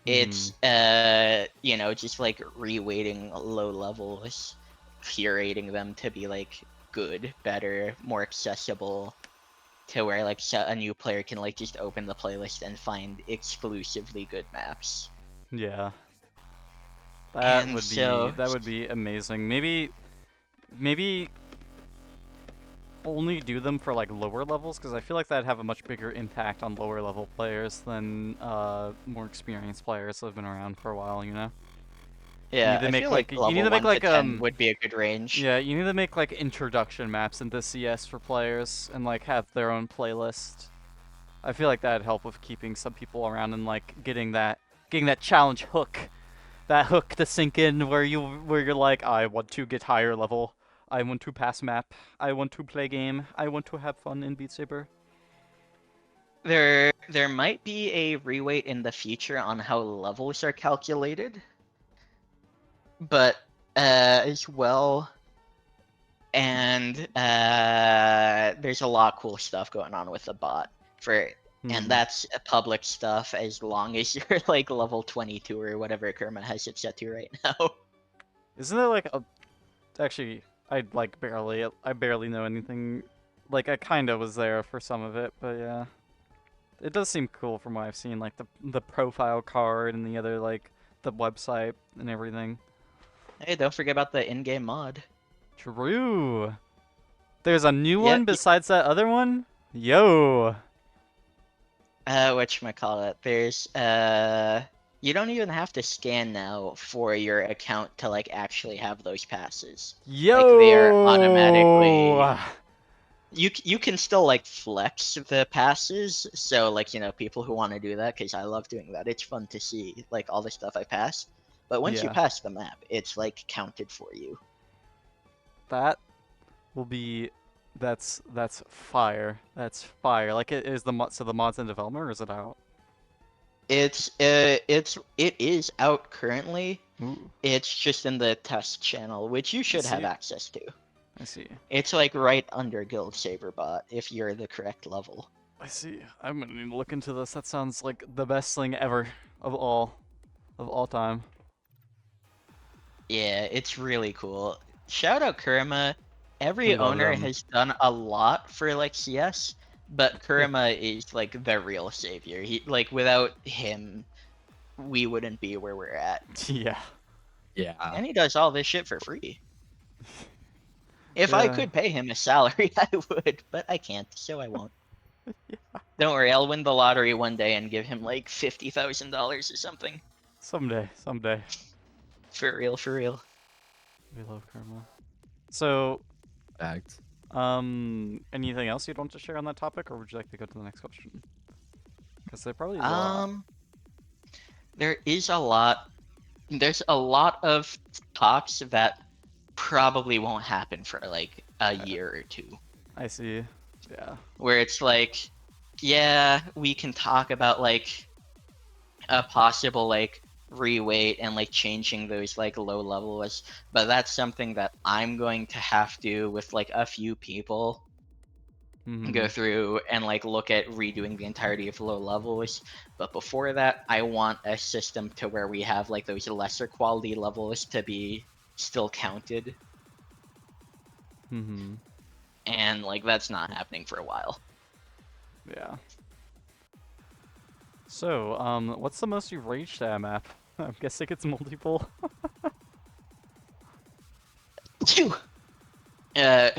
C: It's just like reweighting low levels, curating them to be like good, better, more accessible, to where like a new player can like just open the playlist and find exclusively good maps.
B: Yeah. That
C: And
B: would
C: so-
B: be amazing. Maybe only do them for like lower levels, because I feel like that'd have a much bigger impact on lower level players than more experienced players that have been around for a while, you know?
C: Yeah,
B: need to
C: I
B: make,
C: feel
B: like-
C: like
B: you
C: level
B: need to make,
C: 1
B: like,
C: to 10 would be a good range.
B: Yeah, you need to make like introduction maps into CS for players and like have their own playlist. I feel like that'd help with keeping some people around and like getting that challenge hook. That hook to sink in where you're like, I want to get higher level. I want to pass map. I want to play game. I want to have fun in Beat Saber.
C: There might be a reweight in the future on how levels are calculated, but as well, and there's a lot of cool stuff going on with the bot and that's public stuff as long as you're like level 22 or whatever Kerma has it set to right now.
B: Isn't there like a... Actually, I barely know anything. Like, I kind of was there for some of it, but yeah. It does seem cool from what I've seen, like the profile card and the other, like, the website and everything.
C: Hey, don't forget about the in-game mod.
B: True! There's a new
C: Yeah,
B: one besides that other one? Yo!
C: Whatchamacallit, there's you don't even have to scan now for your account to like actually have those passes.
B: Yo!
C: they're automatically- You can still like flex the passes, so like people who want to do that, because I love doing that. It's fun to see like all the stuff I passed. But once you
B: Yeah.
C: pass the map, it's like counted for you.
B: That will be... That's fire. That's fire. Like, it is the mod. So the mod's in development, or is it out?
C: It is out currently.
B: Ooh,
C: It's just in the test channel, which you should have
B: see.
C: access to.
B: I see.
C: It's like right under Guild Saber bot if you're the correct level.
B: I see. I'm gonna need to look into this. That sounds like the best thing ever of all time.
C: Yeah, it's really cool. Shout out Kurama. Every
B: We love
C: owner
B: them.
C: has done a lot for like CS, but Kurama is like the real savior. He like without him, we wouldn't be where we're at.
B: Yeah.
A: Yeah.
C: And he does all this shit for free. If I
B: Yeah.
C: could pay him a salary, I would, but I can't, so I won't. Don't worry, I'll win the lottery one day and give him like $50,000 or something.
B: Someday.
C: For real, for real.
B: We love Karma. So,
A: Fact.
B: anything else you'd want to share on that topic, or would you like to go to the next question? Because there probably is a lot.
C: There is a lot. There's a lot of talks that probably won't happen for like a year or two.
B: I see. Yeah.
C: where it's like, yeah, we can talk about like a possible like reweight and like changing those like low levels, but that's something that I'm going to have to with like a few people go
B: Mm-hmm.
C: through and like look at redoing the entirety of low levels. But before that, I want a system to where we have like those lesser quality levels to be still counted,
B: Mm-hmm.
C: and like that's not happening for a while.
B: Yeah. So, what's the most you've raged at a map? I'm guessing it's multiple.
C: Phew! Uh,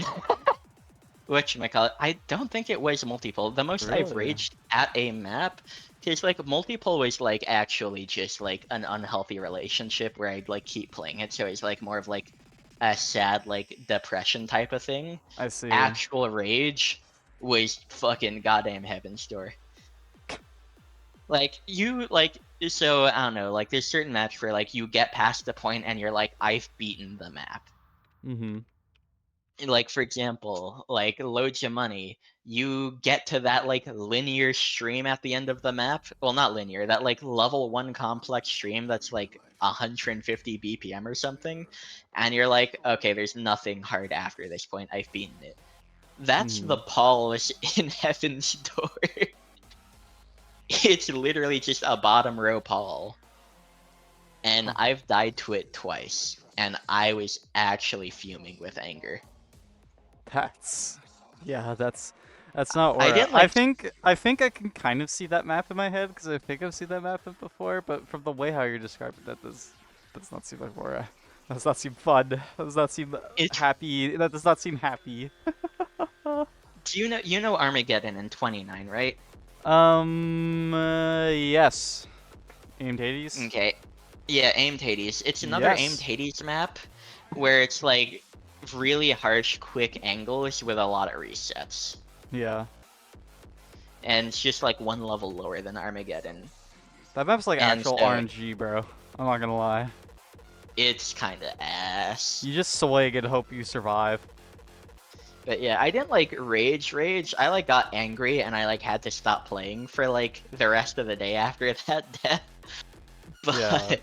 C: whatchamacallit, I don't think it was multiple. The most I've
B: Really?
C: raged at a map, because like multiple was like actually just like an unhealthy relationship where I'd like keep playing it, so it's like more of like a sad like depression type of thing.
B: I see.
C: Actual rage was fucking goddamn Heaven's Door. Like you like so I don't know, like there's certain maps where like you get past the point and you're like, I've beaten the map.
B: Mm-hmm.
C: Like for example, like loads of money, you get to that like linear stream at the end of the map. Well, not linear, that like level 1 complex stream that's like 150 BPM or something, and you're like, okay, there's nothing hard after this point. I've beaten it. That's
B: Mm-hmm.
C: the polish in Heaven's Door. It's literally just a bottom row Paul. And I've died to it twice, and I was actually fuming with anger.
B: Yeah, that's not
C: I
B: where
C: didn't like
B: I think I can kind of see that map in my head because I think I've seen that map before, but from the way how you're describing that does not seem like where that does not seem fun. That does not seem
C: it.
B: happy. That does not seem happy.
C: Do you know Armageddon in 29, right?
B: Yes. Aimed Hades?
C: Okay. Yeah, aimed Hades. It's another aimed
B: Yes.
C: Hades map where it's like really harsh, quick angles with a lot of resets.
B: Yeah.
C: And it's just like one level lower than Armageddon.
B: That map's like
C: And
B: actual
C: so
B: RNG, bro. I'm not gonna lie.
C: it's kind of ass.
B: You just swing and hope you survive.
C: But yeah, I didn't like rage. I like got angry and I like had to stop playing for like the rest of the day after that death. But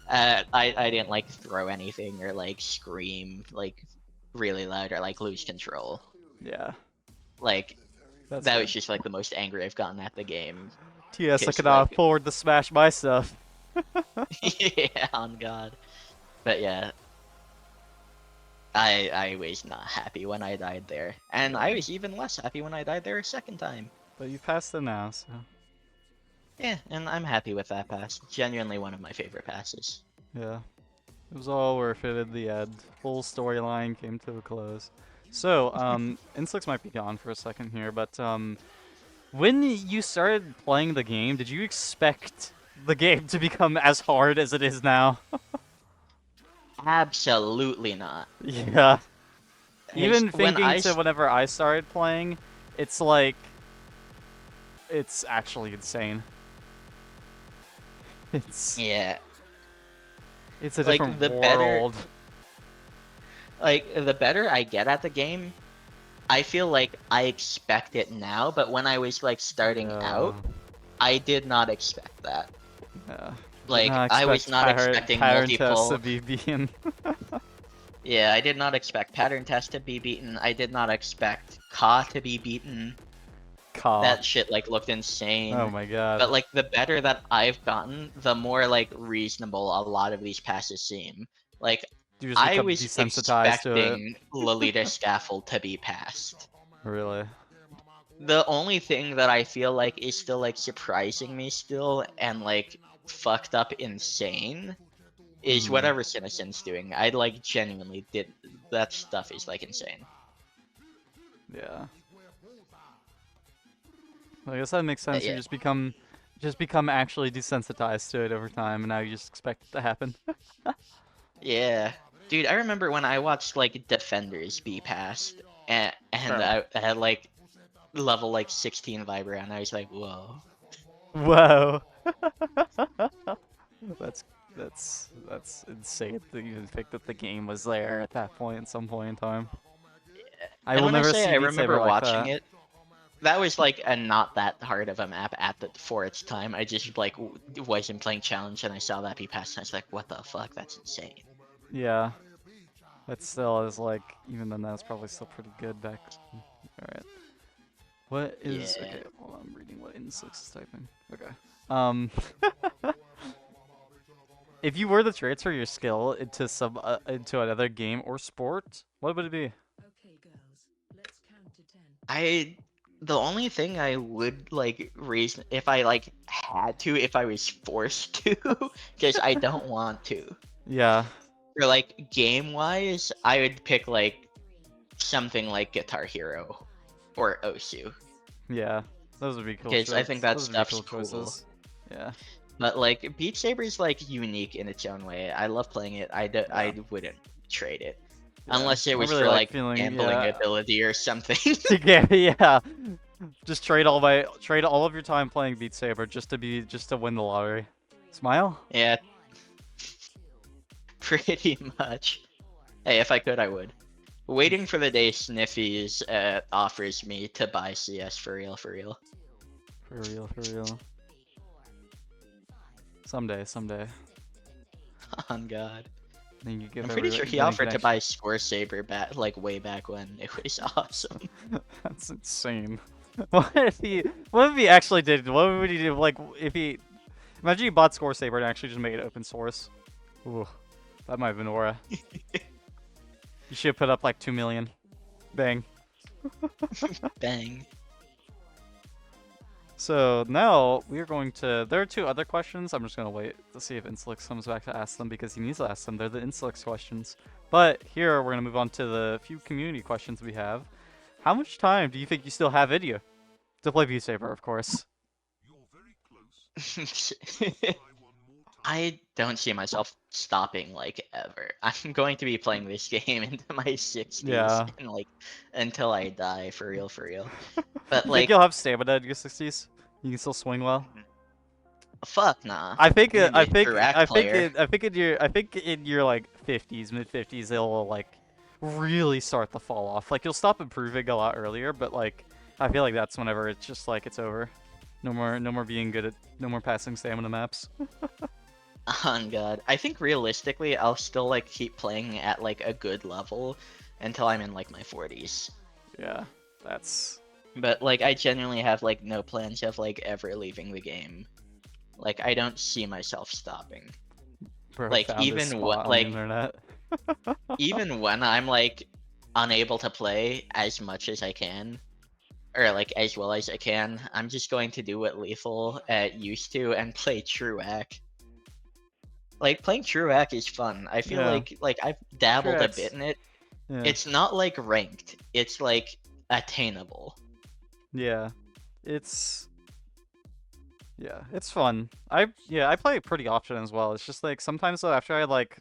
C: I didn't like throw anything or like scream like really loud or like lose control.
B: Yeah.
C: Like
B: That's
C: that
B: good.
C: was just like the most angry I've gotten at the game.
B: TS, I
C: 'Cause,
B: cannot
C: like,
B: afford to smash my stuff.
C: yeah, on God. But yeah, I was not happy when I died there, and I was even less happy when I died there a second time.
B: But you passed them now, so
C: Yeah, and I'm happy with that pass. Genuinely one of my favorite passes.
B: yeah. It was all worth it in the end. Full storyline came to a close. So, Inslix might be gone for a second here, but when you started playing the game, did you expect the game to become as hard as it is now?
C: Absolutely not.
B: Yeah.
C: 'Cause
B: Even
C: when
B: thinking to whenever I started playing, it's like it's actually insane.
C: Yeah,
B: It's a
C: like
B: different
C: the better
B: world.
C: like the better I get at the game, I feel like I expect it now, but when I was like starting
B: Yeah.
C: out, I did not expect that.
B: Yeah. Did
C: Like
B: not
C: I was
B: expect
C: not expecting
B: pattern tests to
C: multiple.
B: be being
C: Yeah, I did not expect pattern test to be beaten. I did not expect Ka to be beaten.
B: Ka.
C: That shit like looked
B: Oh
C: insane.
B: my god.
C: But like the better that I've gotten, the more like reasonable a lot of these passes seem. Like
B: You just
C: I
B: become
C: was
B: desensitized to it.
C: expecting Lolita Scaffold to be passed.
B: Really.
C: The only thing that I feel like is still like surprising me still and like fucked up insane is
B: Mhm.
C: whatever Citizen's doing. I like genuinely did that stuff is like insane.
B: Yeah. Well, I guess that makes sense. You
C: Yeah.
B: just become actually desensitized to it over time, and now you just expect it to happen.
C: Yeah. Dude, I remember when I watched like Defenders be passed and
B: Sure.
C: I had like level like 16 Vibra and I was like, whoa.
B: Whoa. that's that's insane to even think that the game was there at that point at some point in time. I
C: And
B: will
C: when I
B: never
C: say
B: see
C: I
B: Beat Saber
C: remember
B: like
C: watching
B: that.
C: it, that was like a not that hard of a map for its time. I just like wasn't playing challenge and I saw that be passed and I was like, what the fuck? That's insane.
B: Yeah. That still is like, even then that was probably still pretty good back. Alright. What is,
C: Yeah.
B: okay, hold on, I'm reading what Insix is typing. Okay. Um, if you were to transfer your skill into into another game or sport, what would it be?
C: The only thing I would like reason if I like had to, if I was forced to, because I don't want to.
B: Yeah.
C: Or like game wise, I would pick like something like Guitar Hero or Osu.
B: Yeah. Those would be cool
C: Because I think that
B: those would be
C: stuff's
B: cool
C: cool.
B: choices. Yeah.
C: But like Beat Saber is like unique in its own way. I love playing it. I wouldn't trade it.
B: Yeah.
C: Unless it
B: I
C: was
B: really
C: for
B: like
C: like
B: feeling,
C: gambling
B: yeah.
C: ability or something.
B: Yeah. Just trade all of your time playing Beat Saber just to win the lottery. Smile?
C: Yeah, pretty much. Hey, if I could, I would. Waiting for the day Sniffy's offers me to buy CS for real, for real.
B: For real, for real. Someday, someday.
C: On God.
B: Then you give
C: I'm pretty sure he
B: then you
C: offered
B: can
C: to buy Score Saber back like way back when. It was awesome.
B: That's insane. What if he actually did? What would he do? Like, if he... Imagine you bought Score Saber and actually just made it open source. Ooh, that might have been aura. You should put up like 2 million. Bang.
C: Bang.
B: So now we're going to... There are 2 other questions. I'm just going to wait to see if Inslix comes back to ask them because he needs to ask them. They're the Inslix questions. But here we're going to move on to the few community questions we have. How much time do you think you still have in you to play Beat Saber, of course?
C: I don't see myself stopping like ever. I'm going to be playing this game into my 60s
B: Yeah.
C: and like until I die for real, for real. But
B: You think
C: like,
B: you'll have stamina in your 60s? You can still swing well?
C: fuck nah.
B: I think
C: I'm gonna
B: I
C: be a
B: think
C: Iraq
B: I think
C: player.
B: I think in your like 50s, mid 50s, they'll like really start to fall off. Like you'll stop improving a lot earlier, but like I feel like that's whenever it's just like it's over. No more being good at no more passing stamina maps.
C: On God. I think realistically, I'll still like keep playing at like a good level until I'm in like my 40s.
B: Yeah, that's
C: But like I genuinely have like no plans of like ever leaving the game. Like I don't see myself stopping.
B: bro
C: Like
B: found his
C: even
B: spot
C: what
B: on the
C: like
B: internet.
C: even when I'm like unable to play as much as I can, or like as well as I can, I'm just going to do what Lethal used to and play Truac. Like playing Truac is fun. I feel
B: Yeah.
C: like I've dabbled a
B: Truac's-
C: bit in it.
B: Yeah.
C: It's not like ranked. It's like attainable.
B: Yeah. It's fun. I play it pretty often as well. It's just like sometimes though after I like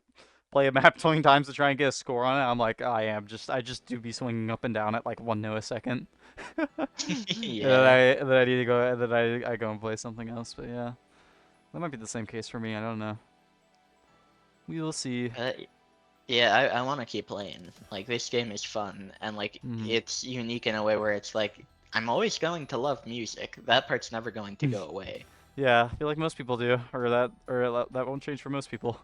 B: play a map 20 times to try and get a score on it, I'm like I just do be swinging up and down at like 1 millisecond.
C: Yeah.
B: And then I need to go and then I go and play something else, but yeah. That might be the same case for me, I don't know. We will see.
C: Yeah, I want to keep playing. Like this game is fun and like it's unique in a way where it's like I'm always going to love music. That part's never going to go away.
B: Yeah, I feel like most people do, or that won't change for most people.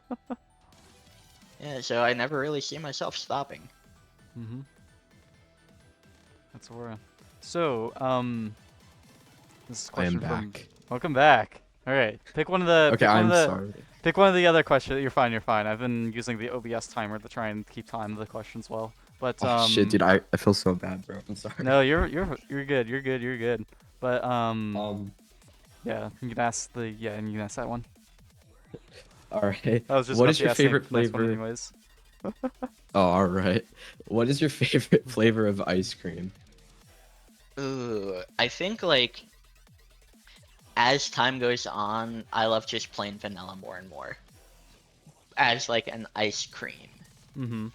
C: Yeah, so I never really see myself stopping.
B: That's Aura. So, this is a
A: I am
B: question from...
A: back.
B: Welcome back. All right, pick one of the.
A: Okay, I'm sorry.
B: Pick one of the other questions. You're fine. You're fine. I've been using the OBS timer to try and keep time to the questions well. But
A: Oh, shit, dude, I feel so bad, bro. I'm sorry.
B: No, you're good. You're good. You're good. But yeah, you can ask and you can ask that one.
A: All right.
B: I was just
A: What
B: about
A: is
B: to
A: your
B: ask the
A: favorite
B: next one
A: flavor?
B: anyways.
A: Oh, all right. What is your favorite flavor of ice cream?
C: Ooh, I think like as time goes on, I love just plain vanilla more and more. As like an ice cream.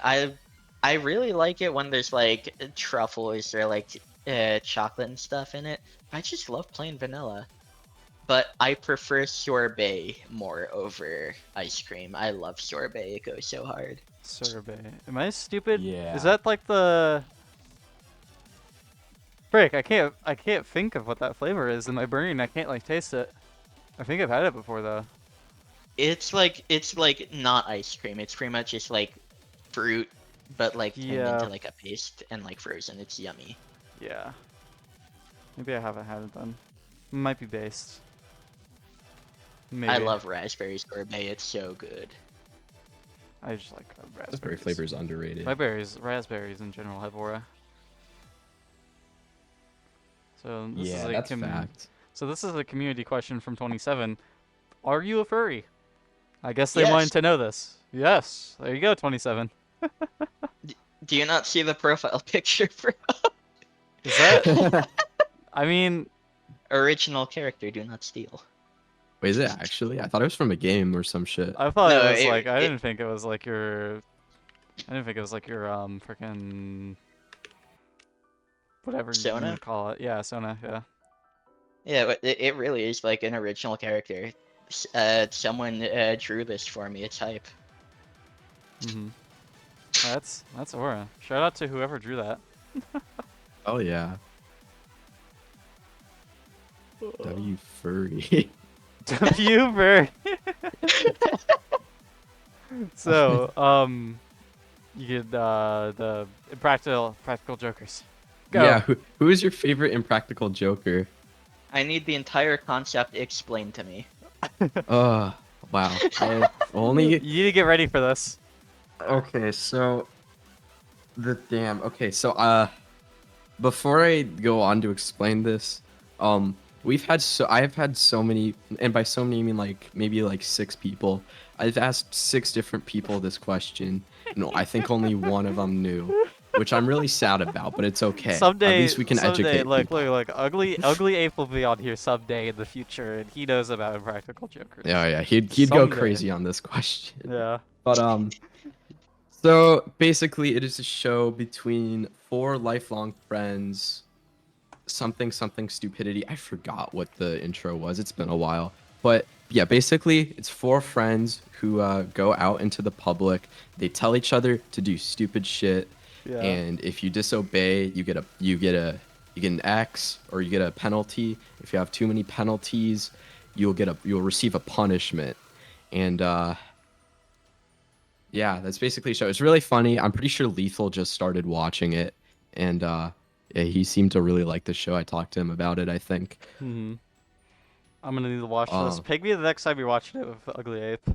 C: I really like it when there's like truffles or like chocolate and stuff in it. I just love plain vanilla. But I prefer sorbet more over ice cream. I love sorbet. It goes so hard.
B: Sorbet. Am I stupid?
A: Yeah.
B: Is that like the Frick, I can't think of what that flavor is in my brain. I can't like taste it. I think I've had it before though.
C: It's like not ice cream. It's pretty much just like fruit, but like turned
B: Yeah,
C: into like a paste and like frozen. It's yummy.
B: yeah. Maybe I haven't had it then. Might be based. Maybe.
C: I love raspberry sorbet. It's so good.
B: I just like
A: Raspberry
B: raspberries.
A: flavor is underrated.
B: Raspberries in general have aura. So this is
A: Yeah,
B: a
A: that's fact.
B: So this is a community question from 27. Are you a furry? I guess they
C: Yes.
B: wanted to know this. Yes. There you go, 27.
C: Do you not see the profile picture for
B: Is that? I mean,
C: original character? Do not steal.
A: Wait, is it actually? I thought it was from a game or some shit.
B: I thought
C: No,
B: it was
C: it-
B: like I
C: it-
B: didn't think it was like your. I didn't think it was like your freaking whatever you
C: Sona?
B: want to call it. Yeah, Sona. Yeah.
C: Yeah, but it really is like an original character. Someone drew this for me. It's hype.
B: That's aura. Shout out to whoever drew that.
A: Oh yeah. W furry.
B: You bird. So, you get the practical jokers. Go.
A: Yeah, who is your favorite impractical joker?
C: I need the entire concept explained to me.
A: Wow. I only
B: You need to get ready for this.
A: Okay, so okay, so before I go on to explain this, I have had so many, and by so many I mean like maybe like 6 people. I've asked 6 different people this question. No, I think only one of them knew, which I'm really sad about, but it's okay.
B: Someday,
A: At least we can educate people.
B: look, ugly Ape will be on here someday in the future, and he knows about impractical jokers.
A: Yeah, he'd go
B: Someday.
A: crazy on this question.
B: Yeah.
A: But so basically, it is a show between 4 lifelong friends. Something stupidity. I forgot what the intro was. It's been a while. But yeah, basically, it's 4 friends who go out into the public. They tell each other to do stupid shit,
B: Yeah.
A: and if you disobey, you get an X or you get a penalty. If you have too many penalties, you'll receive a punishment. And yeah, that's basically a show. It's really funny. I'm pretty sure Lethal just started watching it, and yeah, he seemed to really like the show. I talked to him about it, I think.
B: I'm gonna need to watch this.
A: Oh.
B: Peg me the next time you're watching it with Ugly Ape.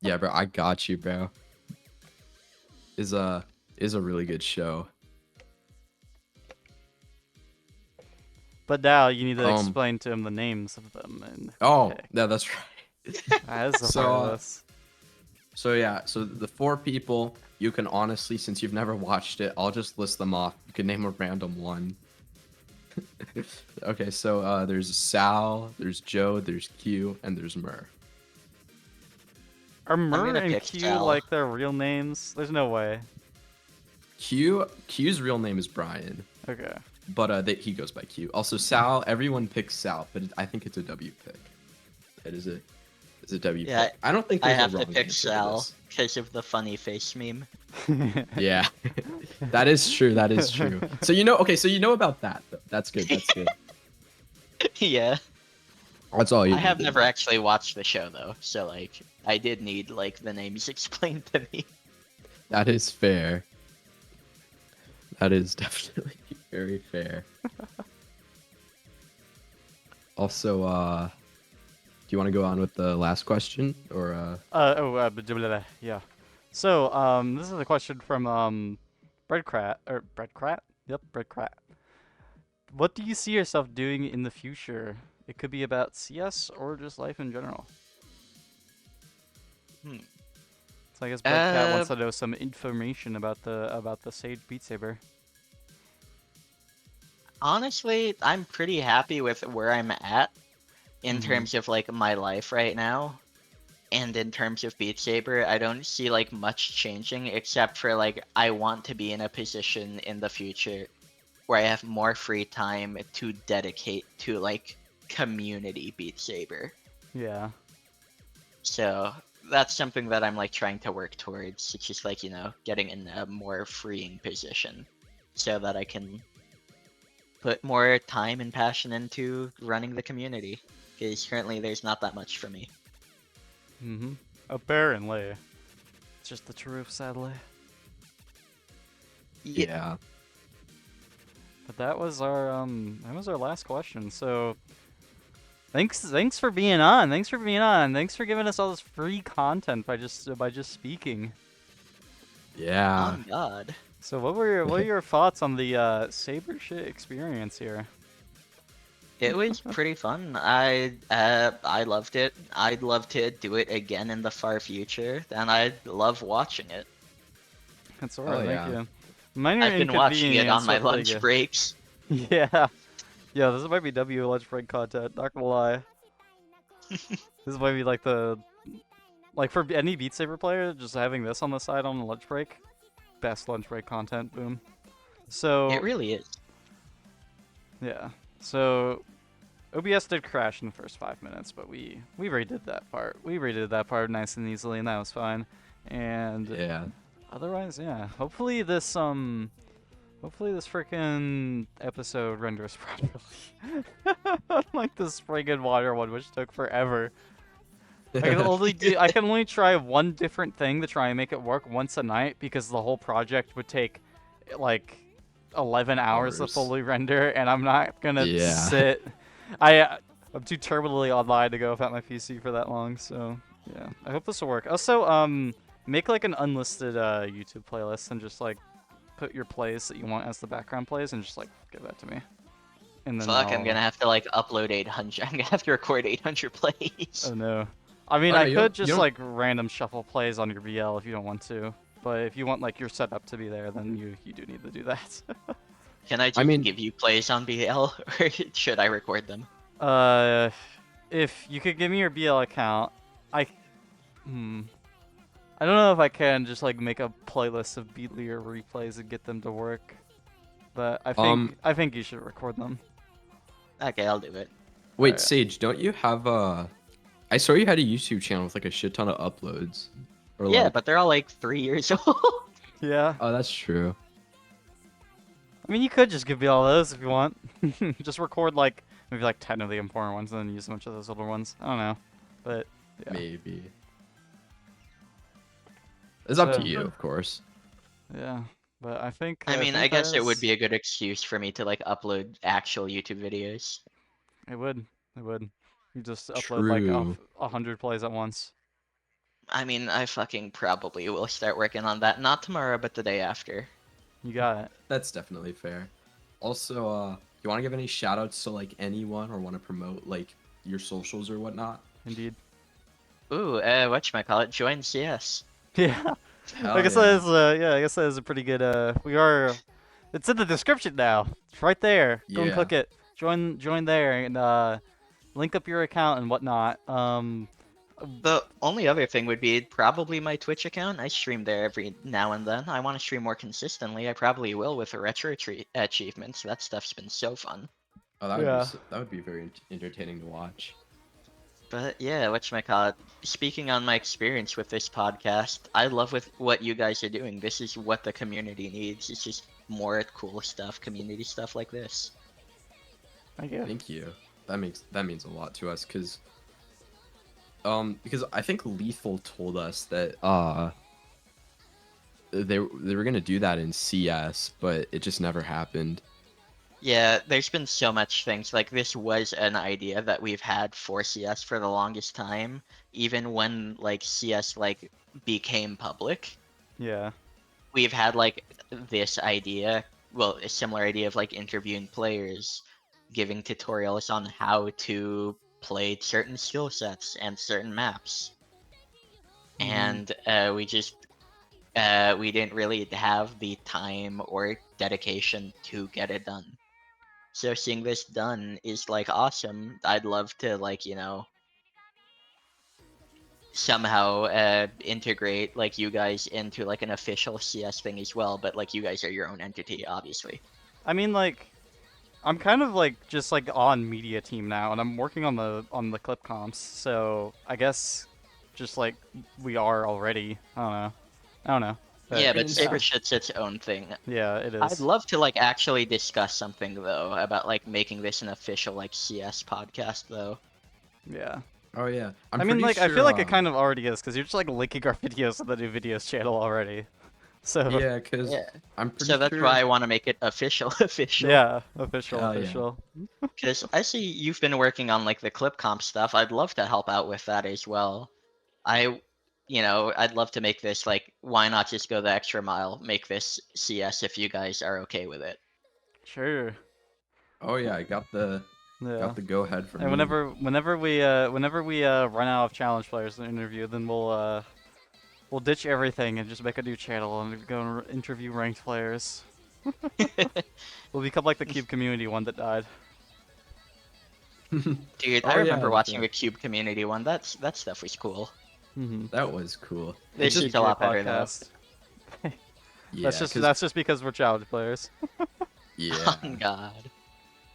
A: Yeah, bro, I got you, bro. Is a really good show.
B: But now you need to
A: Um,
B: explain to him the names of them. And
A: Oh,
B: okay.
A: yeah, that's right.
B: That is the
A: So,
B: part of this.
A: So yeah, so the 4 people, you can honestly, since you've never watched it, I'll just list them off. You can name a random one. Okay, so there's Sal, there's Joe, there's Q, and there's Mur.
B: Are Mur
C: gonna
B: and
C: pick
B: Q
C: Sal.
B: like their real names? There's no way.
A: Q's real name is Brian,
B: Okay.
A: but he goes by Q. Also, Sal, everyone picks Sal, but I think it's a W pick. It is a W
C: Yeah,
A: pick. I don't think
C: I
A: there's a
C: have to
A: wrong
C: pick
A: answer to
C: Sal
A: this.
C: because of the funny face meme.
A: Yeah, that is true. That is true. So you know about that. Though. That's good. That's good.
C: Yeah.
A: That's all you.
C: I have
A: needed.
C: never actually watched the show though, so like I did need like the names explained to me.
A: That is fair. That is definitely very fair. Also, do you want to go on with the last question or
B: Yeah. So, this is a question from Breadcrat or Breadcrat? Yep, Breadcrat. What do you see yourself doing in the future? It could be about CS or just life in general. So I guess Breadcat wants to know some information about the Sage Beat Saber.
C: Honestly, I'm pretty happy with where I'm at in terms of like my life right now. And in terms of Beat Saber, I don't see like much changing except for like I want to be in a position in the future where I have more free time to dedicate to like community Beat Saber.
B: Yeah.
C: So that's something that I'm like trying to work towards. It's just like, getting in a more freeing position so that I can put more time and passion into running the community. Because currently there's not that much for me.
B: Apparently. It's just the truth, sadly.
A: Yeah.
B: But that was our last question. So thanks for being on. Thanks for giving us all this free content by just speaking.
A: Yeah.
C: On God.
B: So what were your thoughts on the Saber Sh experience here?
C: It was pretty fun. I loved it. I'd love to do it again in the far future, and I love watching it.
B: That's alright, thank
A: yeah.
B: you. Minor
C: I've been watching it on my
B: inconvenience
C: lunch
B: with,
C: breaks.
B: Yeah. Yeah, this might be W lunch break content, not gonna lie. This might be like for any Beat Saber player, just having this on the side on the lunch break. Best lunch break content, boom. So
C: It really is.
B: yeah. So OBS did crash in the first 5 minutes, but we redid that part. We redid that part nice and easily, and that was fine. And
A: Yeah.
B: otherwise, yeah. Hopefully this freaking episode renders properly. Like the spring and water one, which took forever. I can only try one different thing to try and make it work once a night because the whole project would take like 11 hours to fully render, and I'm not gonna sit. I'm too terminally online to go without my PC for that long. So yeah, I hope this will work. Also, make like an unlisted YouTube playlist and just like put your plays that you want as the background plays and just like give that to me. And then
C: Fuck, I'm gonna have to like upload 800. I'm gonna have to record 800 plays.
B: Oh no. I mean,
A: Oh, no,
B: I could just
A: you don't-
B: like random shuffle plays on your BL if you don't want to. But if you want like your setup to be there, then you do need to do that.
C: Can I just give you plays on BL, or should I record them?
B: If you could give me your BL account, I don't know if I can just like make a playlist of Beatlier replays and get them to work. But I think you should record them.
C: Okay, I'll do it.
A: Wait,
B: Alright.
A: Sage, don't you have I saw you had a YouTube channel with like a shit ton of uploads. Or
C: Yeah,
A: like...
C: but they're all like 3 years old.
B: Yeah.
A: Oh, that's true.
B: I mean, you could just give me all those if you want. Just record like maybe like 10 of the important ones and then use a bunch of those older ones. I don't know, but yeah.
A: Maybe. It's up to you, of course.
B: Yeah, but I think.
C: I mean, I
B: think
C: guess it would
B: that's-
C: be a good excuse for me to like upload actual YouTube videos.
B: It would. It would. You just upload like
A: True.
B: 100 plays at once.
C: I mean, I fucking probably will start working on that. Not tomorrow, but the day after.
B: You got it.
A: That's definitely fair. Also, you want to give any shoutouts to like anyone or want to promote like your socials or whatnot?
B: Indeed.
C: Ooh, whatchamacallit, join CS.
B: Yeah.
A: Hell
B: I guess
A: yeah.
B: that is. I guess that is a pretty good. We are. It's in the description now. It's right there. Go and
A: Yeah.
B: click it. Join there and link up your account and whatnot.
C: The only other thing would be probably my Twitch account. I stream there every now and then. I want to stream more consistently. I probably will with the retro achievements. That stuff's been so fun.
A: Oh, that
B: Yeah.
A: that would be very entertaining to watch.
C: But yeah, whatchamacallit, speaking on my experience with this podcast, I love with what you guys are doing. This is what the community needs. It's just more cool stuff, community stuff like this.
B: Thank you.
A: Thank you. That means a lot to us because I think Lethal told us that they were gonna do that in CS, but it just never happened.
C: Yeah, there's been so much things. Like, this was an idea that we've had for CS for the longest time, even when, like, CS, like, became public.
B: Yeah.
C: We've had, like, this idea, well, a similar idea of, like, interviewing players, giving tutorials on how to play certain skill sets and certain maps. And we didn't really have the time or dedication to get it done. So seeing this done is like awesome. I'd love to like, you know, somehow integrate like you guys into like an official CS thing as well, but like you guys are your own entity, obviously.
B: I mean, like, I'm kind of like just like on media team now, and I'm working on the clip comps. So I guess just like we are already. I don't know.
C: Yeah, but
A: And,
C: Saber Shit's its own thing.
B: Yeah, it
C: I'd
B: is.
C: love to like actually discuss something though about like making this an official like CS podcast though.
B: Yeah.
A: Oh yeah, I'm
B: I mean,
A: pretty
B: like, I
A: sure.
B: feel like it kind of already is, because you're just, like, linking our videos to the new videos channel already. So,
A: Yeah, because
C: Yeah.
A: I'm pretty
C: So that's
A: sure.
C: why I want to make it official, official.
B: yeah, official,
A: Hell yeah.
B: official.
C: Because I see you've been working on like the clip comp stuff. I'd love to help out with that as well. I'd love to make this like, why not just go the extra mile, make this CS if you guys are okay with it.
B: Sure.
A: Oh yeah, I got the
B: Yeah.
A: go ahead from
B: And
A: you.
B: whenever we run out of challenge players to interview, then we'll ditch everything and just make a new channel and go and interview ranked players. We'll become like the Cube community one that died.
C: Dude,
A: Oh,
C: I
A: yeah,
C: remember
A: that's
C: watching
A: right.
C: the Cube community one. That stuff was cool.
B: Mm-hmm.
A: That was cool.
C: This is a lot better though.
A: Yeah,
B: That's just because we're challenge players.
A: yeah,
C: Oh god.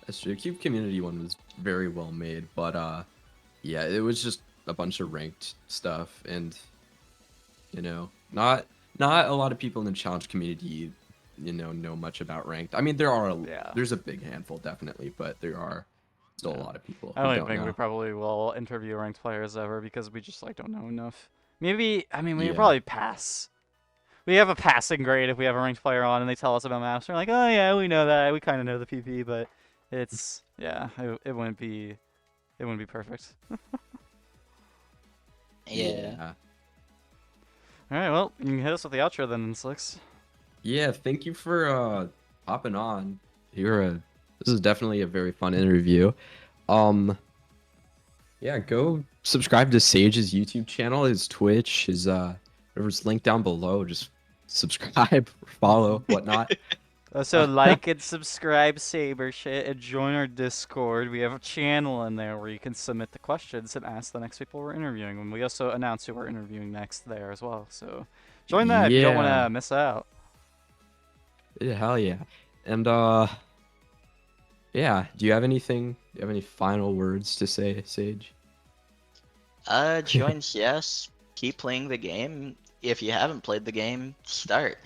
A: that's true. Cube community one was very well made, but yeah, it was just a bunch of ranked stuff, and not a lot of people in the challenge community, know much about ranked. I mean,
B: Yeah.
A: there's a big handful definitely, but there are still a lot of people
B: I
A: who
B: don't
A: don't
B: think we
A: know.
B: probably will interview ranked players ever because we just like don't know enough. Maybe we
A: Yeah.
B: could probably pass. We have a passing grade if we have a ranked player on and they tell us about maps. We're like, oh yeah, we know that. We kind of know the PP, but it's it wouldn't be perfect.
C: Yeah.
B: All right, well, you can hit us with the outro then, Slicks.
A: Yeah, thank you for hopping on. This is definitely a very fun interview. Yeah, go subscribe to Sage's YouTube channel, his Twitch, his whatever's linked down below. Just subscribe, follow, whatnot.
B: So like and subscribe Saber Sh and join our Discord. We have a channel in there where you can submit the questions and ask the next people we're interviewing. And we also announce who we're interviewing next there as well. So join that if you don't want
A: Yeah.
B: to miss out.
A: Yeah, hell yeah. And yeah, do you have any final words to say, Sage?
C: Join CS. Keep playing the game. If you haven't played the game, start.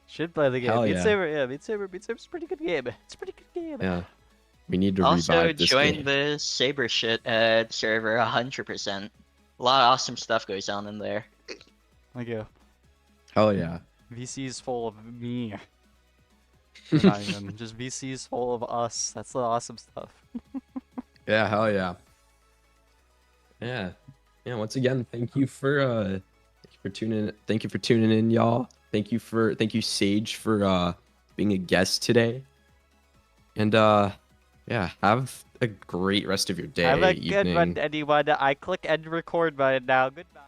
B: Should play the game.
A: Hell
B: Beat
A: yeah.
B: Saber, yeah, Beat Saber's a pretty good game. It's a pretty good game.
A: Yeah. We need to
C: Also,
A: revive this
C: join
A: game.
C: the Saber Shit server 100%. A lot of awesome stuff goes on in there.
B: Thank you.
A: Hell yeah.
B: VC's full of me. Or not even, just VC's full of us. That's the awesome stuff.
A: Yeah, hell yeah. Yeah. Yeah, once again, thank you for tuning in, y'all. Thank you Sage for being a guest today. And yeah, have a great rest of your day.
B: Have a
A: evening.
B: good one, anyone. I click end record button now. Goodbye.